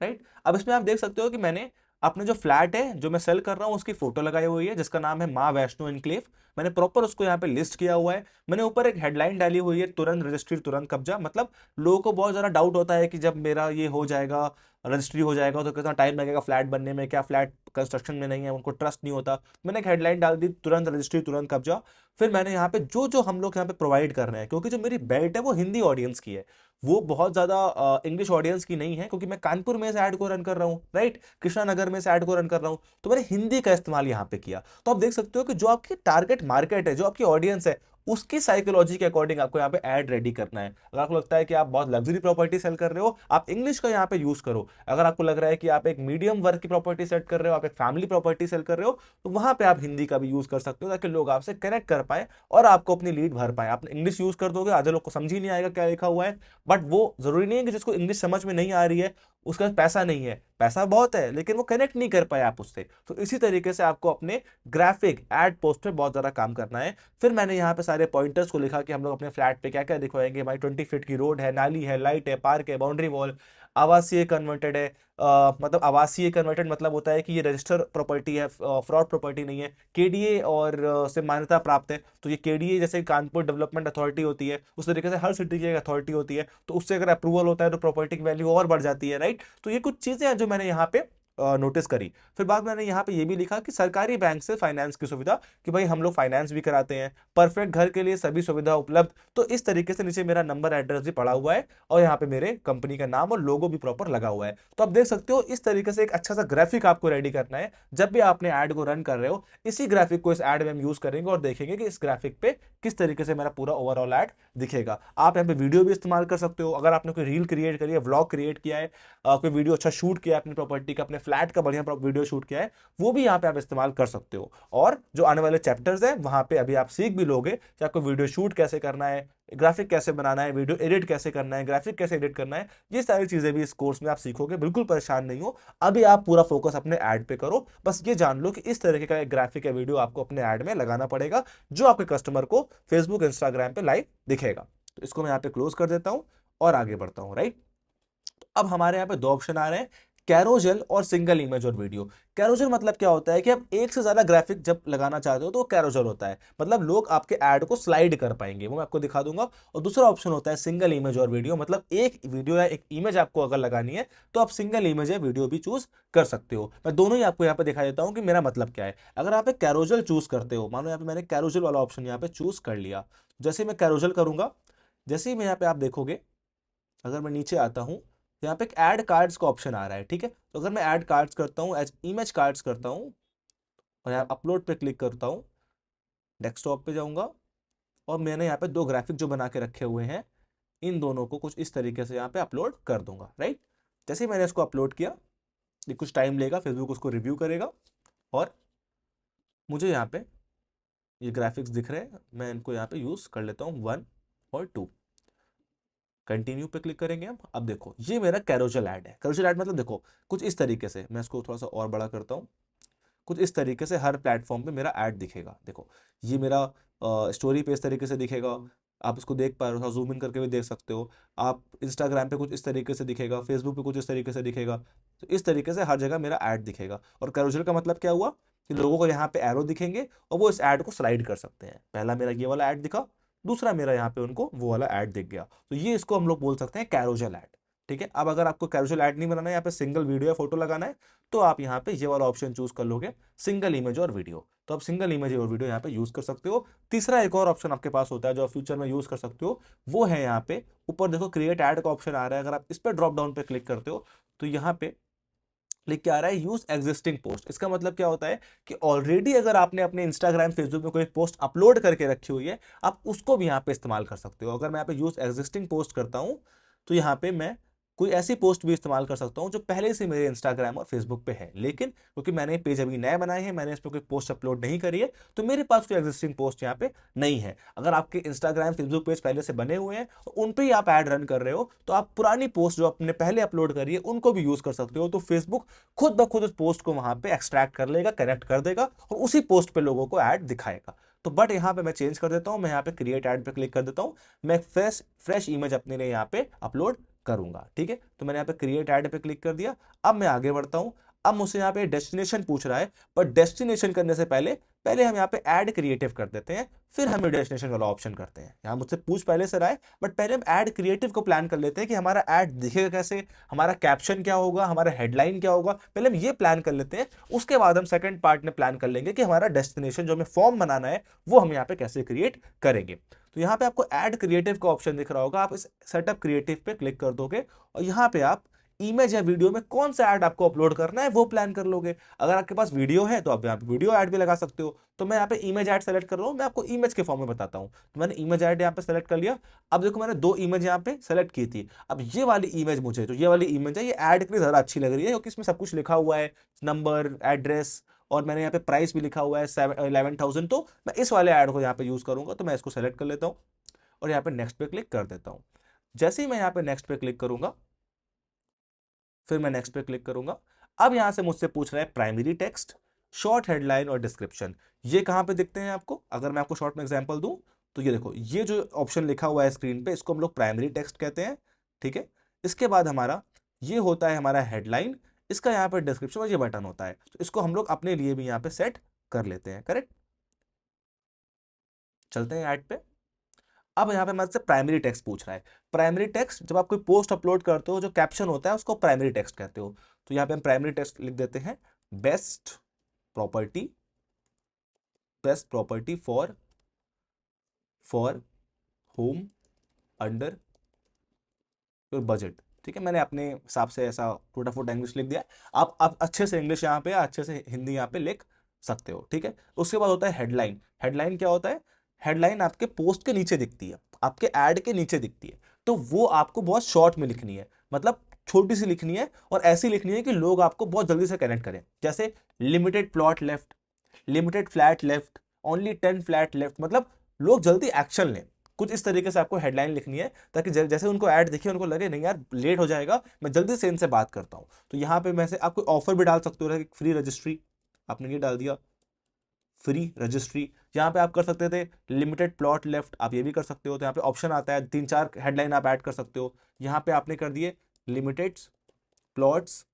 राइट, अब इसमें आप देख सकते हो कि मैंने अपने जो फ्लैट है जो मैं सेल कर रहा हूँ उसकी फोटो लगाई हुई है, जिसका नाम है माँ वैष्णो इनक्लेव। मैंने प्रॉपर उसको यहाँ पे लिस्ट किया हुआ है। मैंने ऊपर एक हेडलाइन डाली हुई है, तुरंत रजिस्ट्री तुरंत कब्जा। मतलब लोगों को बहुत ज्यादा डाउट होता है कि जब मेरा ये हो जाएगा, रजिस्ट्री हो जाएगा, तो कितना टाइम लगेगा फ्लैट बनने में, क्या फ्लैट कंस्ट्रक्शन में नहीं है, उनको ट्रस्ट नहीं होता। मैंने एक हेडलाइन डाल दी, तुरंत रजिस्ट्री तुरंत कब्जा। फिर मैंने यहाँ पे जो जो हम लोग यहाँ पे प्रोवाइड कर रहे हैं, क्योंकि जो मेरी बेल्ट है वो हिंदी ऑडियंस की है, वो बहुत ज्यादा इंग्लिश ऑडियंस की नहीं है, क्योंकि मैं कानपुर में से ऐड को रन कर रहा हूँ, राइट, कृष्णा नगर में से ऐड को रन कर रहा हूँ, तो मैंने हिंदी का इस्तेमाल यहाँ पे किया। तो आप देख सकते हो कि जो आपकी टारगेट मार्केट है, जो आपकी ऑडियंस है, उसकी साइकोलॉजी के अकॉर्डिंग आपको यहाँ पे ऐड रेडी करना है। अगर आपको लगता है कि आप बहुत लग्जरी प्रॉपर्टी सेल कर रहे हो, आप इंग्लिश का यहाँ पे यूज करो। अगर आपको लग रहा है कि आप एक मीडियम वर्क की प्रॉपर्टी सेट कर रहे हो, आप एक फैमिली प्रॉपर्टी सेल कर रहे हो, तो वहां पे आप हिंदी का भी यूज कर सकते हो, ताकि लोग आपसे कनेक्ट कर पाए और आपको अपनी लीड भर पाए। आप इंग्लिश यूज कर दोगे, आधे लोग को समझ ही नहीं आएगा क्या लिखा हुआ है। बट वो जरूरी नहीं है कि जिसको इंग्लिश समझ में नहीं आ रही है उसका पास पैसा नहीं है, पैसा बहुत है, लेकिन वो कनेक्ट नहीं कर पाए आप उससे। तो इसी तरीके से आपको अपने ग्राफिक एड पोस्ट पे बहुत ज्यादा काम करना है। फिर मैंने यहाँ पे सारे पॉइंटर्स को लिखा कि हम लोग अपने फ्लैट पे क्या क्या दिखवाएंगे। हमारी 20 फीट की रोड है, नाली है, लाइट है, पार्क है, बाउंड्री वॉल, आवासीय कन्वर्टेड है। मतलब आवासीय कन्वर्टेड मतलब होता है कि ये रजिस्टर प्रॉपर्टी है, फ्रॉड प्रॉपर्टी नहीं है, केडीए और से मान्यता प्राप्त है। तो ये केडीए जैसे कानपुर डेवलपमेंट अथॉरिटी होती है, उस तरीके से हर सिटी की एक अथॉरिटी होती है, तो उससे अगर अप्रूवल होता है तो प्रॉपर्टी की वैल्यू और बढ़ जाती है, राइट। तो ये कुछ चीजें हैं जो मैंने यहाँ पे नोटिस करी। फिर बाद में मैंने यहाँ पे ये भी लिखा कि सरकारी बैंक से फाइनेंस की सुविधा, कि भाई हम लोग फाइनेंस भी कराते हैं, परफेक्ट घर के लिए सभी सुविधा उपलब्ध। तो इस तरीके से नीचे मेरा नंबर एड्रेस भी पड़ा हुआ है, और यहाँ पे मेरे कंपनी का नाम और लोगो भी प्रॉपर लगा हुआ है। तो आप देख सकते हो इस तरीके से एक अच्छा सा ग्राफिक आपको रेडी करना है जब भी आपने ऐड को रन कर रहे हो। इसी ग्राफिक को इस ऐड में हम यूज करेंगे और देखेंगे कि इस ग्राफिक पे किस तरीके से मेरा पूरा ओवरऑल ऐड दिखेगा। आप यहाँ पे वीडियो भी इस्तेमाल कर सकते हो। अगर आपने कोई रील क्रिएट करी है, व्लॉग क्रिएट किया है, कोई वीडियो अच्छा शूट किया है अपनी प्रॉपर्टी का, अपने फ्लैट का बढ़िया वीडियो शूट किया है, वो भी यहाँ पे आप इस्तेमाल कर सकते हो। और जो आने वाले चैप्टर्स हैं वहां पे अभी आप सीख भी लोगे कि आपको वीडियो शूट कैसे करना है, ग्राफिक कैसे बनाना है, वीडियो एडिट कैसे करना है, ग्राफिक कैसे एडिट करना है। ये सारी चीजें भी इस कोर्स में आप सीखोगे, बिल्कुल परेशान नहीं हो। अभी आप पूरा फोकस अपने ऐड पे करो। बस ये जान लो कि इस तरीके का एक ग्राफिक या वीडियो आपको अपने ऐड में लगाना पड़ेगा, जो आपके कस्टमर को फेसबुक इंस्टाग्राम पे लाइव दिखेगा। तो इसको मैं यहाँ पे क्लोज कर देता हूं और आगे बढ़ता हूं, राइट। अब हमारे यहाँ पे दो ऑप्शन आ रहे हैं, कैरोजल और सिंगल इमेज और वीडियो। कैरोजल मतलब क्या होता है कि आप एक से ज्यादा ग्राफिक जब लगाना चाहते हो तो कैरोजल होता है, मतलब लोग आपके ऐड को स्लाइड कर पाएंगे, वो मैं आपको दिखा दूंगा। और दूसरा ऑप्शन होता है सिंगल इमेज और वीडियो, मतलब एक वीडियो या एक इमेज आपको अगर लगानी है तो आप सिंगल इमेज या वीडियो भी चूज कर सकते हो। मैं दोनों ही आपको यहाँ पे दिखा देता हूँ कि मेरा मतलब क्या है। अगर आप एक कैरोजल चूज करते हो, मानो यहाँ पे मैंने कैरोजल वाला ऑप्शन यहाँ पे चूज कर लिया, जैसे मैं कैरोजल करूंगा, जैसे ही मैं यहाँ पे आप देखोगे, अगर मैं नीचे आता हूं तो यहाँ पे एक ऐड कार्ड्स का ऑप्शन आ रहा है, ठीक है। तो अगर मैं ऐड कार्ड्स करता हूँ, एज इमेज कार्ड्स करता हूँ, और यहाँ अपलोड पे क्लिक करता हूँ, डेस्कटॉप पे जाऊंगा, और मैंने यहाँ पे दो ग्राफिक जो बना के रखे हुए हैं, इन दोनों को कुछ इस तरीके से यहाँ पे अपलोड कर दूंगा, राइट। जैसे ही मैंने इसको अपलोड किया, ये कुछ टाइम लेगा, फेसबुक उसको रिव्यू करेगा, और मुझे यहाँ पे ये ग्राफिक्स दिख रहे हैं, मैं इनको यहाँ पे यूज कर लेता हूँ 1 और 2। कंटिन्यू पे क्लिक करेंगे हम। अब देखो ये मेरा कैरोजल ऐड है। कैरोजल ऐड मतलब देखो कुछ इस तरीके से, मैं इसको थोड़ा सा और बड़ा करता हूँ, कुछ इस तरीके से हर प्लेटफॉर्म पे मेरा ऐड दिखेगा। देखो ये मेरा स्टोरी पे इस तरीके से दिखेगा, आप इसको देख पा रहे हो, जूम इन करके भी देख सकते हो। आप इंस्टाग्राम पे कुछ इस तरीके से दिखेगा, फेसबुक पे कुछ इस तरीके से दिखेगा। तो इस तरीके से हर जगह मेरा ऐड दिखेगा। और कैरोजल का मतलब क्या हुआ कि लोगों को यहाँ पे एरो दिखेंगे और वो इस ऐड को स्लाइड कर सकते हैं। पहला मेरा ये वाला ऐड दिखा, दूसरा मेरा यहाँ पे उनको वो वाला ऐड दिख गया। तो ये इसको हम लोग बोल सकते हैं कैरोजल ऐड, ठीक है। अब अगर आपको कैजुअल ऐड नहीं बनाना है, यहाँ पे सिंगल वीडियो या फोटो लगाना है, तो आप यहाँ पे ये वाला ऑप्शन चूज कर लोगे, सिंगल इमेज और वीडियो। तो आप सिंगल इमेज और वीडियो यहाँ पे यूज कर सकते हो। तीसरा एक और ऑप्शन आपके पास होता है जो आप फ्यूचर में यूज कर सकते हो, वो है यहाँ पे ऊपर देखो क्रिएट ऐड का ऑप्शन आ रहा है। अगर आप इस पर ड्रॉप डाउन पे क्लिक करते हो तो यहाँ पे लिख के आ रहा है यूज एग्जिस्टिंग पोस्ट। इसका मतलब क्या होता है कि ऑलरेडी अगर आपने अपने इंस्टाग्राम फेसबुक में कोई पोस्ट अपलोड करके रखी हुई है, आप उसको भी यहाँ पे इस्तेमाल कर सकते हो। अगर मैं यहाँ पे यूज एग्जिस्टिंग पोस्ट करता हूँ तो यहाँ पे मैं कोई ऐसी पोस्ट भी इस्तेमाल कर सकता हूँ जो पहले से मेरे इंस्टाग्राम और फेसबुक पे है, लेकिन क्योंकि मैंने पेज अभी नए बनाए हैं, मैंने इस पर कोई पोस्ट अपलोड नहीं करी है, तो मेरे पास कोई एग्जिस्टिंग पोस्ट यहाँ पे नहीं है। अगर आपके इंस्टाग्राम फेसबुक पेज पहले से बने हुए हैं और उन पे ही आप ऐड रन कर रहे हो, तो आप पुरानी पोस्ट जो आपने पहले अपलोड करी है उनको भी यूज कर सकते हो। तो फेसबुक खुद ब खुद उस पोस्ट को वहां पे एक्सट्रैक्ट कर लेगा, कनेक्ट कर देगा और उसी पोस्ट पे लोगों को ऐड दिखाएगा। तो बट यहाँ पे मैं चेंज कर देता हूँ, मैं यहाँ पे क्रिएट ऐड पे क्लिक कर देता हूँ, मैं फ्रेश फ्रेश इमेज अपने लिए यहाँ पे अपलोड करूंगा। ठीक है, तो मैंने यहाँ पे क्रिएट ऐड पे क्लिक कर दिया। अब मैं आगे बढ़ता हूँ। अब मुझसे यहाँ पे डेस्टिनेशन पूछ रहा है, पर डेस्टिनेशन करने से पहले पहले हम यहाँ पे ऐड क्रिएटिव कर देते हैं, फिर हम डेस्टिनेशन वाला ऑप्शन करते हैं। यहाँ मुझसे पूछ पहले से रहा है, बट पहले हम ऐड क्रिएटिव को प्लान कर लेते हैं कि हमारा ऐड दिखेगा कैसे, हमारा कैप्शन क्या होगा, हमारा हेडलाइन क्या होगा, पहले हम ये प्लान कर लेते हैं। उसके बाद हम सेकंड पार्ट में प्लान कर लेंगे कि हमारा डेस्टिनेशन जो हमें फॉर्म बनाना है वो हम यहाँ पे कैसे क्रिएट करेंगे। तो यहाँ पे आपको ऐड क्रिएटिव का ऑप्शन दिख रहा होगा, आप इस सेटअप क्रिएटिव पे क्लिक कर दोगे और यहाँ पे आप इमेज या वीडियो में कौन सा ऐड आपको अपलोड करना है वो प्लान कर लोगे। अगर आपके पास वीडियो है तो आप यहाँ पे वीडियो ऐड भी लगा सकते हो। तो मैं यहाँ पे इमेज ऐड सेलेक्ट कर रहा हूँ, मैं आपको इमेज के फॉर्म में बताता हूँ। तो मैंने इमेज ऐड यहाँ पे सेलेक्ट कर लिया। अब देखो मैंने 2 इमेज यहाँ पे सेलेक्ट की थी। अब ये वाली इमेज मुझे, जो ये वाली इमेज है, ये ऐड के लिए ज्यादा अच्छी लग रही है क्योंकि इसमें सब कुछ लिखा हुआ है, नंबर, एड्रेस, और मैंने यहाँ पे प्राइस भी लिखा हुआ है 11,000। तो मैं इस वाले ऐड को यहाँ पे यूज करूंगा, तो मैं इसको सेलेक्ट कर लेता हूँ और यहाँ पे नेक्स्ट पे क्लिक कर देता हूँ। जैसे ही मैं यहाँ पे नेक्स्ट पे क्लिक करूंगा, फिर मैं नेक्स्ट पे क्लिक करूंगा। अब यहां से मुझसे पूछ रहा है प्राइमरी टेक्स्ट, शॉर्ट हेडलाइन और डिस्क्रिप्शन। ये कहां पे दिखते हैं आपको? अगर मैं आपको शॉर्ट में एग्जांपल दूं तो ये देखो, ये जो ऑप्शन लिखा हुआ है स्क्रीन पे, इसको हम लोग प्राइमरी टेक्स्ट कहते हैं। ठीक है, इसके बाद हमारा ये होता है हमारा हेडलाइन, इसका यहाँ पे डिस्क्रिप्शन और ये बटन होता है। तो इसको हम लोग अपने लिए भी यहाँ पे सेट कर लेते हैं। करेक्ट, चलते हैं ऐड पे। अब यहाँ पे मुझसे प्राइमरी टेक्स्ट पूछ रहा है। प्राइमरी टेक्स्ट, जब आप कोई पोस्ट अपलोड करते हो जो कैप्शन होता है उसको प्राइमरी टेक्स्ट कहते हो। तो यहाँ पे हम प्राइमरी टेक्स्ट लिख देते हैं, best property, best property for for home under your budget. ठीक है, मैंने अपने हिसाब से ऐसा टूटा फूटा इंग्लिश लिख दिया है। आप अच्छे से इंग्लिश यहाँ पे या अच्छे से हिंदी यहाँ पे लिख सकते हो। ठीक है, उसके बाद होता है हेडलाइन। हेडलाइन क्या होता है? हेडलाइन आपके पोस्ट के नीचे दिखती है, आपके ऐड के नीचे दिखती है। तो वो आपको बहुत शॉर्ट में लिखनी है, मतलब छोटी सी लिखनी है और ऐसी लिखनी है कि लोग आपको बहुत जल्दी से कनेक्ट करें। जैसे limited plot left, limited flat left, only 10 flat left, मतलब लोग जल्दी एक्शन लें। कुछ इस तरीके से आपको हेडलाइन लिखनी है ताकि जैसे उनको ऐड दिखे उनको लगे नहीं यार लेट हो जाएगा, मैं जल्दी से इनसे बात करता हूँ। तो यहाँ पे मैं से आप कोई ऑफर भी डाल सकते हो, फ्री रजिस्ट्री, आपने ये डाल दिया फ्री रजिस्ट्री। यहाँ पे आप कर सकते थे लिमिटेड प्लॉट लेफ्ट, आप ये भी कर सकते हो। तो यहाँ पे ऑप्शन आता है, 3-4 हेडलाइन आप ऐड कर सकते हो। यहाँ पे आपने कर दिए लिमिटेड प्लॉट्स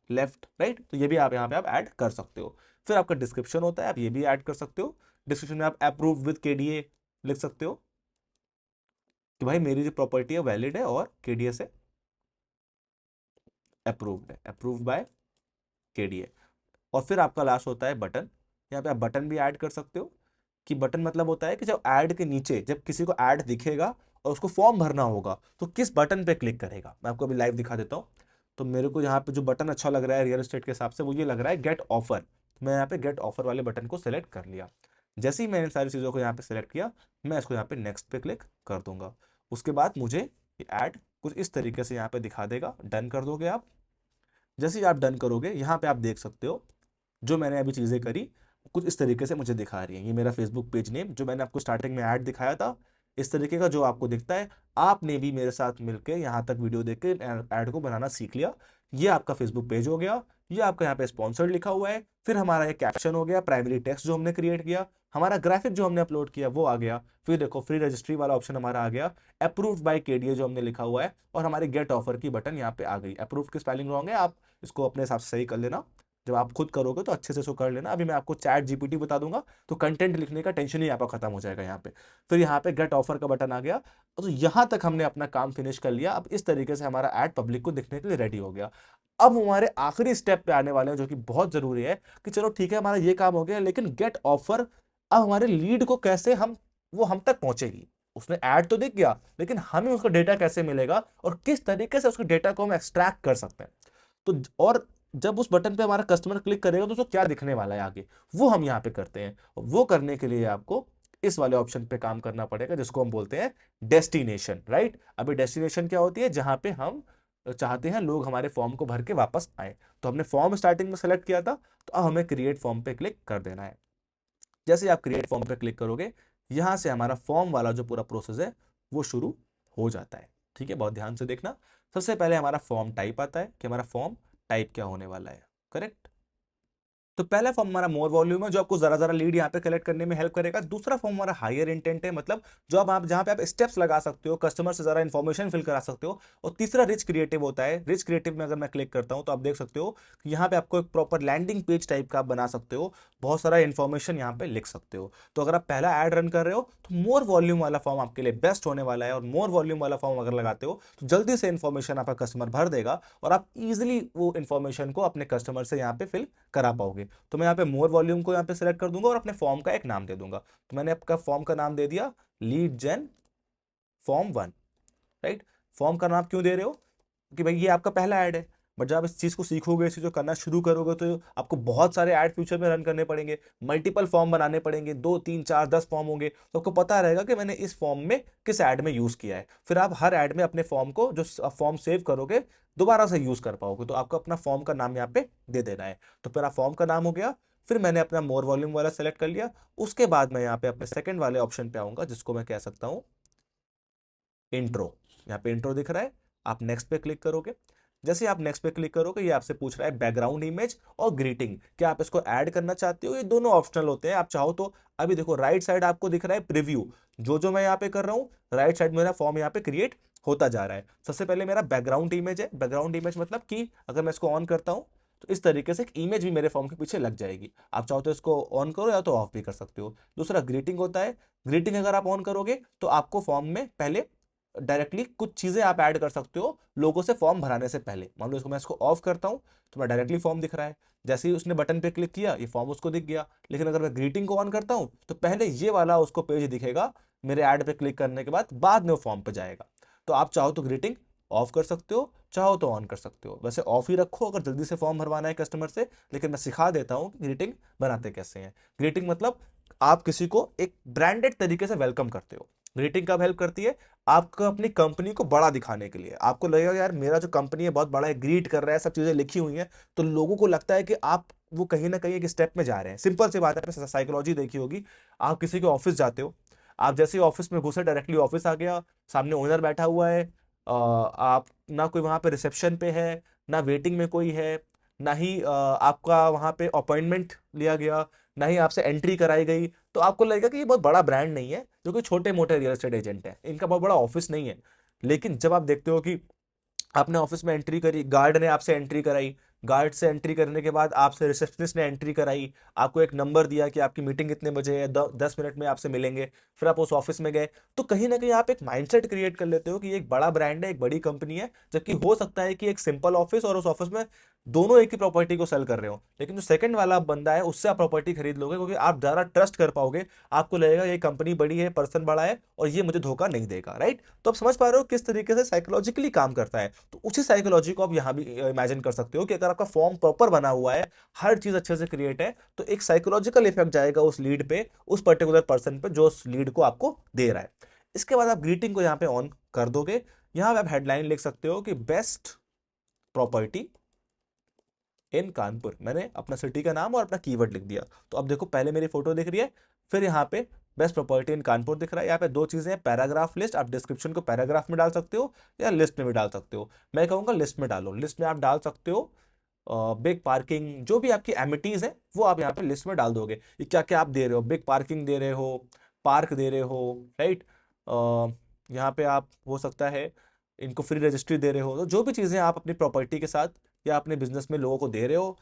लेफ्ट, राइट, तो ये भी आप यहाँ पे आप ऐड कर सकते हो। फिर आपका डिस्क्रिप्शन होता है, आप ये भी ऐड कर सकते हो। डिस्क्रिप्शन में आप अप्रूव विद केडीए लिख सकते हो कि भाई मेरी जो प्रॉपर्टी है वैलिड है और केडीए से अप्रूव्ड है, अप्रूव्ड बाय केडीए। और फिर आपका लास्ट होता है बटन। यहाँ पे आप बटन भी ऐड कर सकते हो कि बटन मतलब होता है कि जब ऐड के नीचे जब किसी को ऐड दिखेगा और उसको फॉर्म भरना होगा तो किस बटन पे क्लिक करेगा। मैं आपको अभी लाइव दिखा देता हूँ। तो मेरे को यहाँ पे जो बटन अच्छा लग रहा है रियल एस्टेट के हिसाब से वो ये लग रहा है गेट ऑफर। तो मैं यहाँ पे गेट ऑफर वाले बटन को सिलेक्ट कर लिया। जैसे ही मैंने सारी चीज़ों को यहाँ पे सिलेक्ट किया, मैं इसको यहाँ पे नेक्स्ट पे क्लिक कर दूंगा। उसके बाद मुझे ऐड कुछ इस तरीके से यहाँ पे दिखा देगा। डन कर दोगे आप। जैसे ही आप डन करोगे, यहाँ पे आप देख सकते हो जो मैंने अभी चीज़ें करी कुछ इस तरीके से मुझे दिखा रही है। ये मेरा फेसबुक पेज नेम जो मैंने आपको स्टार्टिंग में ऐड दिखाया था, इस तरीके का जो आपको दिखता है। आपने भी मेरे साथ मिलकर यहाँ तक वीडियो देख के ऐड को बनाना सीख लिया। ये आपका फेसबुक पेज हो गया। ये आपका यहाँ पे स्पॉन्सर्ड लिखा हुआ है। फिर हमारा ये कैप्शन हो गया, प्राइमरी टेक्स्ट जो हमने क्रिएट किया, हमारा ग्राफिक जो हमने अपलोड किया वो आ गया। फिर देखो फ्री रजिस्ट्री वाला ऑप्शन हमारा आ गया, अप्रूव्ड बाय केडीए जो हमने लिखा हुआ है, और हमारी गेट ऑफर की बटन यहाँ पे आ गई। अप्रूव की स्पेलिंग रॉन्ग है, आप इसको अपने हिसाब से सही कर लेना। जब आप खुद करोगे तो अच्छे से इसको कर लेना। अभी मैं आपको चैट जीपीटी बता दूंगा तो कंटेंट लिखने का टेंशन ही आपका खत्म हो जाएगा यहाँ पे। फिर यहाँ पे गेट ऑफर का बटन आ गया। तो यहाँ तक हमने अपना काम फिनिश कर लिया। अब इस तरीके से हमारा ऐड पब्लिक को दिखने के लिए रेडी हो गया। अब हमारे आखिरी स्टेप पे आने वाले हैं जो कि बहुत जरूरी है कि चलो ठीक है हमारा ये काम हो गया, लेकिन गेट ऑफर अब हमारे लीड को कैसे हम तक पहुंचेगी। उसने ऐड तो दिख गया, लेकिन हमें उसका डेटा कैसे मिलेगा और किस तरीके से उसके डेटा को हम एक्सट्रैक्ट कर सकते हैं। तो और जब उस बटन पे हमारा कस्टमर क्लिक करेगा तो उसको क्या दिखने वाला है आगे, वो हम यहाँ पे करते हैं। और वो करने के लिए आपको इस वाले ऑप्शन पे काम करना पड़ेगा जिसको हम बोलते हैं डेस्टिनेशन, राइट। अभी डेस्टिनेशन क्या होती है? जहां पे हम चाहते हैं लोग हमारे फॉर्म को भर के वापस आए। तो हमने फॉर्म स्टार्टिंग में सेलेक्ट किया था, तो अब हमें क्रिएट फॉर्म पे क्लिक कर देना है। जैसे ही आप क्रिएट फॉर्म पे क्लिक करोगे, यहां से हमारा फॉर्म वाला जो पूरा प्रोसेस है वो शुरू हो जाता है। ठीक है, बहुत ध्यान से देखना। सबसे पहले हमारा फॉर्म टाइप आता है कि हमारा फॉर्म टाइप क्या होने वाला है। करेक्ट। तो पहला फॉर्म हमारा मोर वॉल्यूम है, जो आपको जरा जरा लीड यहाँ पे कलेक्ट करने में हेल्प करेगा। दूसरा फॉर्म हमारा हायर इंटेंट है, मतलब जो आप जहाँ पे आप स्टेप्स लगा सकते हो, कस्टमर से जरा इन्फॉर्मेशन फिल करा सकते हो। और तीसरा रिच क्रिएटिव होता है। रिच क्रिएटिव में अगर मैं क्लिक करता हूँ तो आप देख सकते हो कि यहाँ पे आपको एक प्रॉपर लैंडिंग पेज टाइप का आप बना सकते हो, बहुत सारा इन्फॉर्मेशन यहाँ पे लिख सकते हो। तो अगर आप पहला एड रन कर रहे हो तो मोर वॉल्यूम वाला फॉर्म आपके लिए बेस्ट होने वाला है। और मोर वॉल्यूम वाला फॉर्म अगर लगाते हो तो जल्दी से इन्फॉर्मेशन आपका कस्टमर भर देगा और आप इजिली वो इन्फॉर्मेशन को अपने कस्टमर से यहाँ पे फिल करा पाओगे। तो मैं यहाँ पे मोर वॉल्यूम को यहाँ पे सेलेक्ट कर दूंगा और अपने फॉर्म का एक नाम दे दूंगा। तो मैंने आपका फॉर्म का नाम दे दिया लीड जेन फॉर्म 1। राइट। फॉर्म का नाम क्यों दे रहे हो कि भाई ये आपका पहला ऐड है, बट जब आप इस चीज को सीखोगे, इस चीज को करना शुरू करोगे, तो आपको बहुत सारे ऐड फ्यूचर में रन करने पड़ेंगे, मल्टीपल फॉर्म बनाने पड़ेंगे, 2 3 4 10 फॉर्म होंगे। तो आपको पता रहेगा कि मैंने इस फॉर्म में किस ऐड में यूज किया है। फिर आप हर ऐड में अपने फॉर्म को, जो फॉर्म सेव करोगे, दोबारा से यूज कर पाओगे। तो आपको अपना फॉर्म का नाम यहाँ पे दे देना है। तो मेरा फॉर्म का नाम हो गया। फिर मैंने अपना मोर वॉल्यूम वाला सेलेक्ट कर लिया। उसके बाद मैं यहाँ पे अपने सेकंड वाले ऑप्शन पे आऊंगा, जिसको मैं कह सकता हूँ इंट्रो। यहाँ पे इंट्रो दिख रहा है, आप नेक्स्ट पे क्लिक करोगे। जैसे आप नेक्स्ट पे क्लिक करोगे, ये आपसे पूछ रहा है बैकग्राउंड इमेज और ग्रीटिंग, क्या आप इसको ऐड करना चाहते हो। ये दोनों ऑप्शनल होते हैं, आप चाहो तो। अभी देखो राइट साइड आपको दिख रहा है प्रीव्यू, जो जो मैं यहाँ पे कर रहा हूँ, राइट साइड मेरा फॉर्म यहाँ पे क्रिएट होता जा रहा है। सबसे पहले मेरा बैकग्राउंड इमेज है। बैकग्राउंड इमेज मतलब कि अगर मैं इसको ऑन करता हूँ तो इस तरीके से एक इमेज भी मेरे फॉर्म के पीछे लग जाएगी। आप चाहो तो इसको ऑन करो या तो ऑफ भी कर सकते हो। दूसरा ग्रीटिंग होता है। ग्रीटिंग अगर आप ऑन करोगे तो आपको फॉर्म में पहले डायरेक्टली कुछ चीजें आप ऐड कर सकते हो लोगों से फॉर्म भराने से पहले। मान लो इसको मैं इसको ऑफ करता हूं तो मैं डायरेक्टली फॉर्म दिख रहा है, जैसे ही उसने बटन पे क्लिक किया ये फॉर्म उसको दिख गया। लेकिन अगर मैं ग्रीटिंग को ऑन करता हूं तो पहले ये वाला उसको पेज दिखेगा, मेरे ऐड पे क्लिक करने के बाद में वो फॉर्म पे जाएगा। तो आप चाहो तो ग्रीटिंग ऑफ कर सकते हो, चाहो तो ऑन कर सकते हो। वैसे ऑफ ही रखो अगर जल्दी से फॉर्म भरवाना है कस्टमर से, लेकिन मैं सिखा देता हूँ कि ग्रीटिंग बनाते कैसे हैं। ग्रीटिंग मतलब आप किसी को एक ब्रांडेड तरीके से वेलकम करते हो। ग्रीटिंग कब हेल्प करती है, आपको अपनी कंपनी को बड़ा दिखाने के लिए। आपको लगेगा यार मेरा जो कंपनी है बहुत बड़ा है, ग्रीट कर रहा है, सब चीजें लिखी हुई हैं, तो लोगों को लगता है कि आप वो कहीं ना कहीं एक स्टेप में जा रहे हैं। सिंपल सी बात है, आपने साइकोलॉजी देखी होगी। आप किसी के ऑफिस जाते हो, आप जैसे ही ऑफिस में घुसे, डायरेक्टली ऑफिस आ गया, सामने ओनर बैठा हुआ है, आप ना कोई वहां पे रिसेप्शन पे है, ना वेटिंग में कोई है, ना ही आपका वहां पे अपॉइंटमेंट लिया गया, ना ही आपसे एंट्री कराई गई, तो आपको लगेगा कि ये बहुत बड़ा ब्रांड नहीं है, जो कि छोटे मोटे रियल एस्टेट एजेंट है, इनका बहुत बड़ा ऑफिस नहीं है। लेकिन जब आप देखते हो कि आपने ऑफिस में एंट्री करी, गार्ड ने आपसे एंट्री कराई, गार्ड से एंट्री करने के बाद आपसे रिसेप्शनिस्ट ने एंट्री कराई, आपको एक नंबर दिया कि आपकी मीटिंग कितने बजे है, 10 मिनट में आपसे मिलेंगे, फिर आप उस ऑफिस में गए, तो कहीं ना कहीं आप एक माइंडसेट क्रिएट कर लेते हो कि ये एक बड़ा ब्रांड है, एक बड़ी कंपनी है। जबकि हो सकता है कि एक सिंपल ऑफिस और उस ऑफिस में दोनों एक ही प्रॉपर्टी को सेल कर रहे हो, लेकिन जो सेकंड वाला बंदा है उससे आप प्रॉपर्टी खरीद लोगे, क्योंकि आप ज्यादा ट्रस्ट कर पाओगे। आपको लगेगा ये कंपनी बड़ी है, पर्सन बड़ा है और ये मुझे धोखा नहीं देगा। राइट। तो आप समझ पा रहे हो किस तरीके से साइकोलॉजिकली काम करता है। तो उसी साइकोलॉजी को आप यहाँ भी इमेजिन कर सकते हो कि अगर आपका फॉर्म प्रॉपर बना हुआ है, हर चीज अच्छे से क्रिएट है, तो एक साइकोलॉजिकल इफेक्ट जाएगा उस लीड पे, उस पर्टिकुलर पर्सन पे जो उस लीड को आपको दे रहा है। इसके बाद आप ग्रीटिंग को यहाँ पे ऑन कर दोगे। यहाँ पे आप हेडलाइन लिख सकते हो कि बेस्ट प्रॉपर्टी इन कानपुर। मैंने अपना सिटी का नाम और अपना कीवर्ड लिख दिया। तो अब देखो पहले मेरी फोटो दिख रही है, फिर यहाँ पे बेस्ट प्रॉपर्टी इन कानपुर दिख रहा है। यहाँ पे दो चीजें हैं, पैराग्राफ लिस्ट, आप डिस्क्रिप्शन को पैराग्राफ में डाल सकते हो या लिस्ट में भी डाल सकते हो। मैं कहूंगा लिस्ट में डालो। लिस्ट में आप डाल सकते हो बिग पार्किंग, जो भी आपकी एमिटीज है वो आप यहाँ पे लिस्ट में डाल दोगे। ये क्या क्या आप दे रहे हो, बिग पार्किंग दे रहे हो, पार्क दे रहे हो, राइट। यहाँ पे आप हो सकता है इनको फ्री रजिस्ट्री दे रहे हो। तो जो भी चीजें आप अपनी प्रॉपर्टी के साथ या अपने बिजनेस में लोगों को दे रहे हो,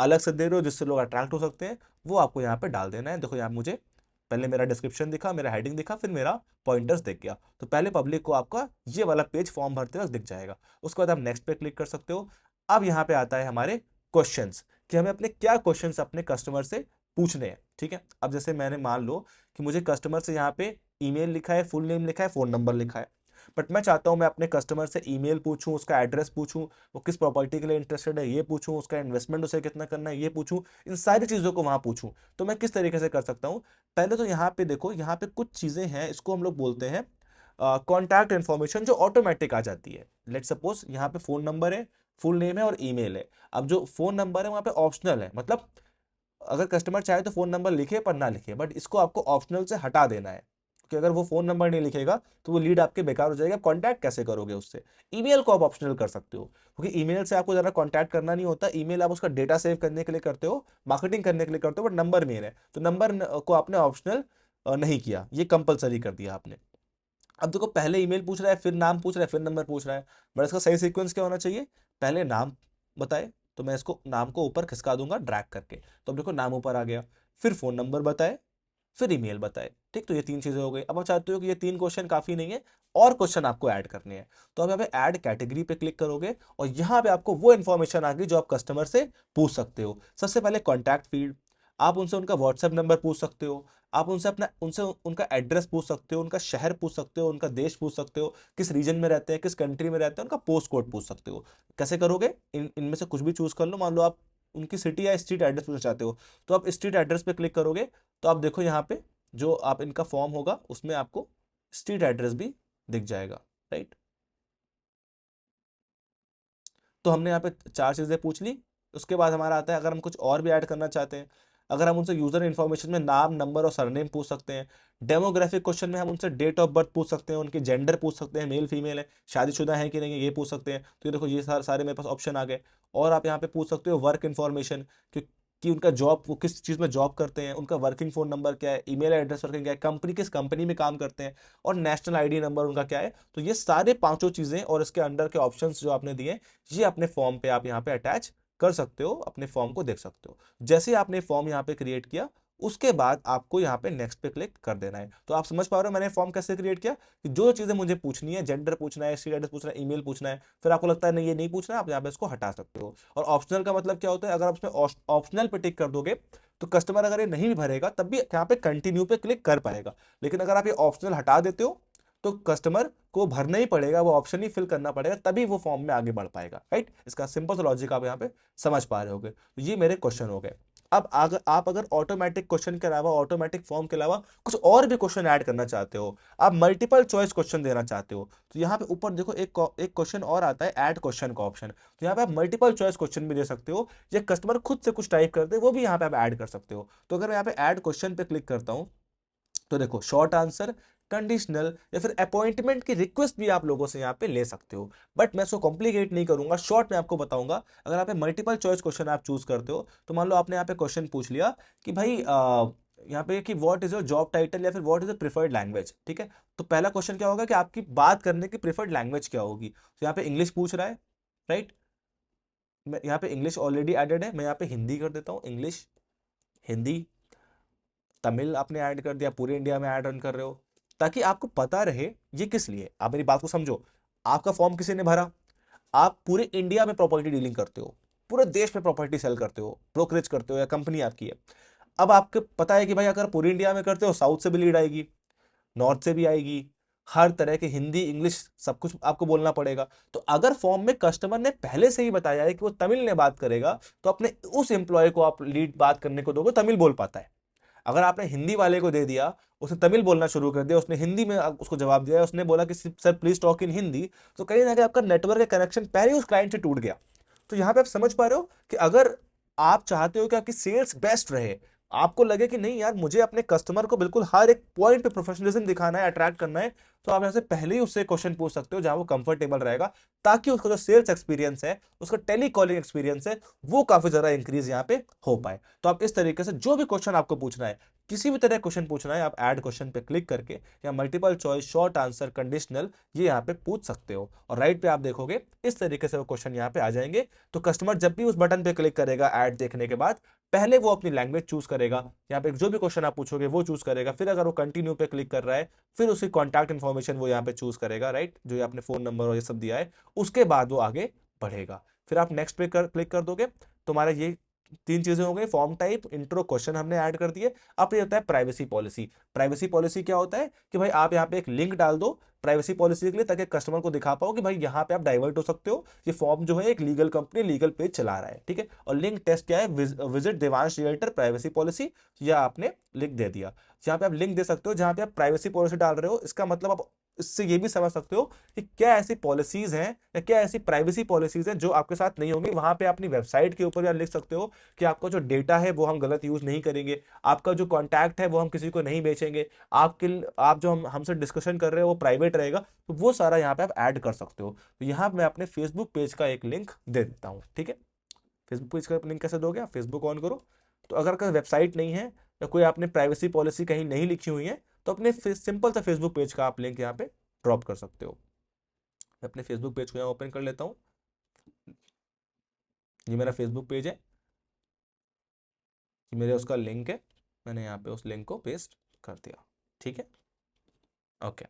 अलग से दे रहे हो जिससे लोग अट्रैक्ट हो सकते हैं, वो आपको यहाँ पे डाल देना है। देखो यहाँ मुझे पहले मेरा डिस्क्रिप्शन दिखा, मेरा हेडिंग दिखा, फिर मेरा पॉइंटर्स दिख गया। तो पहले पब्लिक को आपका ये वाला पेज फॉर्म भरते वक्त दिख जाएगा। उसके बाद आप नेक्स्ट पे क्लिक कर सकते हो। अब यहाँ पे आता है हमारे क्वेश्चंस, कि हमें अपने क्या क्वेश्चंस अपने कस्टमर से पूछने हैं। ठीक है। अब जैसे मैंने मान लो कि मुझे कस्टमर से यहाँ पे ईमेल लिखा है, फुल नेम लिखा है, फोन नंबर लिखा है, बट मैं चाहता हूं मैं अपने कस्टमर से ईमेल पूछूं, उसका एड्रेस पूछूं, वो किस प्रॉपर्टी के लिए इंटरेस्टेड है ये पूछूं, उसका इन्वेस्टमेंट उसे कितना करना है ये पूछूं, इन सारी चीजों को वहां पूछूं। तो मैं किस तरीके से कर सकता हूं। पहले तो यहाँ पे देखो, यहाँ पे कुछ चीजें हैं, इसको हम लोग बोलते हैं कॉन्टैक्ट इन्फॉर्मेशन जो ऑटोमेटिक आ जाती है। लेट सपोज यहाँ पे फोन नंबर है, फुल नेम है और ईमेल है। अब जो फोन नंबर है वहाँ पे ऑप्शनल है, मतलब अगर कस्टमर चाहे तो फोन नंबर लिखे पर ना लिखे, बट इसको आपको ऑप्शनल से हटा देना है कि अगर वो फोन नंबर नहीं लिखेगा तो वो लीड आपके बेकार हो जाएगी, आप कांटेक्ट कैसे करोगे उससे। ईमेल को आप ऑप्शनल कर सकते हो, क्योंकि ईमेल से आपको ज़्यादा कांटेक्ट करना नहीं होता। ईमेल आप उसका डेटा सेव करने के लिए करते हो, मार्केटिंग करने के लिए करते हो, बट नंबर मेन है, तो नंबर को आपने ऑप्शनल नहीं किया, ये कंपलसरी कर दिया आपने। अब देखो पहले ईमेल पूछ रहा है, फिर नाम पूछ रहा है, फिर नंबर पूछ रहा है, बट इसका सही सीक्वेंस क्या होना चाहिए, पहले नाम बताए, तो मैं इसको नाम को ऊपर खिसका दूंगा ड्रैग करके, तो अब देखो नाम ऊपर आ गया, फिर फोन नंबर बताए, फिर ईमेल बताए। ठीक, तो ये तीन चीजें हो गई। अब आप चाहते हो कि ये तीन क्वेश्चन काफी नहीं है, और क्वेश्चन आपको ऐड करने हैं, तो अब यहाँ पे ऐड कैटेगरी पे क्लिक करोगे और यहाँ पे आपको वो इन्फॉर्मेशन आ गई जो आप कस्टमर से पूछ सकते हो। सबसे पहले कॉन्टैक्ट फील्ड, आप उनसे उनका व्हाट्सएप नंबर पूछ सकते हो, आप उनसे उनका एड्रेस पूछ सकते हो, उनका शहर पूछ सकते हो, उनका देश पूछ सकते हो, किस रीजन में रहते हैं, किस कंट्री में रहते हैं, उनका पोस्ट कोड पूछ सकते हो। कैसे करोगे, इनमें से कुछ भी चूज कर लो। मान लो आप उनकी सिटी या स्ट्रीट एड्रेस पूछना चाहते हो, तो आप स्ट्रीट एड्रेस पे क्लिक करोगे, तो आप देखो यहाँ पे जो आप इनका फॉर्म होगा उसमें आपको स्ट्रीट एड्रेस भी दिख जाएगा, राइट। तो हमने यहाँ पे चार चीजें पूछ ली। उसके बाद हमारा आता है अगर हम कुछ और भी ऐड करना चाहते हैं, अगर हम उनसे यूजर इन्फॉर्मेशन में नाम, नंबर और सरनेम पूछ सकते हैं। डेमोग्राफिक क्वेश्चन में हम उनसे डेट ऑफ बर्थ पूछ सकते हैं, उनकी जेंडर पूछ सकते हैं, मेल फीमेल है, शादीशुदा है कि नहीं है, ये पूछ सकते हैं। तो ये देखो ये सारे मेरे पास ऑप्शन आ गए। और आप यहाँ पे पूछ सकते हो वर्क इन्फॉर्मेशन, कि उनका जॉब, वो किस चीज़ में जॉब करते हैं, उनका वर्किंग फ़ोन नंबर क्या है, ईमेल एड्रेस वर्किंग क्या है, कंपनी किस कंपनी में काम करते हैं, और नेशनल आईडी नंबर उनका क्या है। तो ये सारे पांचों चीज़ें और इसके अंडर के ऑप्शंस जो आपने दिए, ये अपने फॉर्म पे आप यहाँ पे अटैच कर सकते हो, अपने फॉर्म को देख सकते हो। जैसे ही आपने फॉर्म यहाँ पे क्रिएट किया, उसके बाद आपको यहाँ पे नेक्स्ट पे क्लिक कर देना है। तो आप समझ पा रहे हो मैंने फॉर्म कैसे क्रिएट किया, कि जो चीज़ें मुझे पूछनी है, जेंडर पूछना है, स्ट्रीट एड्रेस पूछना है, ईमेल पूछना है, फिर आपको लगता है नहीं ये नहीं पूछना है, आप यहाँ पे इसको हटा सकते हो। और ऑप्शनल का मतलब क्या होता है, अगर आप इसमें ऑप्शनल पे टिक कर दोगे तो कस्टमर अगर ये नहीं भी भरेगा तब भी यहाँ पे कंटिन्यू पे क्लिक कर पाएगा। लेकिन अगर आप ये ऑप्शनल हटा देते हो तो कस्टमर को भरना ही पड़ेगा, वो ऑप्शन ही फिल करना पड़ेगा, तभी वो फॉर्म में आगे बढ़ पाएगा, राइट। इसका सिंपल सा लॉजिक आप यहाँ पे समझ पा रहे होगे। तो ये मेरे क्वेश्चन हो गए। अब अगर आप ऑटोमेटिक क्वेश्चन के अलावा, ऑटोमेटिक फॉर्म के अलावा कुछ और भी क्वेश्चन ऐड करना चाहते हो, आप मल्टीपल चॉइस क्वेश्चन देना चाहते हो, तो यहाँ पे ऊपर देखो एक क्वेश्चन और आता है, ऐड क्वेश्चन का ऑप्शन। तो यहाँ पे आप मल्टीपल चॉइस क्वेश्चन भी दे सकते हो, ये कस्टमर खुद से कुछ टाइप करते हैं वो भी यहाँ पे आप ऐड कर सकते हो। तो अगर मैं यहाँ पे ऐड क्वेश्चन पे क्लिक करता हूँ, तो देखो शॉर्ट आंसर, कंडीशनल या फिर अपॉइंटमेंट की रिक्वेस्ट भी आप लोगों से यहाँ पे ले सकते हो। बट मैं इसको कॉम्प्लिकेट नहीं करूंगा, शॉर्ट में आपको बताऊंगा। अगर यहाँ पे मल्टीपल चॉइस क्वेश्चन आप चूज करते हो, तो मान लो आपने यहाँ पे क्वेश्चन पूछ लिया कि भाई यहाँ पे कि what is your job title या फिर what is the preferred language, ठीक है। तो पहला क्वेश्चन क्या होगा कि आपकी बात करने की प्रिफर्ड लैंग्वेज क्या होगी। तो यहाँ पे इंग्लिश पूछ रहा है, राइट। मैं यहाँ पे इंग्लिश ऑलरेडी एडेड है, मैं यहाँ पे हिंदी कर देता हूँ, इंग्लिश, हिंदी, तमिल आपने ऐड कर दिया, पूरे इंडिया में ऐड रन कर रहे हो, ताकि आपको पता रहे ये किस लिए। आप मेरी बात को समझो, आपका फॉर्म किसी ने भरा, आप पूरे इंडिया में प्रॉपर्टी डीलिंग करते हो, पूरे देश में प्रॉपर्टी सेल करते हो, ब्रोकरेज करते हो या कंपनी आपकी है। अब आपको पता है कि भाई अगर पूरे इंडिया में करते हो, साउथ से भी लीड आएगी, नॉर्थ से भी आएगी, हर तरह के हिंदी, इंग्लिश सब कुछ आपको बोलना पड़ेगा। तो अगर फॉर्म में कस्टमर ने पहले से ही बताया है कि वो तमिल में बात करेगा, तो अपने उस एम्प्लॉय को आप लीड बात करने को दोगे, तमिल बोल पाता है। अगर आपने हिंदी वाले को दे दिया, उसने तमिल बोलना शुरू कर दिया, उसने हिंदी में उसको जवाब दिया, उसने बोला कि sir please talk in Hindi, तो कहीं ना कहीं आपका नेटवर्क का कनेक्शन पहले ही उस क्लाइंट से टूट गया। तो यहां पे आप समझ पा रहे हो कि अगर आप चाहते हो कि आपकी सेल्स बेस्ट रहे, आपको लगे कि नहीं यार मुझे अपने कस्टमर को बिल्कुल हर एक पॉइंट पे प्रोफेशनलिज्म दिखाना है, अट्रैक्ट करना है, तो आप यहाँ से पहले ही उससे क्वेश्चन पूछ सकते हो जहां वो कंफर्टेबल रहेगा, ताकि उसका जो सेल्स एक्सपीरियंस है, उसका टेली कॉलिंग एक्सपीरियंस है, वो काफी ज्यादा इंक्रीज यहाँ पे हो पाए। तो आप इस तरीके से जो भी क्वेश्चन आपको पूछना है, किसी भी तरह क्वेश्चन पूछना है, आप ऐड क्वेश्चन पे क्लिक करके या multiple choice, short answer, conditional, ये यहाँ पे पूछ सकते हो। और राइट पे आप देखोगे इस तरीके से वो क्वेश्चन यहाँ पे आ जाएंगे। तो कस्टमर जब भी उस बटन पे क्लिक करेगा ऐड देखने के बाद, पहले वो अपनी लैंग्वेज चूज करेगा, यहाँ पे जो भी क्वेश्चन आप पूछोगे वो चूज करेगा, फिर अगर वो कंटिन्यू पे क्लिक कर रहा है, फिर उसकी कॉन्टैक्ट इन्फॉर्मेशन वो यहाँ पे चूज करेगा, राइट, जो आपने फोन नंबर और ये सब दिया है, उसके बाद वो आगे बढ़ेगा। फिर आप नेक्स्ट पे क्लिक कर दोगे, तुम्हारा ये तीन चीजें हो गई, फॉर्म टाइप, इंट्रो, क्वेश्चन हमने ऐड कर दिए। अब ये होता है प्राइवेसी पॉलिसी। प्राइवेसी पॉलिसी क्या होता है कि भाई आप यहाँ पे एक लिंक डाल दो प्राइवेसी पॉलिसी के लिए, ताकि कस्टमर को दिखा पाओ कि भाई यहाँ पे आप डाइवर्ट हो सकते हो, ये फॉर्म जो है एक लीगल कंपनी लीगल पेज चला रहा है, ठीक है। और लिंक टेस्ट क्या है, visit Devansh realtor privacy policy, या आपने लिंक दे दिया। यहाँ पे आप लिंक दे सकते हो, जहां पे आप प्राइवेसी पॉलिसी डाल रहे हो, इसका मतलब आप इससे ये भी समझ सकते हो कि क्या ऐसी पॉलिसीज हैं या क्या ऐसी प्राइवेसी पॉलिसीज हैं जो आपके साथ नहीं होंगी। वहां पे अपनी वेबसाइट के ऊपर या लिख सकते हो कि आपका जो डेटा है वो हम गलत यूज नहीं करेंगे, आपका जो कॉन्टैक्ट है वो हम किसी को नहीं बेचेंगे, आपके आप जो हमसे डिस्कशन कर रहे हो वो प्राइवेट रहेगा। तो वो सारा यहाँ पे आप ऐड कर सकते हो। तो यहाँ मैं अपने फेसबुक पेज का एक लिंक दे देता हूँ, ठीक है। फेसबुक पेज का लिंक कैसे दोगे? आप फेसबुक ऑन करो, तो अगर कोई वेबसाइट नहीं है या कोई आपने प्राइवेसी पॉलिसी कहीं नहीं लिखी हुई है तो अपने सिंपल सा फेसबुक पेज का आप लिंक यहाँ पे ड्रॉप कर सकते हो। मैं अपने फेसबुक पेज को यहाँ ओपन कर लेता हूँ। ये मेरा फेसबुक पेज है, ये मेरे उसका लिंक है, मैंने यहाँ पे उस लिंक को पेस्ट कर दिया, ठीक है। ओके,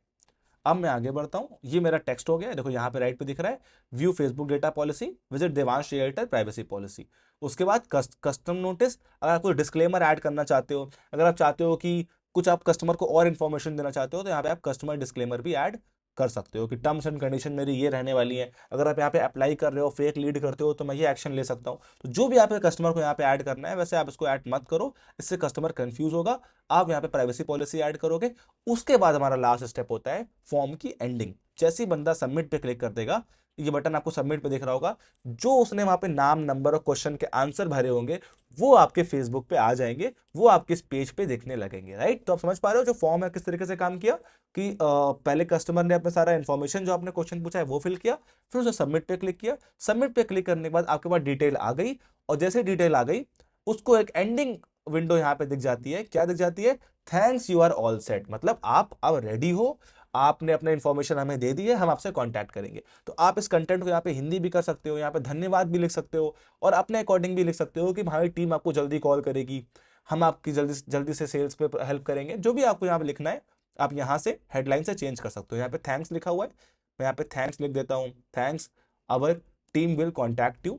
अब मैं आगे बढ़ता हूँ। ये मेरा टेक्स्ट हो गया, देखो यहाँ पे राइट पे दिख रहा है view Facebook data policy, visit Devansh Airtel privacy policy. उसके बाद कस्टम नोटिस, अगर आप कोई डिस्क्लेमर ऐड करना चाहते हो, अगर आप चाहते हो कि कुछ आप कस्टमर को और इन्फॉर्मेशन देना चाहते हो तो यहाँ पे आप कस्टमर डिस्क्लेमर भी ऐड कर सकते हो कि टर्म्स एंड कंडीशन मेरी ये रहने वाली है। अगर आप यहाँ पे अप्लाई कर रहे हो, फेक लीड करते हो, तो मैं ये एक्शन ले सकता हूँ। तो जो भी आपके कस्टमर को यहाँ पे ऐड करना है वैसे आप इसको ऐड मत करो, इससे कस्टमर कंफ्यूज होगा। आप यहाँ पे प्राइवेसी पॉलिसी ऐड करोगे। उसके बाद हमारा लास्ट स्टेप होता है फॉर्म की एंडिंग। जैसे ही बंदा सबमिट पे क्लिक कर देगा, ये बटन आपको सबमिट पे दिख रहा होगा, जो उसने वहां पे नाम नंबर और क्वेश्चन के आंसर भरे होंगे वो आपके फेसबुक पे आ जाएंगे, वो आपके इस पेज पे दिखने लगेंगे, राइट। तो आप समझ पा रहे हो जो फॉर्म है किस तरीके से काम किया कि पहले कस्टमर ने अपना सारा इन्फॉर्मेशन जो आपने क्वेश्चन पूछा है वो फिल किया, फिर उसे सबमिट पे क्लिक किया। सबमिट पे क्लिक करने के बाद आपके पास डिटेल आ गई, और जैसे डिटेल आ गई उसको एक एंडिंग विंडो यहाँ पे दिख जाती है। क्या दिख जाती है? Thanks you are all set, मतलब आप अब रेडी हो, आपने अपना इंफॉर्मेशन हमें दे दी है, हम आपसे कांटेक्ट करेंगे। तो आप इस कंटेंट को यहाँ पे हिंदी भी कर सकते हो, यहाँ पे धन्यवाद भी लिख सकते हो, और अपने अकॉर्डिंग भी लिख सकते हो कि हमारी टीम आपको जल्दी कॉल करेगी, हम आपकी जल्दी जल्दी से सेल्स पे हेल्प करेंगे। जो भी आपको यहाँ पे लिखना है आप यहाँ से हेडलाइन से चेंज कर सकते हो। यहाँ पे थैंक्स लिखा हुआ है, मैं यहाँ पे थैंक्स लिख देता हूँ, thanks our team will contact you.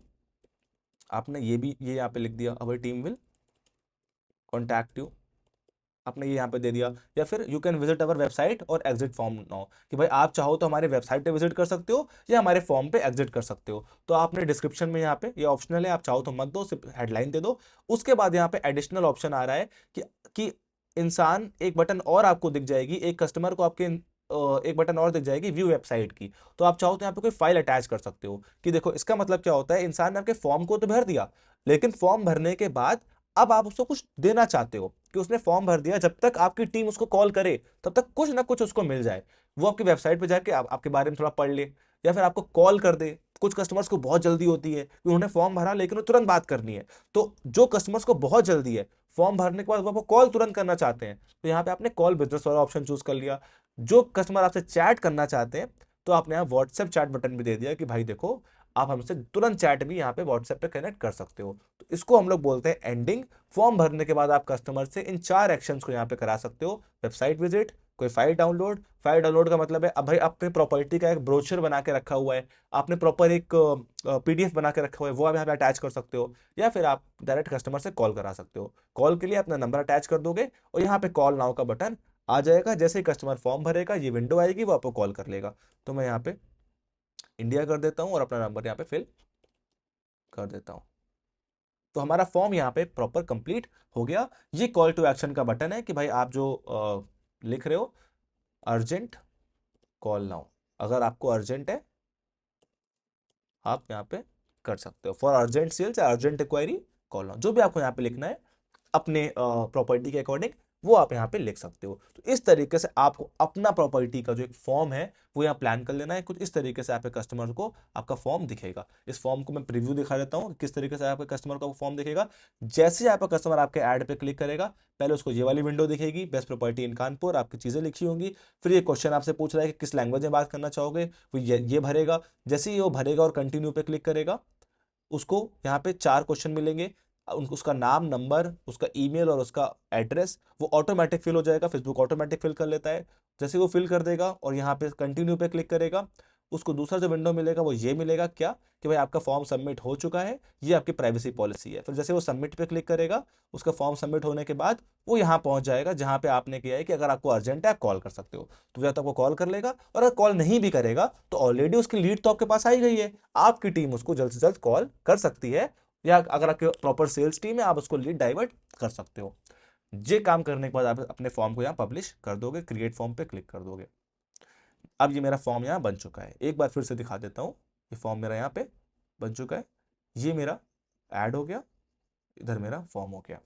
आपने ये भी ये यहाँ पे लिख दिया, our team will contact you, आपने ये यहाँ पे दे दिया। या फिर you can visit our website और एग्जिट फॉर्म नाउ, कि भाई आप चाहो तो हमारे वेबसाइट पे विजिट कर सकते हो या हमारे फॉर्म पे एग्जिट कर सकते हो। तो आपने डिस्क्रिप्शन में यहाँ पे ये ऑप्शनल है, आप चाहो तो मत दो, सिर्फ हेडलाइन दे दो। उसके बाद यहाँ पे एडिशनल ऑप्शन आ रहा है कि इंसान एक बटन और आपको दिख जाएगी, एक कस्टमर को आपके एक बटन और दिख जाएगी व्यू वेबसाइट की। तो आप चाहो तो यहाँ पे कोई फाइल अटैच कर सकते हो कि देखो इसका मतलब क्या होता है, इंसान ने आपके फॉर्म को तो भर दिया, लेकिन फॉर्म भरने के बाद अब आप उसको कुछ देना चाहते हो कि उसने फॉर्म भर दिया, जब तक आपकी टीम उसको कॉल करे तब तक कुछ ना कुछ उसको मिल जाए। वो आपकी वेबसाइट पे जाके आपके बारे में थोड़ा पढ़ ले, या फिर आपको कॉल कर दे। कुछ कस्टमर्स को बहुत जल्दी होती है कि उन्होंने फॉर्म भरा लेकिन वो तुरंत बात करनी है। तो जो कस्टमर्स को बहुत जल्दी है, फॉर्म भरने के बाद वो आपको कॉल तुरंत करना चाहते हैं, तो यहाँ पे आपने कॉल बिजनेस वाला ऑप्शन चूज कर लिया। जो कस्टमर आपसे चैट करना चाहते हैं तो आपने यहाँ व्हाट्सएप चैट बटन भी दे दिया कि भाई देखो आप हमसे तुरंत चैट भी यहाँ पे व्हाट्सएप पे कनेक्ट कर सकते हो। तो इसको हम लोग बोलते हैं एंडिंग। फॉर्म भरने के बाद आप कस्टमर से इन 4 एक्शंस को यहाँ पे करा सकते हो। वेबसाइट विजिट, कोई फाइल डाउनलोड, फाइल डाउनलोड का मतलब है अब भाई आपने प्रॉपर्टी का एक ब्रोचर बना के रखा हुआ है, आपने प्रॉपर एक पीडीएफ बना के रखा हुआ है, वो आप यहाँ पे अटैच कर सकते हो। या फिर आप डायरेक्ट कस्टमर से कॉल करा सकते हो। कॉल के लिए अपना नंबर अटैच कर दोगे और यहाँ पे कॉल नाउ का बटन आ जाएगा। जैसे ही कस्टमर फॉर्म भरेगा ये विंडो आएगी, वो आपको कॉल कर लेगा। तो मैं यहाँ पे इंडिया कर देता हूँ और अपना नंबर यहाँ पे फिल कर देता हूँ। तो हमारा फॉर्म यहाँ पे प्रॉपर कंप्लीट हो गया। ये कॉल टू एक्शन का बटन है कि भाई आप जो लिख रहे हो अर्जेंट कॉल नाउ, अगर आपको अर्जेंट है आप यहाँ पे कर सकते हो। फॉर अर्जेंट सेल्स या अर्जेंट इंक्वायरी कॉल नाउ, जो भी आपको यहाँ पे लिखना है अपने प्रॉपर्टी के अकॉर्डिंग वो आप यहाँ पे लिख सकते हो। तो इस तरीके से आपको अपना प्रॉपर्टी का जो एक फॉर्म है वो यहाँ प्लान कर लेना है। कुछ इस तरीके से आपके कस्टमर को आपका फॉर्म दिखेगा। इस फॉर्म को मैं प्रीव्यू दिखा देता हूँ किस तरीके से आपके कस्टमर को फॉर्म दिखेगा। जैसे ही आपका कस्टमर आपके ऐड पे क्लिक करेगा, पहले उसको ये वाली विंडो दिखेगी, बेस्ट प्रॉपर्टी इन कानपुर, आपकी चीजें लिखी होंगी। फिर ये क्वेश्चन आपसे पूछ रहा है कि किस लैंग्वेज में बात करना चाहोगे, वो ये भरेगा। जैसे ही वो भरेगा और कंटिन्यू पे क्लिक करेगा, उसको यहाँ पे 4 क्वेश्चन मिलेंगे। उसका नाम, नंबर, उसका ईमेल और उसका एड्रेस वो ऑटोमेटिक फिल हो जाएगा, फेसबुक ऑटोमेटिक फिल कर लेता है। जैसे वो फिल कर देगा और यहाँ पे कंटिन्यू पे क्लिक करेगा, उसको दूसरा जो विंडो मिलेगा वो ये मिलेगा क्या, कि भाई आपका फॉर्म सबमिट हो चुका है, ये आपकी प्राइवेसी पॉलिसी है। फिर जैसे वो सबमिट पे क्लिक करेगा, उसका फॉर्म सबमिट होने के बाद वो यहाँ पहुंच जाएगा जहाँ पे आपने किया है कि अगर आपको अर्जेंट है आप कॉल कर सकते हो। तो या तो आपको कॉल कर लेगा, और अगर कॉल नहीं भी करेगा तो ऑलरेडी उसकी लीड तो आपके पास आई गई है, आपकी टीम उसको जल्द से जल्द कॉल कर सकती है। या अगर आपके प्रॉपर सेल्स टीम है आप उसको लीड डाइवर्ट कर सकते हो। ये काम करने के बाद आप अपने फॉर्म को यहाँ पब्लिश कर दोगे, क्रिएट फॉर्म पे क्लिक कर दोगे। अब ये मेरा फॉर्म यहाँ बन चुका है। एक बार फिर से दिखा देता हूँ, ये फॉर्म मेरा यहाँ पे बन चुका है, ये मेरा ऐड हो गया, इधर मेरा फॉर्म हो गया।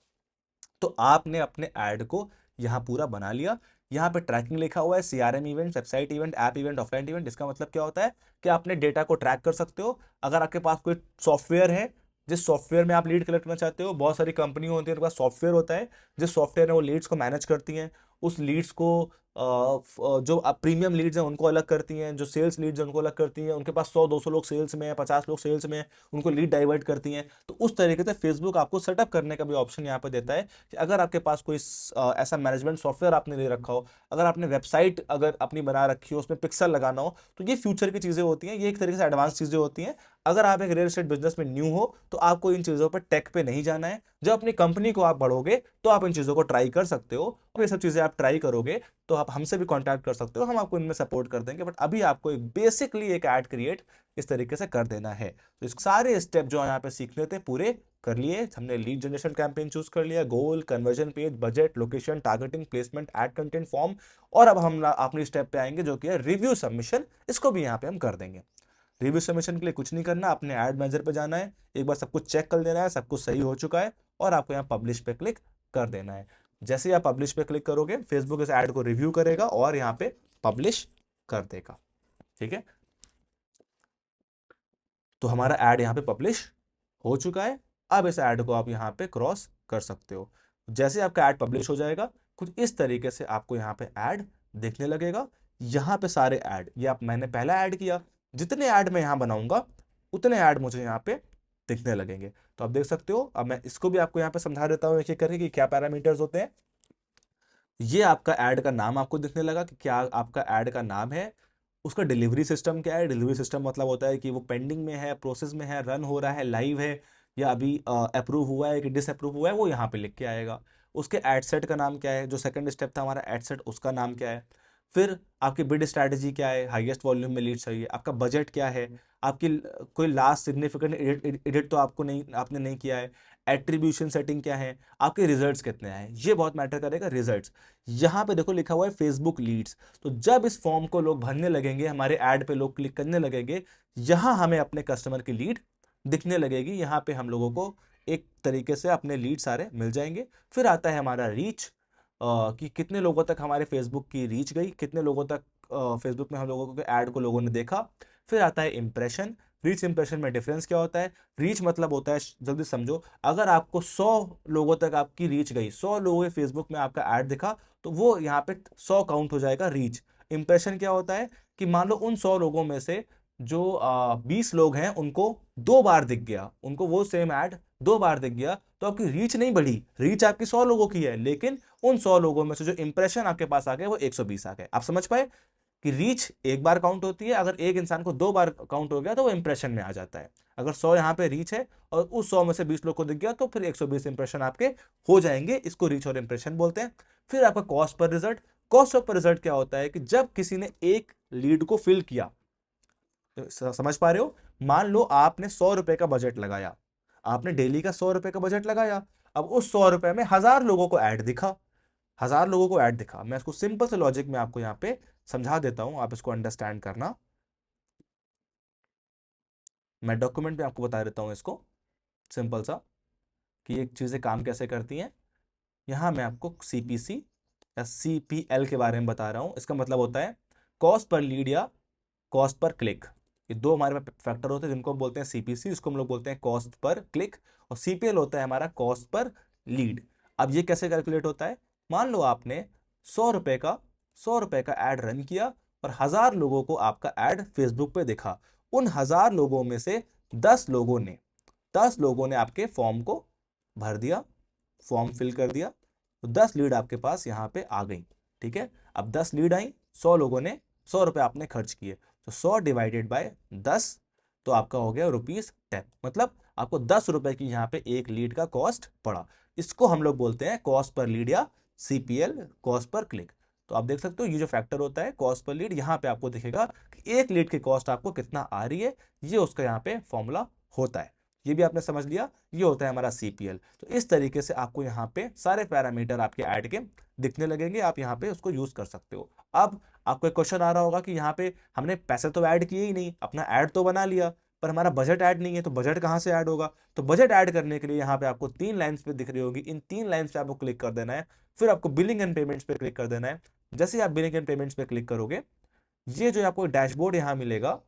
तो आपने अपने ऐड को यहाँ पूरा बना लिया। यहाँ पे ट्रैकिंग लिखा हुआ है, CRM event, website event, app event, offline event. इसका मतलब क्या होता है कि आपने डेटा को ट्रैक कर सकते हो। अगर आपके पास कोई सॉफ्टवेयर है, जिस सॉफ्टवेयर में आप लीड कलेक्ट करना चाहते हो, बहुत सारी कंपनी होती है, उनके पास सॉफ्टवेयर होता है, जिस सॉफ्टवेयर में वो लीड्स को मैनेज करती हैं, उस लीड्स को जो प्रीमियम लीड्स हैं उनको अलग करती हैं, जो सेल्स लीड्स हैं उनको अलग करती हैं। उनके पास 100-200 लोग सेल्स में है, 50 लोग सेल्स में है, उनको लीड डाइवर्ट करती हैं। तो उस तरीके से फेसबुक आपको सेटअप करने का भी ऑप्शन यहाँ पे देता है कि अगर आपके पास कोई ऐसा मैनेजमेंट सॉफ्टवेयर आपने ले रखा हो, अगर आपने वेबसाइट अगर अपनी बना रखी हो, उसमें पिक्सल लगाना हो, तो ये फ्यूचर की चीज़ें होती हैं, ये एक तरीके से एडवांस चीज़ें होती हैं। अगर आप एक रियल एस्टेट बिजनेस में न्यू हो तो आपको इन चीज़ों पर टेक पे नहीं जाना है। जब अपनी कंपनी को आप बढ़ोगे तो आप इन चीज़ों को ट्राई कर सकते हो। ये सब चीज़ें आप ट्राई करोगे तो आप हमसे भी कांटेक्ट कर सकते हो, हम आपको इनमें सपोर्ट कर देंगे। बट अभी आपको एक बेसिकली एक ऐड क्रिएट इस तरीके से कर देना है। तो इस सारे स्टेप जो यहाँ पे सीखने थे पूरे कर लिए हमने। लीड जनरेशन कैंपेन चूज कर लिया, goal, conversion page, budget, location, targeting, placement, ad content, form, और अब हम अपनी स्टेप पे आएंगे जो कि है रिव्यू सबमिशन। इसको भी यहाँ पे हम कर देंगे। रिव्यू सबमिशन के लिए कुछ नहीं करना, अपने ऐड मैनेजर पे जाना है, एक बार सब कुछ चेक कर देना है, सब कुछ सही हो चुका है, और आपको यहाँ पब्लिश पे क्लिक कर देना है। जैसे ही आप पब्लिश पे क्लिक करोगे, फेसबुक इस ऐड को रिव्यू करेगा और यहाँ पे पब्लिश कर देगा। ठीक है, तो हमारा ऐड यहाँ पे पब्लिश हो चुका है। अब इस ऐड को आप यहाँ पे क्रॉस कर सकते हो। जैसे आपका ऐड पब्लिश हो जाएगा, कुछ इस तरीके से आपको यहाँ पे ऐड देखने लगेगा। यहाँ पे सारे ऐड, ये आप मैंने पहला ऐड किया, जितने ऐड मैं यहाँ बनाऊंगा उतने ऐड मुझे यहाँ पे दिखने लगेंगे। तो आप देख सकते हो। अब मैं इसको भी आपको यहाँ पे समझा देता हूँ एक एक करके कि क्या पैरामीटर्स होते हैं। ये आपका ऐड का नाम आपको दिखने लगा कि क्या आपका ऐड का नाम है। उसका डिलीवरी सिस्टम क्या है, डिलीवरी सिस्टम मतलब होता है कि वो पेंडिंग में है, प्रोसेस में है, रन हो रहा है, लाइव है, या अभी अप्रूव हुआ है कि डिसअप्रूव हुआ है, वो यहाँ पे लिख के आएगा। उसके एड सेट का नाम क्या है, जो सेकंड स्टेप था हमारा एड सेट, उसका नाम क्या है। फिर आपकी बिड स्ट्रैटेजी क्या है, हाईएस्ट वॉल्यूम में लीड चाहिए, आपका बजट क्या है, आपकी कोई लास्ट सिग्निफिकेंट एडिट तो आपको नहीं, आपने नहीं किया है, एट्रीब्यूशन सेटिंग क्या है, आपके रिजल्ट्स कितने आए, ये बहुत मैटर करेगा, रिजल्ट्स। यहाँ पे देखो लिखा हुआ है फेसबुक लीड्स। तो जब इस फॉर्म को लोग भरने लगेंगे, हमारे ऐड पे लोग क्लिक करने लगेंगे, यहाँ हमें अपने कस्टमर की लीड दिखने लगेगी। यहाँ पे हम लोगों को एक तरीके से अपने लीड सारे मिल जाएंगे। फिर आता है हमारा रीच, कि कितने लोगों तक हमारे फेसबुक की रीच गई, कितने लोगों तक फेसबुक में हम लोगों को ऐड को लोगों ने देखा। फिर आता है इंप्रेशन। रीच इंप्रेशन में डिफरेंस क्या होता है, रीच मतलब होता है, जल्दी समझो, अगर आपको 100 लोगों तक आपकी रीच गई, 100 लोगों के फेसबुक में आपका ऐड दिखा, तो वो यहाँ पे 100 काउंट हो जाएगा रीच। इंप्रेशन क्या होता है कि मान लो उन 100 लोगों में से जो 20 लोग हैं उनको 2 बार दिख गया, उनको वो सेम ऐड 2 बार दिख गया, तो आपकी रीच नहीं बढ़ी, रीच आपकी 100 लोगों की है, लेकिन उन 100 लोगों में से जो इंप्रेशन आपके पास आ गए वो 120 आ गए। आप समझ पाए कि रीच एक बार काउंट होती है, अगर एक इंसान को 2 बार काउंट हो गया तो वो इंप्रेशन में आ जाता है। अगर 100 यहाँ पे रीच है और उस 100 में से 20 लोग को दिख गया तो फिर 120 इंप्रेशन आपके हो जाएंगे। इसको रीच और इंप्रेशन बोलते हैं। फिर आपका cost per result. Cost per result क्या होता है कि जब किसी ने एक लीड को फिल किया, समझ पा रहे हो, मान लो आपने 100 रुपए का बजट लगाया, आपने डेली का 100 रुपए का बजट लगाया, अब उस 100 रुपए में 1000 लोगों को ऐड दिखा, 1000 लोगों को ऐड दिखा। मैं इसको सिंपल से लॉजिक में आपको यहाँ पे समझा देता हूं, आप इसको अंडरस्टैंड करना। मैं डॉक्यूमेंट में आपको बता देता हूं इसको सिंपल सा, कि एक चीजें काम कैसे करती हैं। यहां मैं आपको सीपीसी या सीपीएल के बारे में बता रहा हूं। इसका मतलब होता है कॉस्ट पर लीड या कॉस्ट पर क्लिक। ये दो हमारे फैक्टर होते हैं जिनको हम बोलते हैं सीपीसी, इसको हम लोग बोलते हैं कॉस्ट पर क्लिक, और सीपीएल होता है हमारा कॉस्ट पर लीड। अब ये कैसे कैलकुलेट होता है, मान लो आपने 100 रुपए का ऐड रन किया और 1000 लोगों को आपका ऐड फेसबुक पे दिखा। उन 1000 लोगों में से 10 लोगों ने आपके फॉर्म को भर दिया, फॉर्म फिल कर दिया, तो 10 लीड आपके पास यहाँ पे आ गई। ठीक है, अब 10 लीड आई, 100 लोगों ने 100 रुपए आपने खर्च किए, तो 100 डिवाइडेड बाय 10, तो आपका हो गया ₹10। मतलब आपको 10 रुपए की यहाँ पे एक लीड का कॉस्ट पड़ा। इसको हम लोग बोलते हैं कॉस्ट पर लीड या सीपीएल, कॉस्ट पर क्लिक। तो आप देख सकते हो ये जो फैक्टर होता है कॉस्ट पर लीड, यहाँ पे आपको दिखेगा कि एक लीड की कॉस्ट आपको कितना आ रही है, ये उसका यहाँ पे फॉर्मूला होता है। ये भी आपने समझ लिया, ये होता है हमारा CPL। तो इस तरीके से आपको यहाँ पे सारे पैरामीटर आपके ऐड के दिखने लगेंगे, आप यहाँ पे उसको यूज कर सकते हो। अब आपको एक क्वेश्चन आ रहा होगा कि यहाँ पे हमने पैसे तो ऐड किए ही नहीं, अपना ऐड तो बना लिया, पर हमारा बजट ऐड नहीं है, तो बजट कहाँ से ऐड होगा? तो बजट ऐड करने के लिए यहाँ पे आपको 3 लाइन्स पे दिख रही होगी, इन 3 लाइन्स पे आपको क्लिक कर देना है, फिर आपको बिलिंग एंड पेमेंट्स पे क्लिक कर देना है। जैसे ही आप बिलिंग एंड पेमेंट्स पे क्लिक करोगे, ये जो आपको डैशबोर्ड यहाँ मिलेगा,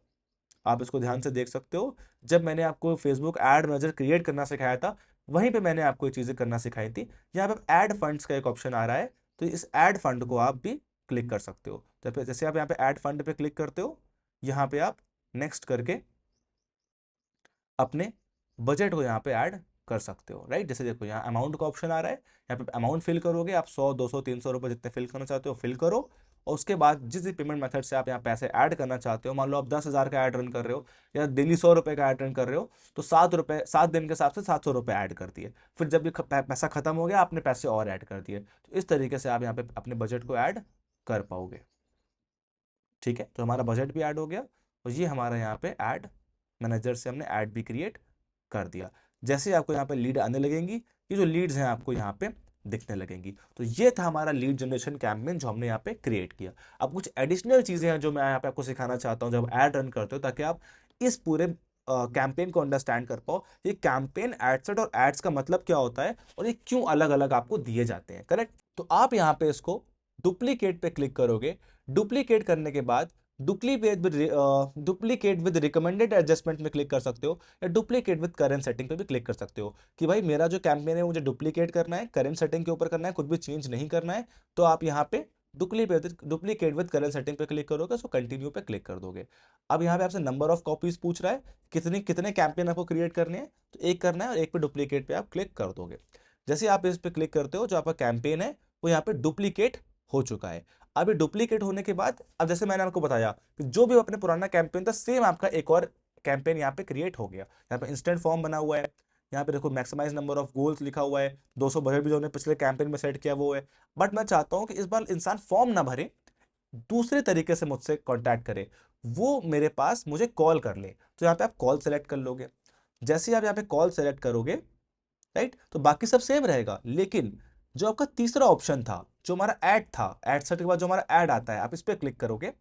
आप इसको ध्यान से देख सकते हो। जब मैंने आपको फेसबुक एड मैनेजर क्रिएट करना सिखाया था, वहीं पे मैंने आपको ये चीजें करना सिखाई थी। यहाँ पे ऐड फंड्स का एक ऑप्शन आ रहा है, तो इस ऐड फंड को आप भी क्लिक कर सकते हो। जैसे आप यहाँ पे ऐड फंड पे क्लिक करते हो, यहाँ पे आप नेक्स्ट करके अपने बजट को यहाँ पे ऐड कर सकते हो, राइट। जैसे देखो यहाँ अमाउंट का ऑप्शन आ रहा है, यहाँ पे अमाउंट फिल करोगे, आप 100 200 300 रुपये जितने फिल करना चाहते हो फिल करो। और उसके बाद जिस भी पेमेंट मेथड से आप यहाँ पैसे ऐड करना चाहते हो, मान लो आप 10,000 का ऐड रन कर रहे हो या डेली 100 रुपये का ऐड रन कर रहे हो, तो 7 रुपये 7 दिन के हिसाब से 700 रुपये ऐड कर दिए। फिर जब ये पैसा खत्म हो गया, आपने पैसे और ऐड कर दिए। तो इस तरीके से आप यहाँ पे अपने बजट को ऐड कर पाओगे। ठीक है, तो हमारा बजट भी ऐड हो गया, और ये हमारा यहाँ पे ऐड मैनेजर से हमने ऐड भी क्रिएट कर दिया। जैसे आपको यहाँ पे लीड आने लगेंगी, ये जो लीड्स हैं आपको यहाँ पे दिखने लगेंगी। तो ये था हमारा लीड जनरेशन कैंपेन जो हमने यहाँ पे क्रिएट किया। अब कुछ एडिशनल चीजें हैं जो मैं यहाँ पे आपको सिखाना चाहता हूँ जब ऐड रन करते हो, ताकि आप इस पूरे कैंपेन को अंडरस्टैंड कर पाओ। ये कैंपेन, एडसेट और एड्स का मतलब क्या होता है, और ये क्यों अलग अलग आपको दिए जाते हैं, करेक्ट। तो आप यहाँ पे इसको डुप्लीकेट पे क्लिक करोगे। डुप्लीकेट करने के बाद डुप्लीकेट विद रिकमेंडेड एडजस्टमेंट में क्लिक कर सकते हो, या डुप्लीकेट विद करंट सेटिंग पे भी क्लिक कर सकते हो कि भाई मेरा जो कैंपेन है मुझे डुप्लीकेट करना है, करंट सेटिंग के ऊपर करना है, कुछ भी चेंज नहीं करना है। तो आप यहाँ पे डुप्लीकेट विद करंट सेटिंग पे क्लिक करोगे, सो कंटिन्यू पे क्लिक कर दोगे। अब यहाँ पे आपसे नंबर ऑफ कॉपीज पूछ रहा है, कितने कितने कैंपेन आपको क्रिएट करने हैं, तो एक करना है, और एक पे डुप्लीकेट पे आप क्लिक कर दोगे। जैसे आप इस पे क्लिक करते हो, जो आपका कैंपेन है वो यहाँ पे डुप्लीकेट हो चुका है। अब ये डुप्लीकेट होने के बाद, अब जैसे मैंने आपको बताया कि जो भी अपने पुराना कैंपेन था, सेम आपका एक और कैंपेन यहाँ पे क्रिएट हो गया। यहाँ पे इंस्टेंट फॉर्म बना हुआ है, यहाँ पे देखो मैक्सिमाइज नंबर ऑफ गोल्स लिखा हुआ है, 200 बजट भी जो हमने पिछले कैंपेन में सेट किया वो है। बट मैं चाहता हूँ कि इस बार इंसान फॉर्म ना भरे, दूसरे तरीके से मुझसे कांटेक्ट करे, वो मेरे पास मुझे कॉल कर ले। तो यहाँ पे आप कॉल सेलेक्ट कर लोगे। जैसे ही आप यहाँ पे कॉल सेलेक्ट करोगे, राइट, तो बाकी सब सेम रहेगा, लेकिन जो आपका तीसरा ऑप्शन था, जो हमारा ऐड था, ऐड सेट के बाद जो हमारा ऐड आता है, आप इस पर क्लिक करोगे,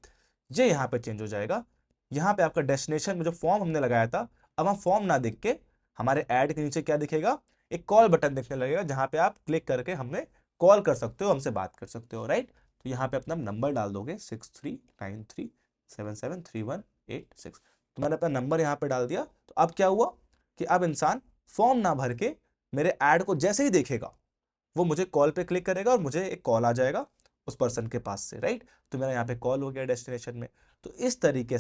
ये यहाँ पे चेंज हो जाएगा। यहाँ पे आपका डेस्टिनेशन में जो फॉर्म हमने लगाया था, अब हम फॉर्म ना दिख के हमारे ऐड के नीचे क्या दिखेगा, एक कॉल बटन दिखने लगेगा, जहां पे आप क्लिक करके हमने कॉल कर सकते हो, हमसे बात कर सकते हो, राइट। तो यहाँ पे अपना नंबर डाल दोगे 6393773186। तो मैंने अपना नंबर यहाँ पे डाल दिया। तो अब क्या हुआ कि अब इंसान फॉर्म ना भर के मेरे ऐड को जैसे ही देखेगा, वो मुझे कॉल पे क्लिक करेगा और मुझे एक कॉल आ जाएगा उस पर्सन के पास से, राइट। तो मेरा यहाँ पे कॉल हो गया डेस्टिनेशन में। तो इस तरीके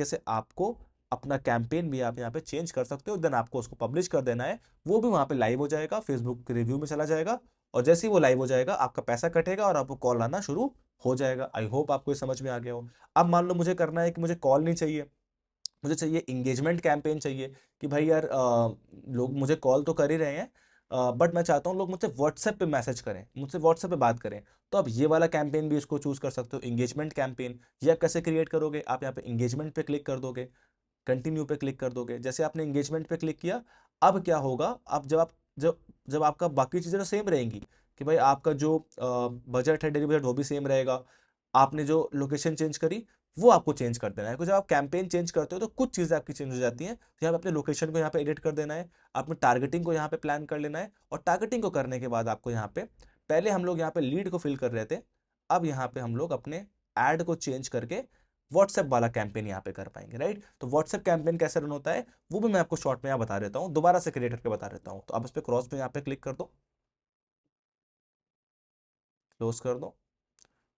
से आपको अपना कैंपेन भी आप यहाँ पे चेंज कर सकते हो। देन आपको उसको पब्लिश कर देना है, वो भी वहाँ पे लाइव हो जाएगा, फेसबुक के रिव्यू में चला जाएगा, और जैसे ही वो लाइव हो जाएगा आपका पैसा कटेगा और आपको कॉल आना शुरू हो जाएगा। आई होप आपको ये समझ में आ गया हो। अब मान लो मुझे करना है कि मुझे कॉल नहीं चाहिए, मुझे चाहिए इंगेजमेंट कैंपेन चाहिए, कि भाई यार लोग मुझे कॉल तो कर ही रहे हैं, बट मैं चाहता हूँ लोग मुझसे व्हाट्सएप पे मैसेज करें, मुझसे व्हाट्सएप पे बात करें। तो आप ये वाला कैंपेन भी इसको चूज कर सकते हो, इंगेजमेंट कैंपेन। ये आप कैसे क्रिएट करोगे, आप यहाँ पे इंगेजमेंट पे क्लिक कर दोगे, कंटिन्यू पे क्लिक कर दोगे। जैसे आपने इंगेजमेंट पे क्लिक किया, अब क्या होगा, अब जब जब आपका बाकी चीज़ें तो सेम रहेंगी, कि भाई आपका जो बजट है, डेली बजट, वो भी सेम रहेगा। आपने जो लोकेशन चेंज करी वो आपको चेंज कर देना है, क्योंकि जब आप कैंपेन चेंज करते हो तो कुछ चीज़ें आपकी चेंज हो जाती हैं। तो यहाँ पे अपने लोकेशन को यहाँ पे एडिट कर देना है, आपने टारगेटिंग को यहाँ पे प्लान कर लेना है, और टारगेटिंग को करने के बाद आपको यहाँ पे, पहले हम लोग यहाँ पे लीड को फिल कर रहे थे, अब यहाँ पे हम लोग अपने ऐड को चेंज करके व्हाट्सएप वाला कैंपेन यहाँ पे कर पाएंगे, राइट। तो व्हाट्सएप कैंपेन कैसे रन होता है वो भी मैं आपको शॉर्ट में यहाँ बता देता हूँ, दोबारा से क्रिएट करके बता देता हूँ। तो आप इस पे क्रॉस पे यहाँ पे क्लिक कर दो, क्लोज कर दो।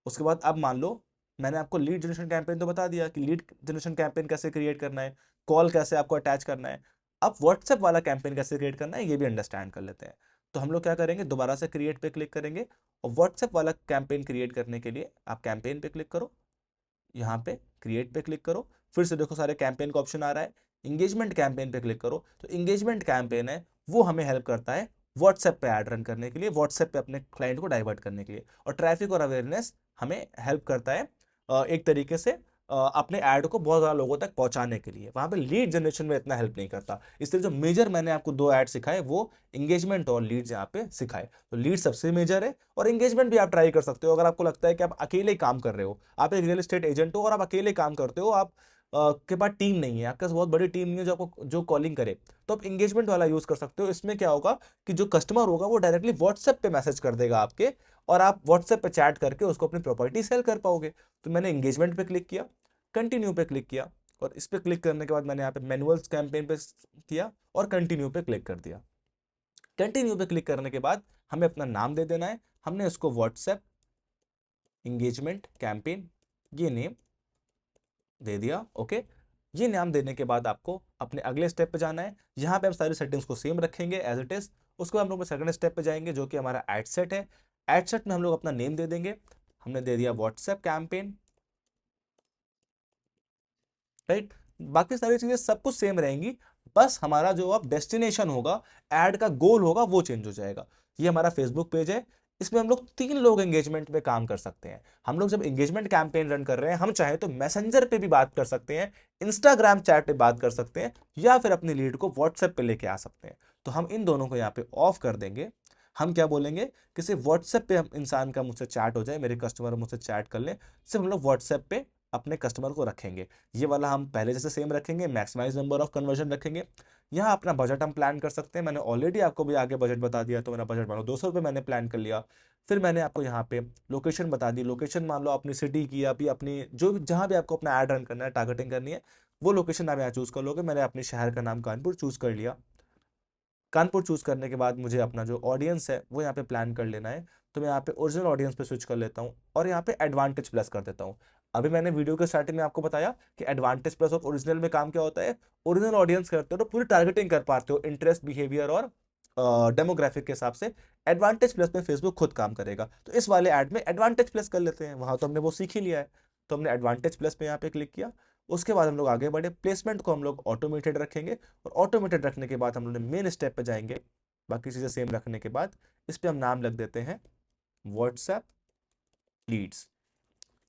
उसके बाद अब मान लो मैंने आपको लीड जनरेशन कैंपेन तो बता दिया कि लीड जनरेशन कैंपेन कैसे क्रिएट करना है, कॉल कैसे आपको अटैच करना है। अब व्हाट्सएप वाला कैंपेन कैसे क्रिएट करना है ये भी अंडरस्टैंड कर लेते हैं। तो हम लोग क्या करेंगे, दोबारा से क्रिएट पे क्लिक करेंगे, और व्हाट्सएप वाला कैंपेन क्रिएट करने के लिए आप कैंपेन पे क्लिक करो, यहाँ पे क्रिएट पे क्लिक करो, फिर से देखो सारे कैंपेन का ऑप्शन आ रहा है, इंगेजमेंट कैंपेन पे क्लिक करो। तो इंगेजमेंट कैंपेन है वो हमें हेल्प करता है व्हाट्सएप पे ऐड रन करने के लिए, व्हाट्सएप पे अपने क्लाइंट को डाइवर्ट करने के लिए, और ट्रैफिक और अवेयरनेस हमें हेल्प करता है एक तरीके से अपने ऐड को बहुत ज़्यादा लोगों तक पहुंचाने के लिए। वहां पे लीड जनरेशन में इतना हेल्प नहीं करता। इसलिए जो मेजर मैंने आपको दो ऐड सिखाए वो एंगेजमेंट और लीड्स यहाँ पे सिखाए। तो लीड सबसे मेजर है, और एंगेजमेंट भी आप ट्राई कर सकते हो। अगर आपको लगता है कि आप अकेले ही काम कर रहे हो, आप एक रियल एस्टेट एजेंट हो और आप अकेले काम करते हो, आप के पास टीम नहीं है, आपके पास बहुत बड़ी टीम नहीं है जो आपको जो कॉलिंग करे, तो आप एंगेजमेंट वाला यूज कर सकते हो। इसमें क्या होगा कि जो कस्टमर होगा वो डायरेक्टली व्हाट्सएप पे मैसेज कर देगा आपके, और आप व्हाट्सएप पे चैट करके उसको अपनी प्रॉपर्टी सेल कर पाओगे। तो मैंने एंगेजमेंट पे क्लिक किया, कंटिन्यू पे क्लिक किया, और इस पे क्लिक करने के बाद मैंने यहाँ पे मैनुअल कैंपेन पे किया और कंटिन्यू पे क्लिक कर दिया। कंटिन्यू पे क्लिक करने के बाद हमें अपना नाम दे देना है। हमने उसको व्हाट्सएप एंगेजमेंट कैंपेन ये नेम दे दिया। ओके, ये नाम देने के बाद आपको अपने अगले स्टेप पे जाना है। यहाँ पे हम सारी सेटिंग्स को सेम रखेंगे एज इट इज। उसके बाद हम लोग सेकंड स्टेप पे जाएंगे जो कि हमारा एड सेट है। एड सेट में हम लोग अपना नेम दे देंगे। हमने दे दिया व्हाट्सएप कैंपेन, राइट। बाकी सारी चीजें सब कुछ सेम रहेंगी, बस हमारा जो अब डेस्टिनेशन होगा, ऐड का गोल होगा, वो चेंज हो जाएगा। ये हमारा फेसबुक पेज है, इसमें हम लोग 3 लोग एंगेजमेंट में काम कर सकते हैं। हम लोग जब एंगेजमेंट कैंपेन रन कर रहे हैं, हम चाहे तो मैसेंजर पे भी बात कर सकते हैं, इंस्टाग्राम चैट पे बात कर सकते हैं, या फिर अपनी लीड को व्हाट्सएप पे लेके आ सकते हैं। तो हम इन दोनों को यहाँ पे ऑफ कर देंगे। हम क्या बोलेंगे कि सिर्फ व्हाट्सएप पे हम इंसान का मुझसे चैट हो जाए, मेरे कस्टमर मुझसे चैट कर लें, सिर्फ हम लोग व्हाट्सएप पे अपने कस्टमर को रखेंगे। ये वाला हम पहले जैसे सेम रखेंगे, मैक्सिमाइज नंबर ऑफ कन्वर्जन रखेंगे। यहाँ अपना बजट हम प्लान कर सकते हैं। मैंने ऑलरेडी आपको भी आगे बजट बता दिया, तो मेरा बजट मान लो 200 रुपये मैंने प्लान कर लिया। फिर मैंने आपको यहाँ पे लोकेशन बता दी। लोकेशन मान लो अपनी सिटी की या फिर अपनी जो भी जहाँ भी आपको अपना ऐड रन करना है, टारगेटिंग करनी है, वो लोकेशन आप यहाँ चूज कर लोगे। मैंने अपने शहर का नाम कानपुर चूज कर लिया। कानपुर चूज करने के बाद मुझे अपना जो ऑडियंस है वो यहाँ पे प्लान कर लेना है। तो मैं यहाँ पे ओरिजिनल ऑडियंस पे स्विच कर लेता हूँ और यहाँ पे एडवांटेज प्लस कर देता हूँ। अभी मैंने वीडियो के स्टार्टिंग में आपको बताया कि एडवांटेज प्लस और ओरिजिनल में काम क्या होता है। ओरिजिनल ऑडियंस करते हो तो पूरी टारगेटिंग कर पाते हो, इंटरेस्ट, बिहेवियर और डेमोग्राफिक के हिसाब से। एडवांटेज प्लस में फेसबुक खुद काम करेगा। तो इस वाले ऐड में एडवांटेज प्लस कर लेते हैं, वहां तो हमने वो सीख ही लिया है। तो हमने एडवांटेज प्लस पे यहाँ पे क्लिक किया। उसके बाद हम लोग आगे बढ़े, प्लेसमेंट को हम लोग ऑटोमेटेड रखेंगे, और ऑटोमेटेड रखने के बाद हम लोग मेन स्टेप पे जाएंगे। बाकी चीजें सेम रखने के बाद इस पे हम नाम लग देते हैं व्हाट्सएप लीड्स।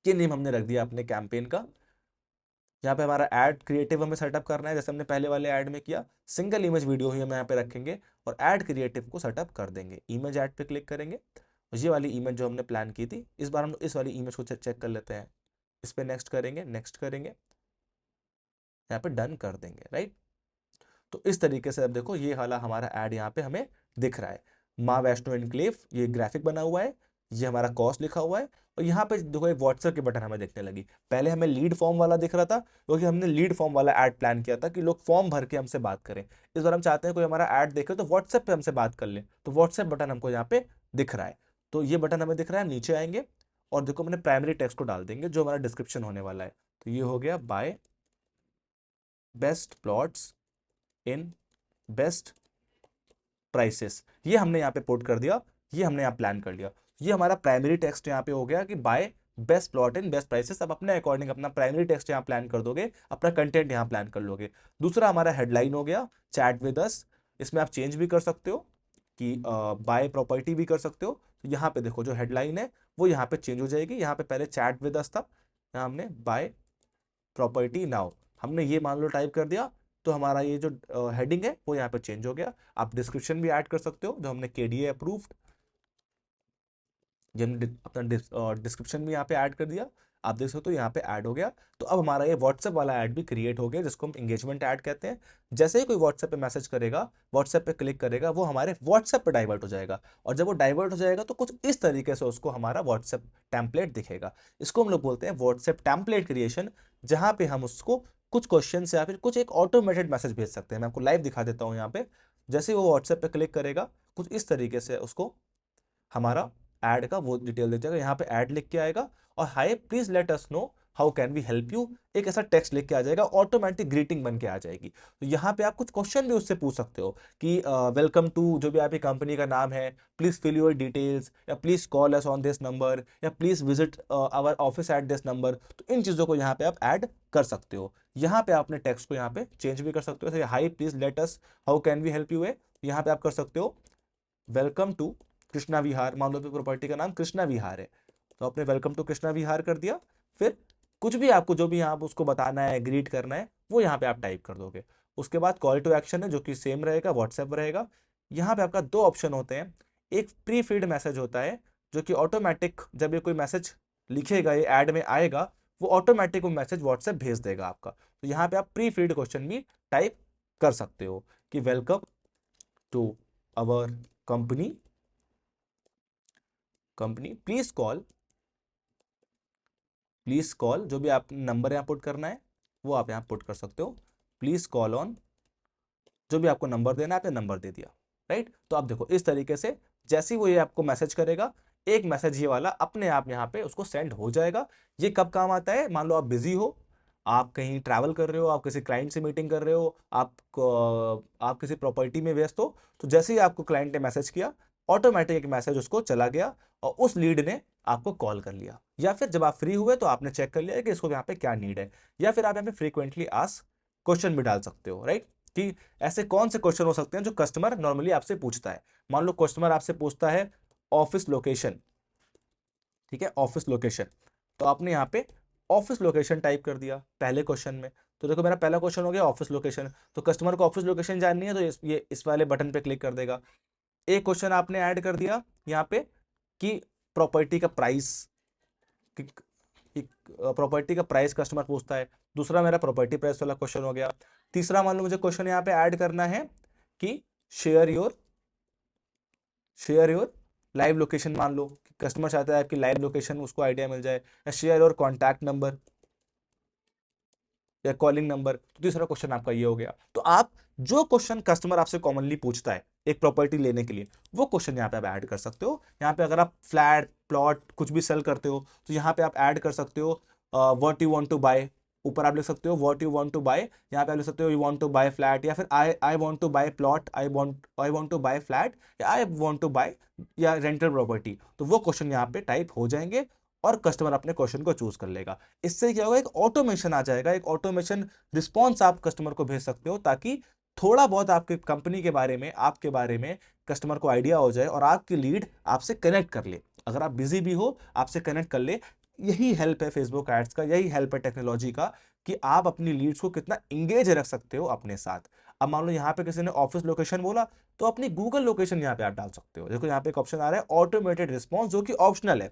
ये नेम हमने रख दिया अपने कैंपेन का। यहाँ पे हमारा ऐड क्रिएटिव हमें सेटअप करना है, जैसे हमने पहले वाले ऐड में किया। सिंगल इमेज वीडियो ही हम यहाँ पे रखेंगे और ऐड क्रिएटिव को सेटअप कर देंगे। इमेज ऐड पे क्लिक करेंगे, और ये वाली इमेज जो हमने प्लान की थी, इस बार हम इस वाली इमेज को चेक कर लेते हैं। इस पे नेक्स्ट करेंगे, नेक्स्ट करेंगे, यहाँ पे डन कर देंगे, राइट। तो इस तरीके से अब देखो ये वाला हमारा ऐड यहाँ पे हमें दिख रहा है। माँ वैष्णो एनक्लेव ये ग्राफिक बना हुआ है, ये हमारा कॉस्ट लिखा हुआ है, और यहाँ पे देखो एक व्हाट्सएप की बटन हमें दिखने लगी। पहले हमें लीड फॉर्म वाला दिख रहा था क्योंकि हमने लीड फॉर्म वाला ऐड प्लान किया था कि लोग फॉर्म भर के हमसे बात करें। इस बार हम चाहते हैं कोई हमारा ऐड देखे तो व्हाट्सएप पे हमसे बात कर ले, तो व्हाट्सएप बटन हमको यहाँ पे दिख रहा है। तो ये बटन हमें दिख रहा है, नीचे आएंगे और देखो मैंने प्राइमरी टेक्स्ट को डाल देंगे जो हमारा डिस्क्रिप्शन होने वाला है। तो ये हो गया buy best plots in best prices, ये हमने यहाँ पे पुट कर दिया, ये हमने यहाँ प्लान कर लिया। ये हमारा प्राइमरी टेक्स्ट यहाँ पे हो गया कि buy best plot in best prices. अब अपने अकॉर्डिंग अपना प्राइमरी टेक्स्ट यहाँ प्लान कर दोगे, अपना कंटेंट यहाँ प्लान कर लोगे। दूसरा हमारा हेडलाइन हो गया चैट विद अस। इसमें आप चेंज भी कर सकते हो कि बाय प्रॉपर्टी भी कर सकते हो। तो यहाँ पे देखो जो हेडलाइन है वो यहाँ पे चेंज हो जाएगी। यहाँ पे पहले चैट विद अस था, यहाँ हमने बाय प्रॉपर्टी नाउ हमने ये मान लो टाइप कर दिया। तो हमारा ये जो हेडिंग है वो यहाँ पे चेंज हो गया। आप डिस्क्रिप्शन भी ऐड कर सकते हो, जो हमने केडीए अप्रूव्ड, जो हमने अपना डिस्क्रिप्शन भी यहाँ पे ऐड कर दिया। आप देख सकते हो यहाँ पे ऐड हो गया। तो अब हमारा ये व्हाट्सएप वाला ऐड भी क्रिएट हो गया, जिसको हम एंगेजमेंट ऐड कहते हैं। जैसे ही कोई व्हाट्सएप पे मैसेज करेगा, व्हाट्सएप पे क्लिक करेगा, वो हमारे व्हाट्सएप पे डाइवर्ट हो जाएगा, और जब वो डाइवर्ट हो जाएगा तो कुछ इस तरीके से उसको हमारा व्हाट्सएप टेम्पलेट दिखेगा। इसको हम लोग बोलते हैं व्हाट्सएप टेम्पलेट क्रिएशन, जहां पे हम उसको कुछ क्वेश्चन या फिर कुछ एक ऑटोमेटेड मैसेज भेज सकते हैं। मैं आपको लाइव दिखा देता हूँ यहाँ पे। जैसे ही वो व्हाट्सएप पे क्लिक करेगा, कुछ इस तरीके से उसको हमारा ऐड का वो डिटेल दे जाएगा। यहाँ पे ऐड लिख के आएगा, और hi please let us know how can we help you, एक ऐसा टेक्स्ट लिख के आ जाएगा, ऑटोमेटिक ग्रीटिंग बन के आ जाएगी। तो यहाँ पे आप कुछ क्वेश्चन भी उससे पूछ सकते हो कि वेलकम टू जो भी आपकी कंपनी का नाम है, प्लीज फिल योर डिटेल्स, या please call us on this number, या please visit our office at this number. तो इन चीजों को यहाँ पे आप ऐड कर सकते हो। यहाँ पे आपने टेक्स्ट को यहाँ पे चेंज भी कर सकते हो, जैसे hi please let us how can we help you है, यहाँ पे आप कर सकते हो वेलकम टू कृष्णा विहार। मान लो प्रॉपर्टी का नाम कृष्णा विहार है, तो आपने वेलकम टू कृष्णा विहार कर दिया। फिर कुछ भी आपको जो भी आप उसको बताना है, ग्रीट करना है, वो यहाँ पे आप टाइप कर दोगे। उसके बाद कॉल टू एक्शन है जो कि सेम रहेगा, व्हाट्सएप रहेगा। यहाँ पे आपका दो ऑप्शन होते हैं। एक प्री फीड मैसेज होता है जो कि ऑटोमेटिक जब ये कोई मैसेज लिखेगा, ये ऐड में आएगा, वो ऑटोमेटिक वो मैसेज व्हाट्सएप भेज देगा आपका। तो यहाँ पे आप प्री फीड क्वेश्चन भी टाइप कर सकते हो कि welcome to our company, please call, जो भी आप नंबर यहाँ पुट करना है वो आप यहाँ पुट कर सकते हो। प्लीज कॉल ऑन, जो भी आपको नंबर देना है आपने नंबर दे दिया, राइट। तो आप देखो इस तरीके से जैसे ही वो ये आपको मैसेज करेगा, एक मैसेज ये वाला अपने आप यहाँ पे उसको सेंड हो जाएगा। ये कब काम आता है, मान लो आप बिजी हो, आप कहीं ट्रैवल कर रहे हो, आप किसी क्लाइंट से मीटिंग कर रहे हो, आप किसी प्रॉपर्टी में व्यस्त हो, तो जैसे ही आपको क्लाइंट ने मैसेज किया, ऑटोमेटिक एक मैसेज उसको चला गया और उस लीड ने आपको कॉल कर लिया। या फिर जब आप फ्री हुए तो आपने चेक कर लिया कि इसको यहाँ पे क्या नीड है। या फिर आप यहाँ पे फ्रीक्वेंटली आस्क क्वेश्चन भी डाल सकते हो, राइट, कि ऐसे कौन से क्वेश्चन हो सकते हैं जो कस्टमर नॉर्मली आपसे पूछता है। मान लो कस्टमर आपसे पूछता है ऑफिस लोकेशन, ठीक है, ऑफिस लोकेशन, तो आपने यहाँ पे ऑफिस लोकेशन टाइप कर दिया पहले क्वेश्चन में। तो देखो मेरा पहला क्वेश्चन हो गया ऑफिस लोकेशन, तो कस्टमर को ऑफिस लोकेशन जाननी है तो ये इस वाले बटन पे क्लिक कर देगा। एक क्वेश्चन आपने ऐड कर दिया यहाँ पे कि प्रॉपर्टी का प्राइस, प्रॉपर्टी का प्राइस कस्टमर पूछता है, दूसरा मेरा प्रॉपर्टी प्राइस वाला क्वेश्चन हो गया। तीसरा मान लो मुझे क्वेश्चन यहाँ पे ऐड करना है कि शेयर योर लाइव लोकेशन, मान लो कस्टमर चाहता है आपकी लाइव लोकेशन उसको आइडिया मिल जाए, या शेयर योर कॉन्टैक्ट नंबर या कॉलिंग नंबर। तो तीसरा क्वेश्चन आपका ये हो गया। तो आप जो क्वेश्चन कस्टमर आपसे कॉमनली पूछता है एक प्रॉपर्टी लेने के लिए, वो क्वेश्चन यहाँ पे आप ऐड कर सकते हो। यहाँ पे अगर आप फ्लैट प्लॉट कुछ भी सेल करते हो तो यहाँ पे आप ऐड कर सकते हो what you want to buy, ऊपर आप लिख सकते हो what you want to buy, यहाँ पे आप लिख सकते हो you want to buy flat, या फिर I want to buy plot, I want to buy flat, या आई वांट टू बाय या रेंटल प्रॉपर्टी। तो वो क्वेश्चन यहाँ पे टाइप हो जाएंगे और कस्टमर अपने क्वेश्चन को चूज कर लेगा। इससे क्या होगा, एक ऑटोमेशन आ जाएगा, एक ऑटोमेशन रिस्पॉन्स आप कस्टमर को भेज सकते हो, ताकि थोड़ा बहुत आपके कंपनी के बारे में, आपके बारे में कस्टमर को आइडिया हो जाए और आपकी लीड आपसे कनेक्ट कर ले। अगर आप बिजी भी हो, आपसे कनेक्ट कर ले। यही हेल्प है फेसबुक एड्स का, यही हेल्प है टेक्नोलॉजी का, कि आप अपनी लीड्स को कितना इंगेज रख सकते हो अपने साथ। अब मान लो यहाँ पे किसी ने ऑफिस लोकेशन बोला, तो अपनी गूगल लोकेशन यहाँ पे आप डाल सकते हो। देखो यहाँ पे एक ऑप्शन आ रहा है ऑटोमेटेड रिस्पॉन्स, जो कि ऑप्शनल है।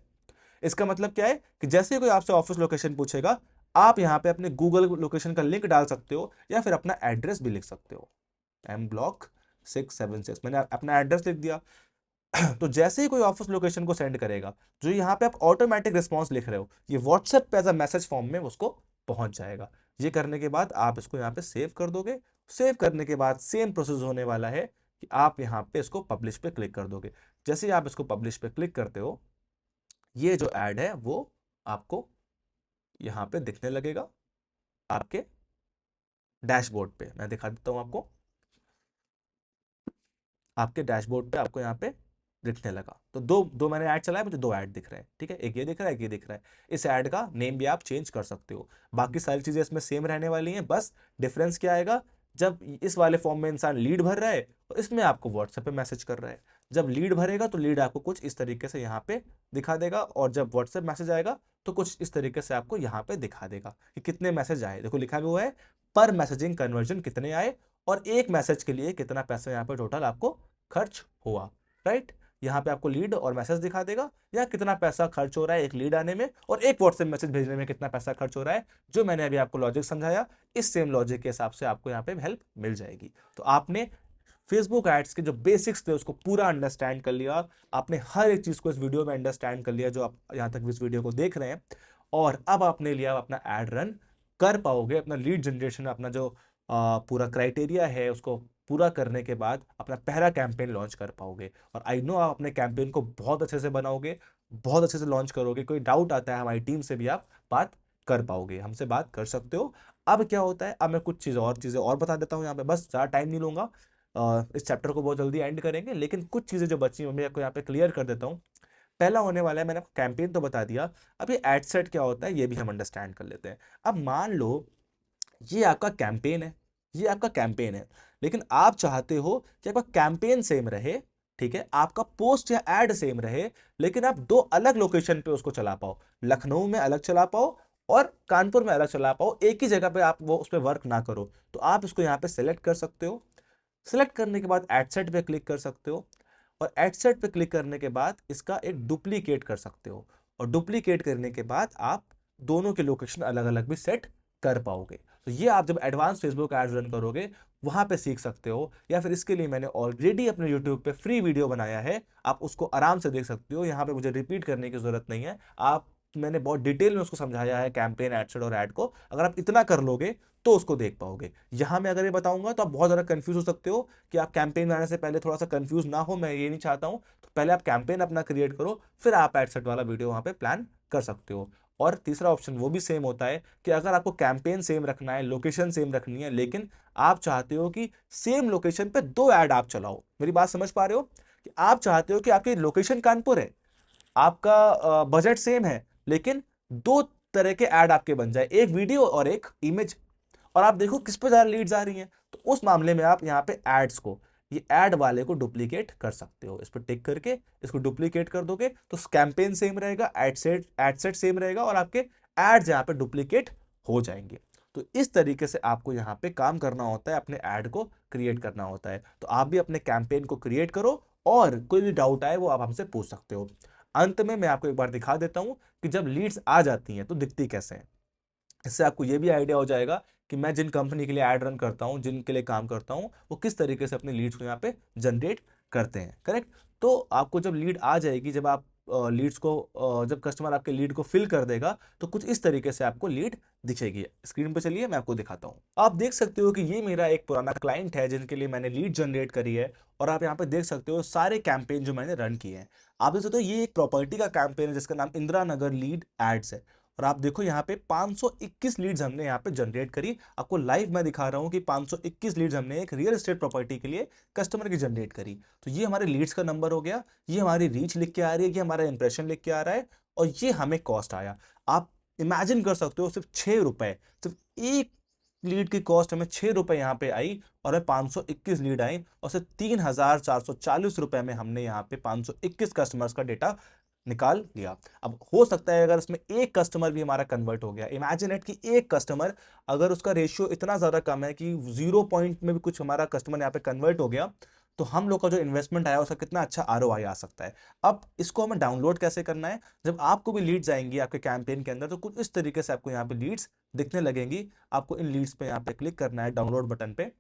इसका मतलब क्या है कि जैसे ही कोई आपसे ऑफिस लोकेशन पूछेगा, आप यहाँ पे अपने गूगल लोकेशन का लिंक डाल सकते हो, या फिर अपना एड्रेस भी लिख सकते हो, एम ब्लॉक 676, मैंने अपना एड्रेस लिख दिया। तो जैसे ही कोई ऑफिस लोकेशन को सेंड करेगा, जो यहाँ पे आप ऑटोमेटिक रिस्पॉन्स लिख रहे हो, ये व्हाट्सएप पे एज अ मैसेज फॉर्म में उसको पहुंच जाएगा। ये करने के बाद आप इसको यहाँ पे सेव कर दोगे। सेव करने के बाद सेम प्रोसेस होने वाला है कि आप यहाँ पे इसको पब्लिश पे क्लिक कर दोगे। जैसे ही आप इसको पब्लिश पे क्लिक करते हो, ये जो ऐड है वो आपको यहाँ पे दिखने लगेगा आपके डैशबोर्ड पे। मैं दिखा देता हूँ आपको, आपके डैशबोर्ड पे आपको यहाँ पे दिखने लगा। तो दो दो मैंने ऐड चलाया, मुझे दो ऐड दिख रहे हैं, ठीक है, एक ये दिख रहा है, एक ये दिख रहा है। इस ऐड का नेम भी आप चेंज कर सकते हो। बाकी सारी चीजें इसमें सेम रहने वाली हैं, बस डिफरेंस क्या आएगा, जब इस वाले फॉर्म में इंसान लीड भर रहा है तो इसमें आपको व्हाट्सएप पे मैसेज कर रहा है। जब लीड भरेगा तो लीड आपको कुछ इस तरीके से यहाँ पे दिखा देगा, और जब व्हाट्सएप मैसेज आएगा तो कुछ इस तरीके से आपको यहाँ पे दिखा देगा कि कितने मैसेज आए। देखो लिखा भी हुआ है पर मैसेजिंग कन्वर्जन कितने आए, और एक मैसेज के लिए कितना पैसा यहाँ पे टोटल आपको खर्च हुआ, राइट। यहाँ पे आपको लीड और मैसेज दिखा देगा, या कितना पैसा खर्च हो रहा है एक लीड आने में, और एक व्हाट्सएप मैसेज भेजने में कितना पैसा खर्च हो रहा है। जो मैंने अभी आपको लॉजिक समझाया, इस सेम लॉजिक के हिसाब से आपको यहाँ पे हेल्प मिल जाएगी। तो आपने फेसबुक एड्स के जो बेसिक्स थे उसको पूरा अंडरस्टैंड कर लिया। आपने हर एक चीज को इस वीडियो में अंडरस्टैंड कर लिया जो आप यहाँ तक इस वीडियो को देख रहे हैं, और अब आपने लिया अपना एड रन कर पाओगे। अपना लीड जनरेशन, अपना जो पूरा क्राइटेरिया है उसको पूरा करने के बाद अपना पहला कैंपेन लॉन्च कर पाओगे। और आई नो आप अपने कैंपेन को बहुत अच्छे से बनाओगे, बहुत अच्छे से लॉन्च करोगे। कोई डाउट आता है हमारी टीम से भी आप बात कर पाओगे, हमसे बात कर सकते हो। अब क्या होता है, अब मैं कुछ चीज़ें और बता देता हूँ यहाँ पे, बस ज़्यादा टाइम नहीं लूंगा। इस चैप्टर को बहुत जल्दी एंड करेंगे, लेकिन कुछ चीज़ें जो बची मैं आपको यहाँ पे क्लियर कर देता हूँ। पहला होने वाला है, मैंने आपको कैंपेन तो बता दिया, अब ये एड सेट क्या होता है ये भी हम अंडरस्टैंड कर लेते हैं। अब मान लो ये आपका कैंपेन है, ये आपका कैंपेन है, लेकिन आप चाहते हो कि आपका कैंपेन सेम रहे, ठीक है, आपका पोस्ट या एड सेम रहे, लेकिन आप दो अलग लोकेशन पे उसको चला पाओ, लखनऊ में अलग चला पाओ और कानपुर में अलग चला पाओ, एक ही जगह पे आप वो उस पर वर्क ना करो, तो आप इसको यहाँ पे सेलेक्ट कर सकते हो। सेलेक्ट करने के बाद एड सेट पे क्लिक कर सकते हो, और एड सेट पे क्लिक करने के बाद इसका एक डुप्लीकेट कर सकते हो, और डुप्लीकेट करने के बाद आप दोनों के लोकेशन अलग अलग भी सेट कर पाओगे। तो ये आप जब एडवांस फेसबुक एड्स रन करोगे वहां पे सीख सकते हो, या फिर इसके लिए मैंने ऑलरेडी अपने यूट्यूब पे फ्री वीडियो बनाया है, आप उसको आराम से देख सकते हो, यहाँ पे मुझे रिपीट करने की जरूरत नहीं है। आप मैंने बहुत डिटेल में उसको समझाया है, कैंपेन, एड सेट और ऐड को, अगर आप इतना कर लोगे तो उसको देख पाओगे। यहां मैं अगर ये बताऊंगा तो आप बहुत ज्यादा कंफ्यूज हो सकते हो, कि आप कैंपेन बनाने से पहले थोड़ा सा कंफ्यूज ना हो, मैं ये नहीं चाहता हूं। तो पहले आप कैंपेन अपना क्रिएट करो, फिर आप एड सेट वाला वीडियो वहां पे प्लान कर सकते हो। और तीसरा ऑप्शन वो भी सेम होता है कि अगर आपको कैंपेन सेम रखना है, लोकेशन सेम रखनी है, लेकिन आप चाहते हो कि सेम लोकेशन पे दो ऐड आप चलाओ, मेरी बात समझ पा रहे हो, कि आप चाहते हो कि आपकी लोकेशन कानपुर है, आपका बजट सेम है, लेकिन दो तरह के ऐड आपके बन जाए, एक वीडियो और एक इमेज, और आप देखो किस पे ज्यादा लीड्स आ रही हैं, तो उस मामले में आप यहाँ पे एड्स को, ये ऐड वाले को डुप्लीकेट कर सकते हो। इस पर टिक करके इसको डुप्लीकेट कर दोगे तो कैंपेन सेम रहेगा, एड सेट सेम रहेगा, और आपके एड्स यहाँ पे डुप्लीकेट हो जाएंगे। तो इस तरीके से आपको यहाँ पे काम करना होता है, अपने ऐड को क्रिएट करना होता है। तो आप भी अपने कैंपेन को क्रिएट करो, और कोई भी डाउट आए वो आप हमसे पूछ सकते हो। अंत में मैं आपको एक बार दिखा देता हूं कि जब लीड्स आ जाती हैं तो दिखती कैसे हैं। इससे आपको ये भी आइडिया हो जाएगा कि मैं जिन कंपनी के लिए ऐड रन करता हूँ, जिनके लिए काम करता हूँ, वो किस तरीके से अपने लीड्स को यहाँ पे जनरेट करते हैं। करेक्ट। तो आपको जब लीड आ जाएगी, जब आप लीड्स को जब कस्टमर आपके लीड को फिल कर देगा, तो कुछ इस तरीके से आपको लीड दिखेगी। स्क्रीन पे चलिए मैं आपको दिखाता हूँ। आप देख सकते हो कि ये मेरा एक पुराना क्लाइंट है जिनके लिए मैंने लीड जनरेट करी है, और आप यहाँ पे देख सकते हो सारे कैंपेन जो मैंने रन किए हैं। आप देख सकते हो ये एक प्रॉपर्टी का कैंपेन है जिसका नाम इंदिरा नगर लीड एड्स है, और आप देखो यहाँ पे 521 लीड्स हमने यहाँ पे जनरेट करी। आपको लाइव मैं दिखा रहा हूँ कि 521 लीड्स हमने एक रियल एस्टेट प्रॉपर्टी के लिए कस्टमर की जनरेट करी। तो ये हमारे लीड्स का नंबर हो गया, ये हमारी रीच लिख के आ रही है, ये हमारा इंप्रेशन लिख के आ रहा है, और ये हमें कॉस्ट आया। आप इमेजिन कर सकते हो, सिर्फ 6 रुपए, सिर्फ एक लीड की कॉस्ट हमें 6 रुपए यहाँ पे आई, और हमें 521 लीड आई, और सिर्फ 3,440 रुपए में हमने यहाँ पे 521 कस्टमर्स का डेटा निकाल लिया। अब हो सकता है अगर इसमें एक कस्टमर भी हमारा कन्वर्ट हो गया, इमेजिन इट कि एक कस्टमर, अगर उसका रेशियो इतना ज्यादा कम है कि 0 पॉइंट में भी कुछ हमारा कस्टमर यहाँ पे कन्वर्ट हो गया, तो हम लोग का जो इन्वेस्टमेंट आया उसका कितना अच्छा आरओआई आ सकता है। अब इसको हमें डाउनलोड कैसे करना है, जब आपको भी लीड्स आएंगी आपके कैंपेन के अंदर, तो कुछ इस तरीके से आपको यहाँ पे लीड्स दिखने लगेंगी। आपको इन लीड्स पे यहाँ पे क्लिक करना है, डाउनलोड बटन पे,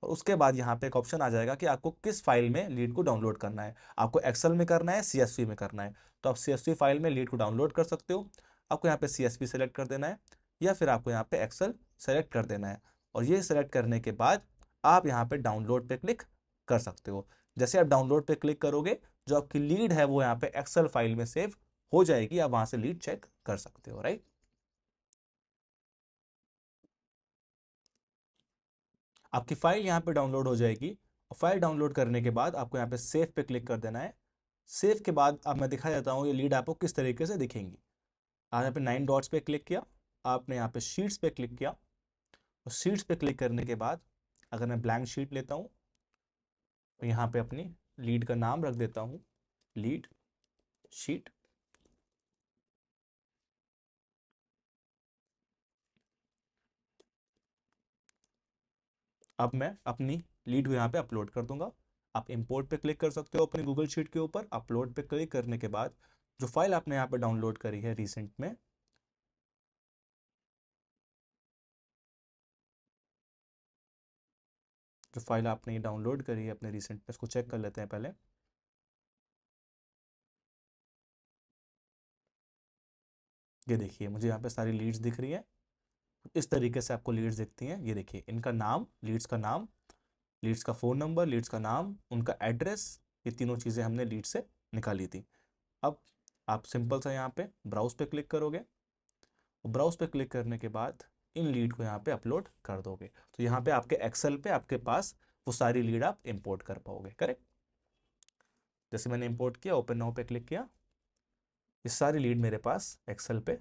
और उसके बाद यहाँ पे एक ऑप्शन आ जाएगा कि आपको किस फाइल में लीड को डाउनलोड करना है, आपको एक्सेल में करना है, सीएसवी में करना है। तो आप सीएसवी फाइल में लीड को डाउनलोड कर सकते हो। आपको यहाँ पे सीएसवी सेलेक्ट कर देना है, या फिर आपको यहाँ पे एक्सेल सेलेक्ट कर देना है, और ये सेलेक्ट करने के बाद आप यहाँ पे डाउनलोड पे क्लिक कर सकते हो। जैसे आप डाउनलोड पे क्लिक करोगे, जो आपकी लीड है वो यहाँ पे एक्सेल फाइल में सेव हो जाएगी, आप वहां से लीड चेक कर सकते हो। राइट। आपकी फाइल यहाँ पे डाउनलोड हो जाएगी, और फाइल डाउनलोड करने के बाद आपको यहाँ पे सेव पे क्लिक कर देना है। सेव के बाद अब मैं दिखा देता हूँ ये लीड आपको किस तरीके से दिखेंगी। आप यहाँ पे 9 डॉट्स पे क्लिक किया, आपने यहाँ पे शीट्स पे क्लिक किया, और शीट्स पे क्लिक करने के बाद अगर मैं ब्लैंक शीट लेता हूँ, तो यहाँ पे अपनी लीड का नाम रख देता हूँ, लीड शीट। अब मैं अपनी लीड को यहाँ पे अपलोड कर दूंगा। आप इंपोर्ट पे क्लिक कर सकते हो अपनी गूगल शीट के ऊपर। अपलोड पे क्लिक करने के बाद जो फाइल आपने यहाँ पे डाउनलोड करी है रिसेंट में, जो फाइल आपने ये डाउनलोड करी है अपने रिसेंट में, इसको चेक कर लेते हैं पहले। ये देखिए मुझे यहाँ पे सारी लीड्स दिख रही है। इस तरीके से आपको लीड्स दिखती हैं। ये देखिए इनका नाम, लीड्स का नाम, लीड्स का फ़ोन नंबर, लीड्स का नाम, उनका एड्रेस, ये तीनों चीज़ें हमने लीड से निकाली थी। अब आप सिंपल सा यहाँ पे ब्राउज पे क्लिक करोगे, और ब्राउज पे क्लिक करने के बाद इन लीड को यहाँ पे अपलोड कर दोगे, तो यहाँ पे आपके एक्सेल पे आपके पास वो सारी लीड आप इंपोर्ट कर पाओगे। करेक्ट। जैसे मैंने इंपोर्ट किया, ओपन नाउ पे क्लिक किया, ये सारी लीड मेरे पास एक्सेल पे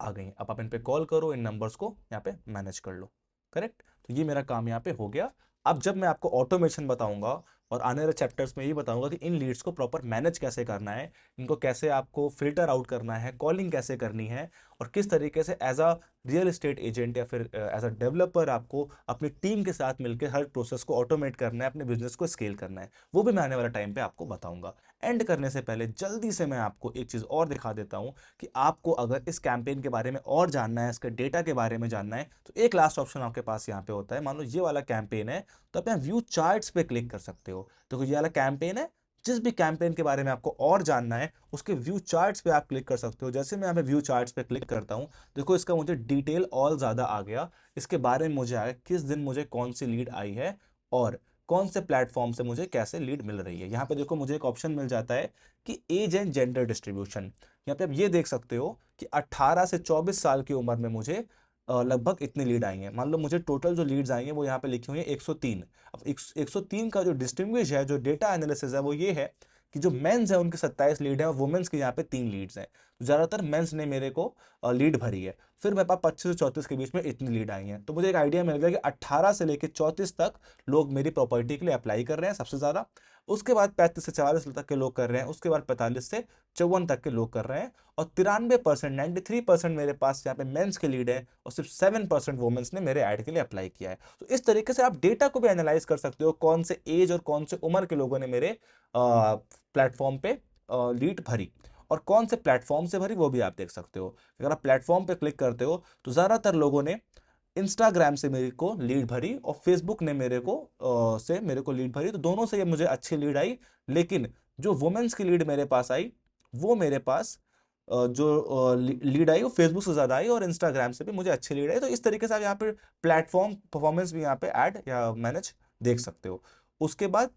आ गई। अब आप इन पे कॉल करो, इन नंबर्स को यहाँ पे मैनेज कर लो। करेक्ट। तो ये मेरा काम यहाँ पे हो गया। अब जब मैं आपको ऑटोमेशन बताऊंगा, और आने वाले चैप्टर्स में ये बताऊंगा कि इन लीड्स को प्रॉपर मैनेज कैसे करना है, इनको कैसे आपको फिल्टर आउट करना है, कॉलिंग कैसे करनी है, और किस तरीके से as a real estate agent या फिर एज अ डेवलपर आपको अपनी टीम के साथ मिलकर हर प्रोसेस को ऑटोमेट करना है, अपने बिजनेस को स्केल करना है, वो भी मैं आने वाले टाइम पे आपको बताऊंगा। एंड करने से पहले जल्दी से मैं आपको एक चीज़ और दिखा देता हूं कि आपको अगर इस कैंपेन के बारे में और जानना है, इसके डेटा के बारे में जानना है, तो एक लास्ट ऑप्शन आपके पास यहाँ पे होता है। मान लो ये वाला कैंपेन है, तो आप यहाँ व्यू चार्ट्स पे क्लिक कर सकते हो। तो ये वाला कैंपेन है, जिस भी कैंपेन के बारे में आपको और जानना है उसके व्यू चार्ट्स पे आप क्लिक कर सकते हो। जैसे मैं यहाँ पे व्यू चार्ट्स पे क्लिक करता हूँ, देखो इसका मुझे डिटेल और ज्यादा आ गया, इसके बारे में मुझे आया किस दिन मुझे कौन सी लीड आई है और कौन से प्लेटफॉर्म से मुझे कैसे लीड मिल रही है। यहाँ पे देखो मुझे एक ऑप्शन मिल जाता है कि एज एंड जेंडर डिस्ट्रीब्यूशन। यहाँ पे आप ये देख सकते हो कि 18 से 24 साल की उम्र में मुझे लगभग इतनी लीड आई हैं। मान लो मुझे टोटल जो लीड्स आई हैं वो यहाँ पे लिखी हुई है 103। अब 103 का जो डिस्टिंग्विश है, जो डेटा एनालिसिस है, वो ये है कि जो मेंस है उनके 27 लीड है और वुमेन्स के यहाँ पे 3 लीड्स हैं। तो ज्यादातर मेंस ने मेरे को लीड भरी है। फिर मेरे पास 25 से 34 के बीच में इतनी लीड आई हैं। तो मुझे एक आइडिया मिल गया कि 18 से लेकर 34 तक लोग मेरी प्रॉपर्टी के लिए अप्लाई कर रहे हैं सबसे ज्यादा। उसके बाद 35 से 40 तक के लोग कर रहे हैं, उसके बाद 45 से 54 तक के लोग कर रहे हैं, और 93%, 93% मेरे पास यहाँ पे मेंस के लीड है और सिर्फ 7% वुमेन्स ने मेरे ऐड के लिए अप्लाई किया है। तो इस तरीके से आप डेटा को भी एनालाइज कर सकते हो, कौन से एज और कौन से उम्र के लोगों ने मेरे प्लेटफॉर्म पे लीड भरी और कौन से प्लेटफॉर्म से भरी, वो भी आप देख सकते हो। अगर आप प्लेटफॉर्म पे क्लिक करते हो तो ज्यादातर लोगों ने इंस्टाग्राम से मेरे को लीड भरी और फेसबुक ने मेरे को लीड भरी। तो दोनों से ये मुझे अच्छी लीड आई, लेकिन जो वुमेन्स की लीड मेरे पास आई वो मेरे पास जो लीड आई वो फेसबुक से ज्यादा आई और इंस्टाग्राम से भी मुझे अच्छी लीड आई। तो इस तरीके से आप यहाँ पे प्लेटफॉर्म परफॉर्मेंस भी यहाँ पे ऐड या मैनेज देख सकते हो। उसके बाद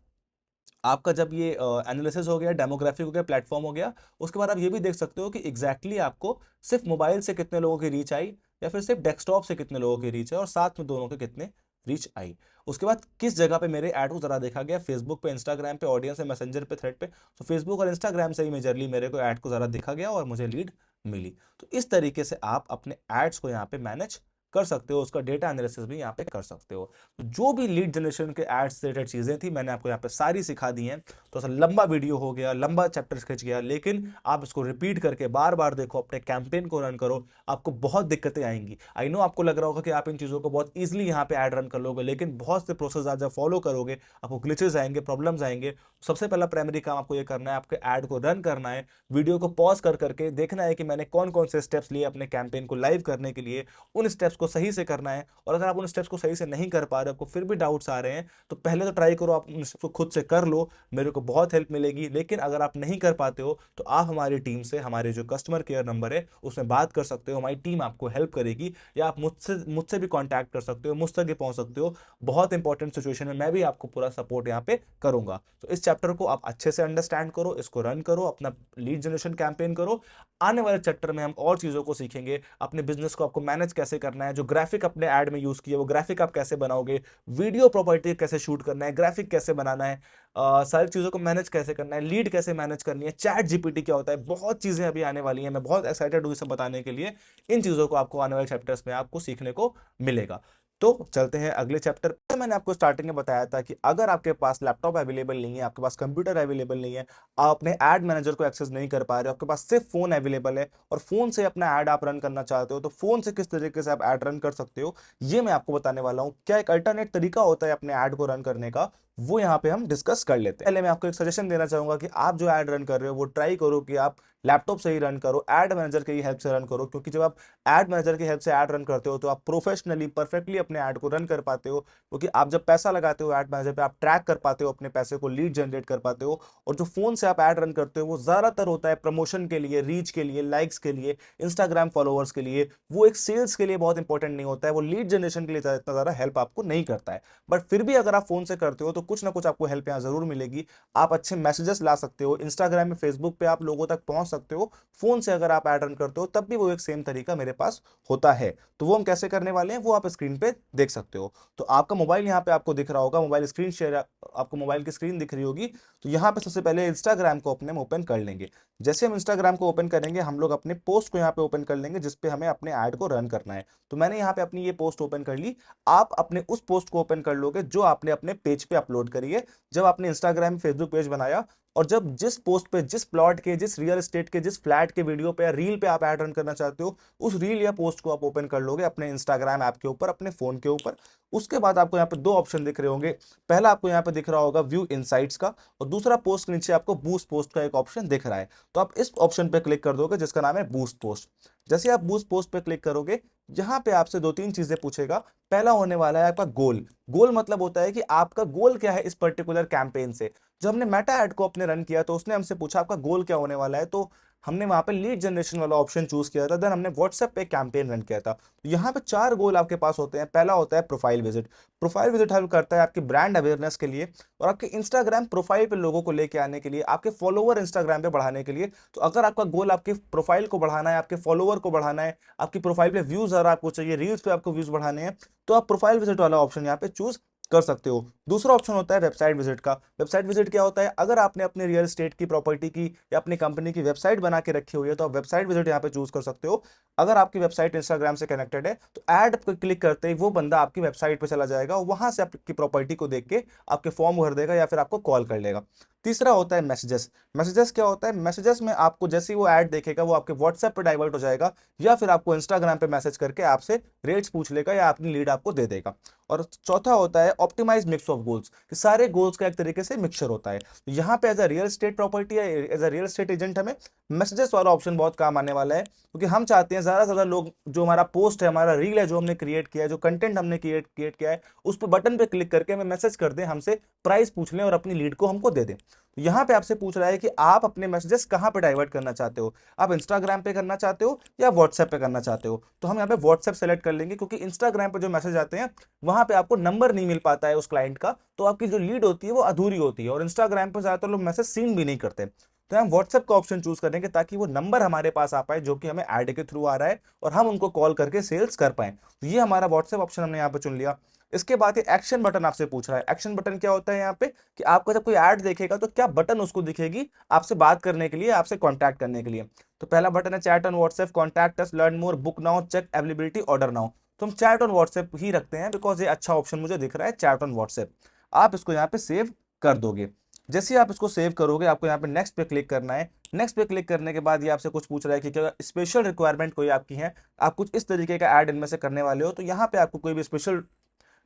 आपका जब ये एनालिसिस हो गया, डेमोग्राफिक हो गया, प्लेटफॉर्म हो गया, उसके बाद आप ये भी देख सकते हो कि एग्जैक्टली आपको सिर्फ मोबाइल से कितने लोगों की रीच आई या फिर सिर्फ डेस्कटॉप से कितने लोगों की रीच है और साथ में दोनों के कितने रीच आई। उसके बाद किस जगह पे मेरे ऐड को जरा देखा गया, फेसबुक पे, इंस्टाग्राम पे, ऑडियंस पे, मैसेंजर पे, थ्रेड पे। तो फेसबुक और इंस्टाग्राम से ही मेजरली मेरे को ऐड को जरा देखा गया और मुझे लीड मिली। तो इस तरीके से आप अपने एड्स को यहाँ पे मैनेज कर सकते हो, उसका डेटा एनालिसिस भी यहाँ पे कर सकते हो। तो जो भी लीड जनरेशन के एड्स से रिलेटेड चीजें थी मैंने आपको यहाँ पे सारी सिखा दी हैं। तो ऐसा लंबा वीडियो हो गया, लंबा चैप्टर खिंच गया, लेकिन आप इसको रिपीट करके बार बार देखो, अपने कैंपेन को रन करो, आपको बहुत दिक्कतें आएंगी। आई नो आपको लग रहा होगा कि आप इन चीजों को बहुत ईजिली यहाँ पे ऐड रन कर लोगे, लेकिन बहुत से प्रोसेस आज जब फॉलो करोगे आपको ग्लिचेस आएंगे, प्रॉब्लम्स आएंगे। सबसे पहला प्राइमरी काम आपको ये करना है, आपके ऐड को रन करना है, वीडियो को पॉज कर करके देखना है कि मैंने कौन कौन से स्टेप्स लिए अपने कैंपेन को लाइव करने के लिए, उन स्टेप्स को सही से करना है। और अगर आप उन स्टेप्स को सही से नहीं कर पा रहे हो, आपको फिर भी डाउट्स आ रहे हैं, तो पहले तो ट्राई करो, आप उन स्टेप्स को खुद से कर लो, मेरे को बहुत हेल्प मिलेगी। लेकिन अगर आप नहीं कर पाते हो तो आप हमारी टीम से, हमारे जो कस्टमर केयर नंबर है उसमें बात कर सकते हो, हमारी टीम आपको हेल्प करेगी। या आप मुझसे भी कांटेक्ट कर सकते हो, मुझ तक भी पहुंच सकते हो। बहुत इंपॉर्टेंट सिचुएशन में मैं भी आपको पूरा सपोर्ट यहाँ पे करूंगा। तो इस चैप्टर को आप अच्छे से अंडरस्टैंड करो, इसको रन करो, अपना लीड जनरेशन कैंपेन करो। आने वाले चैप्टर में हम और चीजों को सीखेंगे, अपने बिजनेस को आपको मैनेज कैसे करना है, जो ग्राफिक अपने ऐड में यूज किए वो ग्राफिक आप कैसे बनाओगे, वीडियो प्रॉपर्टी कैसे शूट करना है, ग्राफिक कैसे बनाना है, सारी चीजों को मैनेज कैसे करना है, लीड कैसे मैनेज करनी है, चैट जीपीटी क्या होता है, बहुत चीजें अभी आने वाली हैं। मैं बहुत एक्साइटेड हूँ इसे बताने के लिए। इन चीजों को आपको आने वाले चैप्टर्स में आपको सीखने को मिलेगा। तो चलते हैं अगले चैप्टर पे। मैंने आपको स्टार्टिंग में बताया था कि अगर आपके पास लैपटॉप अवेलेबल नहीं है, आपके पास कंप्यूटर अवेलेबल नहीं है, आप अपने एड मैनेजर को एक्सेस नहीं कर पा रहे हो, आपके पास सिर्फ फोन अवेलेबल है और फोन से अपना एड आप रन करना चाहते हो, तो फोन से किस तरीके से आप एड रन कर सकते हो ये मैं आपको बताने वाला हूं। क्या एक अल्टरनेट तरीका होता है अपने ऐड को रन करने का, वो यहाँ पे हम डिस्कस कर लेते हैं। पहले मैं आपको एक सजेशन देना चाहूंगा कि आप जो ऐड रन कर रहे हो वो ट्राई करो कि आप लैपटॉप से ही रन करो, एड मैनेजर की हेल्प से रन करो। क्योंकि जब आप एड मैनेजर की हेल्प से ऐड रन करते हो तो आप प्रोफेशनली, परफेक्टली अपने ऐड को रन कर पाते हो। क्योंकि आप जब पैसा लगाते हो एड मैनेजर पे, आप ट्रैक कर पाते हो अपने पैसे को, लीड जनरेट कर पाते हो। और जो फोन से आप ऐड रन करते हो वो ज्यादातर होता है प्रमोशन के लिए, रीच के लिए, लाइक्स के लिए, इंस्टाग्राम फॉलोअर्स के लिए। वो एक सेल्स के लिए बहुत इंपॉर्टेंट नहीं होता है, वो लीड जनरेशन के लिए इतना ज्यादा हेल्प आपको नहीं करता है। बट फिर भी अगर आप फोन से करते हो तो कुछ ना कुछ आपको हेल्प यहाँ जरूर मिलेगी। आप अच्छे मैसेजेस ला सकते हो, इंस्टाग्राम में, फेसबुक पे आप लोगों तक पहुंच सकते हो। फोन से अगर आप ऐड रन करते हो तब भी वो एक सेम तरीका मेरे पास होता है। तो वो हम कैसे करने वाले हैं वो आप स्क्रीन पे देख सकते हो। तो आपका मोबाइल यहाँ पे आपको दिख रहा होगा, मोबाइल स्क्रीन शेयर, आपको मोबाइल की स्क्रीन दिख रही होगी। तो यहाँ पे सबसे पहले इंस्टाग्राम को अपने ओपन कर लेंगे। जैसे हम इंस्टाग्राम को ओपन करेंगे हम लोग अपने पोस्ट को यहाँ पे ओपन कर लेंगे जिसपे हमें अपने ऐड को रन करना है। तो मैंने यहाँ पे अपनी ये पोस्ट ओपन कर ली। आप अपने उस पोस्ट को ओपन कर लोगे जो आपने अपने पेज पे अपलोड करी है। जब आपने इंस्टाग्राम फेसबुक पेज बनाया और जब जिस पोस्ट पे, जिस प्लॉट के, जिस रियल एस्टेट के, जिस फ्लैट के वीडियो पे या रील पे आप ऐड रन करना चाहते हो, उस रील या पोस्ट को आप ओपन कर लोगे अपने इंस्टाग्राम ऐप के ऊपर, अपने फोन के ऊपर। उसके बाद आपको यहाँ पे दो ऑप्शन दिख रहे होंगे। पहला आपको यहाँ पे दिख रहा होगा व्यू इनसाइट्स का, और दूसरा पोस्ट के नीचे आपको बूस्ट पोस्ट का एक ऑप्शन दिख रहा है। तो आप इस ऑप्शन पे क्लिक कर दोगे जिसका नाम है बूस्ट पोस्ट। जैसे आप बूस्ट पोस्ट पे क्लिक करोगे, यहाँ पे आपसे दो तीन चीजें पूछेगा। पहला होने वाला है आपका गोल। गोल मतलब होता है कि आपका गोल क्या है इस पर्टिकुलर कैंपेन से। जब हमने मेटा ऐड को अपने रन किया तो उसने हमसे पूछा आपका गोल क्या होने वाला है, तो हमने वहां पे लीड जनरेशन वाला ऑप्शन चूज किया था। देन हमने व्हाट्सएप पे कैंपेन रन किया था। तो यहाँ पे चार गोल आपके पास होते हैं। पहला होता है profile visit. Profile visit help करता है आपकी ब्रांड अवेयरनेस के लिए और आपके इंस्टाग्राम प्रोफाइल पे लोगों को लेके आने के लिए, आपके फॉलोवर इंस्टाग्राम पे बढ़ाने के लिए। तो अगर आपका गोल आपके प्रोफाइल को बढ़ाना है, आपके फॉलोवर को बढ़ाना है, आपकी प्रोफाइल पे व्यूज अगर आपको चाहिए, रील्स पे आपको व्यूज बढ़ाने हैं, तो आप प्रोफाइल विजिट वाला ऑप्शन यहाँ पे चूज कर सकते हो। दूसरा ऑप्शन होता है वेबसाइट विजिट का। वेबसाइट विजिट क्या होता है, अगर आपने अपने रियल एस्टेट की प्रॉपर्टी की या अपनी कंपनी की वेबसाइट बना के रखी हुई है तो आप वेबसाइट विजिट यहाँ पे चूज कर सकते हो। अगर आपकी वेबसाइट इंस्टाग्राम से कनेक्टेड है तो ऐड पे क्लिक करते ही वो बंदा आपकी वेबसाइट पे चला जाएगा और वहां से आपकी प्रॉपर्टी को देख के आपके फॉर्म भर देगा या फिर आपको कॉल कर लेगा। तीसरा होता है मैसेजेस। मैसेजेस क्या होता है, मैसेजेस में आपको जैसे ही वो ऐड देखेगा वो आपके व्हाट्सएप पे डाइवर्ट हो जाएगा या फिर आपको इंस्टाग्राम पे मैसेज करके आपसे रेट्स पूछ लेगा या अपनी लीड आपको दे देगा। और चौथा होता है ऑप्टिमाइज मिक्स ऑफ गोल्स, कि सारे गोल्स का एक तरीके से मिक्सचर होता है। तो यहाँ पे as a real estate property या as a real estate agent हमें मैसेजेस वाला ऑप्शन बहुत काम आने वाला है, क्योंकि हम चाहते हैं ज्यादा से ज्यादा लोग, जो हमारा पोस्ट है, हमारा रील है जो हमने क्रिएट किया है, जो कंटेंट हमने क्रिएट किया है, उस पर बटन पे क्लिक करके हमें मैसेज कर दें, हमसे प्राइस पूछ लें और अपनी लीड को हमको दे दें। तो यहाँ पे आपसे पूछ रहा है कि आप अपने मैसेजेस कहाँ पे डाइवर्ट करना चाहते हो, आप इंस्टाग्राम पे करना चाहते हो या व्हाट्सएप पे करना चाहते हो। तो हम यहाँ पे व्हाट्सएप सेलेक्ट कर लेंगे, क्योंकि इंस्टाग्राम पे जो मैसेज आते हैं वहां पे आपको नंबर नहीं मिल पाता है उस क्लाइंट का, तो आपकी जो लीड होती है वो अधूरी होती है, और इंस्टाग्राम पे ज्यादातर लोग मैसेज सीन भी नहीं करते। तो हम व्हाट्सएप का ऑप्शन चूज करेंगे ताकि वो नंबर हमारे पास आ पाए जो कि हमें ऐड के थ्रू आ रहा है और हम उनको कॉल करके सेल्स कर पाए। तो ये हमारा व्हाट्सएप ऑप्शन हमने यहाँ पे चुन लिया। इसके बाद ये एक्शन बटन आपसे पूछ रहा है। एक्शन बटन क्या होता है यहाँ पे, कि आपका जब कोई ऐड देखेगा तो क्या बटन उसको दिखेगी आपसे बात करने के लिए, आपसे कॉन्टैक्ट करने के लिए। तो पहला बटन है chat on WhatsApp, contact us, learn more, book now, check availability, order now. तो हम चैट ऑन व्हाट्सएप ही रखते हैं बिकॉज ये अच्छा ऑप्शन मुझे दिख रहा है, चैट ऑन व्हाट्सएप। आप इसको यहाँ पे सेव कर दोगे। जैसे ही आप इसको सेव करोगे आपको यहाँ पे नेक्स्ट पे क्लिक करना है। नेक्स्ट पे क्लिक करने के बाद ये आपसे कुछ पूछ रहा है कि क्या स्पेशल रिक्वायरमेंट कोई आपकी है, आप कुछ इस तरीके का ऐड इनमें से करने वाले हो। तो यहाँ पे आपको कोई भी स्पेशल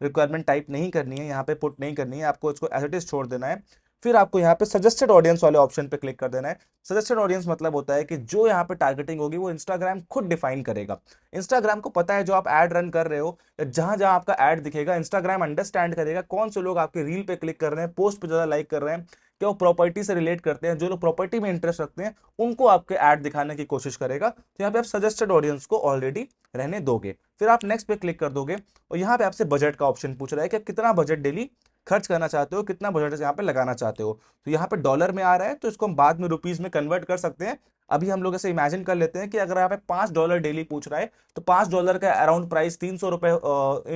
रिक्वायरमेंट टाइप नहीं करनी है, यहाँ पे पुट नहीं करनी है, आपको इसको एज इट इज छोड़ देना है। फिर आपको यहाँ पे सजेस्टेड ऑडियंस वाले ऑप्शन पे क्लिक कर देना है। सजेस्टेड ऑडियंस मतलब होता है कि जो यहाँ पे टारगेटिंग होगी वो इंस्टाग्राम खुद डिफाइन करेगा। इंस्टाग्राम को पता है जो आप ऐड रन कर रहे हो या जहां जहां आपका ऐड दिखेगा, इंस्टाग्राम अंडरस्टैंड करेगा कौन से लोग आपके रील पे क्लिक कर रहे हैं, पोस्ट पे ज्यादा लाइक कर रहे हैं, क्या वो प्रॉपर्टी से रिलेट करते हैं, जो लोग प्रॉपर्टी में इंटरेस्ट रखते हैं उनको आपके ऐड दिखाने की कोशिश करेगा। तो यहाँ पे आप सजेस्टेड ऑडियंस को ऑलरेडी रहने दोगे। फिर आप नेक्स्ट पे क्लिक कर दोगे और यहाँ पे आपसे बजट का ऑप्शन पूछ रहा है कि आप कितना बजट डेली खर्च करना चाहते हो, कितना बजट यहाँ पे लगाना चाहते हो। तो यहाँ पे डॉलर में आ रहा है तो इसको हम बाद में रुपीज में कन्वर्ट कर सकते हैं। अभी हम लोग ऐसे इमेजिन कर लेते हैं कि अगर यहाँ पे $5 डेली पूछ रहा है तो $5 का अराउंड प्राइस 300 रुपए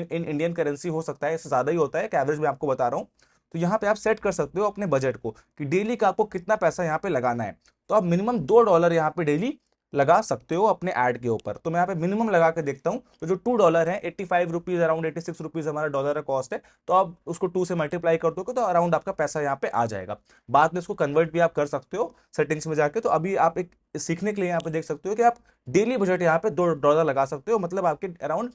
इन इंडियन करेंसी हो सकता है, इससे ज्यादा ही होता है, एवरेज में आपको बता रहा हूँ। तो यहाँ पे आप सेट कर सकते हो अपने बजट को कि डेली का आपको कितना पैसा यहाँ पे लगाना है। तो आप मिनिमम $2 यहाँ पे डेली लगा सकते हो अपने ऐड के ऊपर। तो मैं यहाँ पे मिनिमम लगा के देखता हूँ, तो जो $2 है, 85 रुपीज, अराउंड 86 रुपीज हमारा डॉलर का कॉस्ट है। तो आप उसको 2 से मल्टीप्लाई कर दोगे तो अराउंड आपका पैसा यहाँ पे आ जाएगा। बाद में इसको कन्वर्ट भी आप कर सकते हो सेटिंग्स में जाके। तो अभी आप एक सीखने के लिए यहाँ पे देख सकते हो कि आप डेली बजट यहाँ पे $2 लगा सकते हो, मतलब आपके अराउंड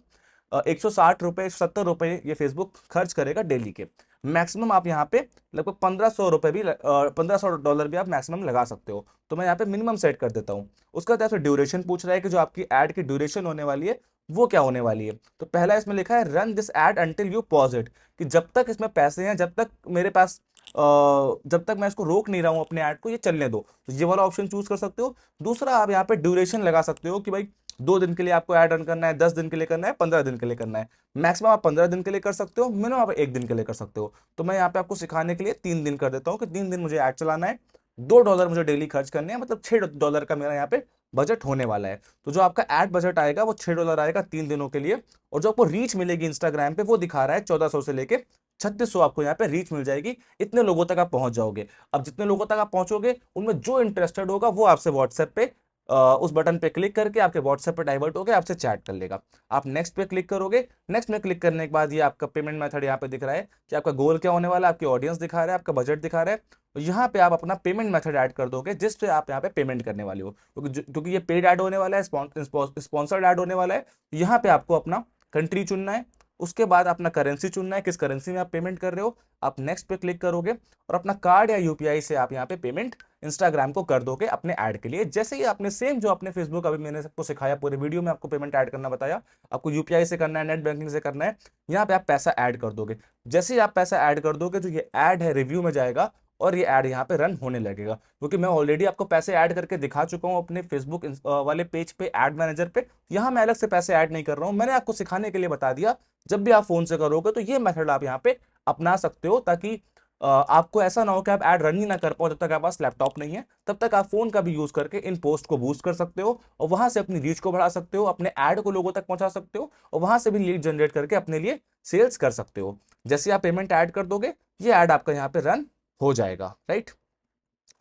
160 रुपए, 170 रुपए ये फेसबुक खर्च करेगा डेली के। मैक्सिमम आप यहाँ पे लगभग $1500 भी, $1500 भी आप मैक्सिमम लगा सकते हो। तो मैं यहाँ पे मिनिमम सेट कर देता हूँ। उसका आपसे ड्यूरेशन पूछ रहा है कि जो आपकी एड की ड्यूरेशन होने वाली है वो क्या होने वाली है। तो पहला इसमें लिखा है run this ad until you pause it, कि जब तक इसमें पैसे हैं, जब तक मेरे पास जब तक मैं इसको रोक नहीं रहा हूं अपने ऐड को, ये चलने दो। तो ये वाला ऑप्शन चूज कर सकते हो। दूसरा आप यहाँ पे ड्यूरेशन लगा सकते हो कि भाई 2 दिन के लिए आपको ऐड रन करना है, 10 दिन के लिए करना है, 15 दिन के लिए करना है। मैक्सिमम आप 15 दिन के लिए कर सकते हो, मिनिमम आप 1 दिन के लिए कर सकते हो। तो मैं यहाँ पे आपको सिखाने के लिए 3 दिन कर देता हूँ कि 3 दिन मुझे ऐड चलाना है, $2 मुझे डेली खर्च करने हैं, मतलब $6 का मेरा यहाँ पे बजट होने वाला है। तो जो आपका एड बजट आएगा वो $6 आएगा 3 दिनों के लिए। और जो आपको रीच मिलेगी इंस्टाग्राम पे वो दिखा रहा है 1400 से लेके 3600 आपको यहाँ पे रीच मिल जाएगी। इतने लोगों तक आप पहुंच जाओगे। अब जितने लोगों तक आप पहुंचोगे उनमें जो इंटरेस्टेड होगा वो आपसे व्हाट्सएप पे उस बटन पे क्लिक करके आपके व्हाट्सएप पे डाइवर्ट होकर आपसे चैट कर लेगा। आप नेक्स्ट पे क्लिक करोगे, नेक्स्ट में क्लिक करने के बाद ये आपका पेमेंट मेथड यहाँ पे दिख रहा है कि आपका गोल क्या होने वाला है, आपकी ऑडियंस दिखा रहा है, आपका बजट दिखा रहा है। तो यहाँ पे आप अपना पेमेंट मेथड ऐड कर दोगे जिससे आप यहाँ पे पेमेंट करने वाले हो, क्योंकि ये पेड ऐड होने वाला है, स्पॉन्सर्ड ऐड होने वाला है। यहाँ पे आपको अपना कंट्री चुनना है, उसके बाद अपना करेंसी चुनना है, किस करेंसी में आप पेमेंट कर रहे हो। आप नेक्स्ट पे क्लिक करोगे और अपना कार्ड या यूपीआई से आप यहाँ पे पेमेंट इंस्टाग्राम को कर दोगे अपने ऐड के लिए। जैसे ही आपने सेम जो अपने फेसबुक, अभी मैंने सबको सिखाया पूरे वीडियो में, आपको पेमेंट ऐड करना बताया, आपको यूपीआई से करना है, नेट बैंकिंग से करना है, यहाँ पे आप पैसा ऐड कर दोगे। जैसे ही आप पैसा ऐड कर दोगे तो ये ऐड है रिव्यू में जाएगा और ये ऐड यहाँ पे रन होने लगेगा, क्योंकि मैं ऑलरेडी आपको पैसे ऐड करके दिखा चुका हूँ अपने फेसबुक वाले पेज पे, ऐड मैनेजर पे। यहाँ मैं अलग से पैसे ऐड नहीं कर रहा हूँ, मैंने आपको सिखाने के लिए बता दिया। जब भी आप फोन से करोगे तो ये मेथड आप यहाँ पे अपना सकते हो, ताकि आपको ऐसा ना हो कि आप ऐड रन ही ना कर पाओ। जब तक आपके पास लैपटॉप नहीं है तब तक आप फोन का भी यूज करके इन पोस्ट को बूस्ट कर सकते हो और वहां से अपनी रीच को बढ़ा सकते हो, अपने ऐड को लोगों तक पहुंचा सकते हो और वहां से भी लीड जनरेट करके अपने लिए सेल्स कर सकते हो। जैसे आप पेमेंट ऐड कर दोगे ये ऐड आपका यहाँ पे रन हो जाएगा, राइट।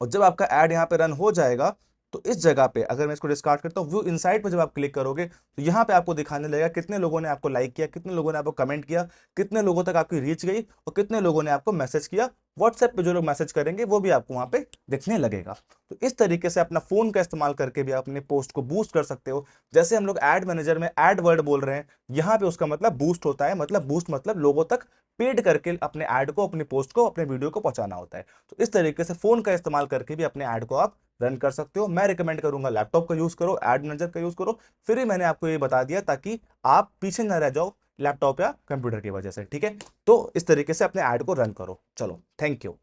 और जब आपका ऐड यहाँ पे रन हो जाएगा तो इस जगह पे अगर मैं इसको डिस्कार्ड करता हूँ, व्यू इनसाइट पे जब आप क्लिक करोगे तो यहाँ पे आपको दिखाने लगेगा कितने लोगों ने आपको लाइक किया, कितने लोगों ने आपको कमेंट किया, कितने लोगों तक आपकी रीच गई और कितने लोगों ने आपको मैसेज किया। व्हाट्सएप पे जो लोग मैसेज करेंगे वो भी आपको वहां पे दिखने लगेगा। तो इस तरीके से अपना फोन का इस्तेमाल करके भी आप अपने पोस्ट को बूस्ट कर सकते हो। जैसे हम लोग एड मैनेजर में एड वर्ड बोल रहे हैं, यहाँ पे उसका मतलब बूस्ट होता है, मतलब बूस्ट मतलब लोगों तक पेड करके अपने ऐड को, अपने पोस्ट को, अपने वीडियो को पहुंचाना होता है। तो इस तरीके से फोन का इस्तेमाल करके भी अपने ऐड को आप रन कर सकते हो। मैं रिकमेंड करूंगा लैपटॉप का यूज करो, एड मैनेजर का यूज करो। फिर ही मैंने आपको ये बता दिया ताकि आप पीछे ना रह जाओ लैपटॉप या कंप्यूटर की वजह से, ठीक है। तो इस तरीके से अपने ऐड को रन करो। चलो, थैंक यू।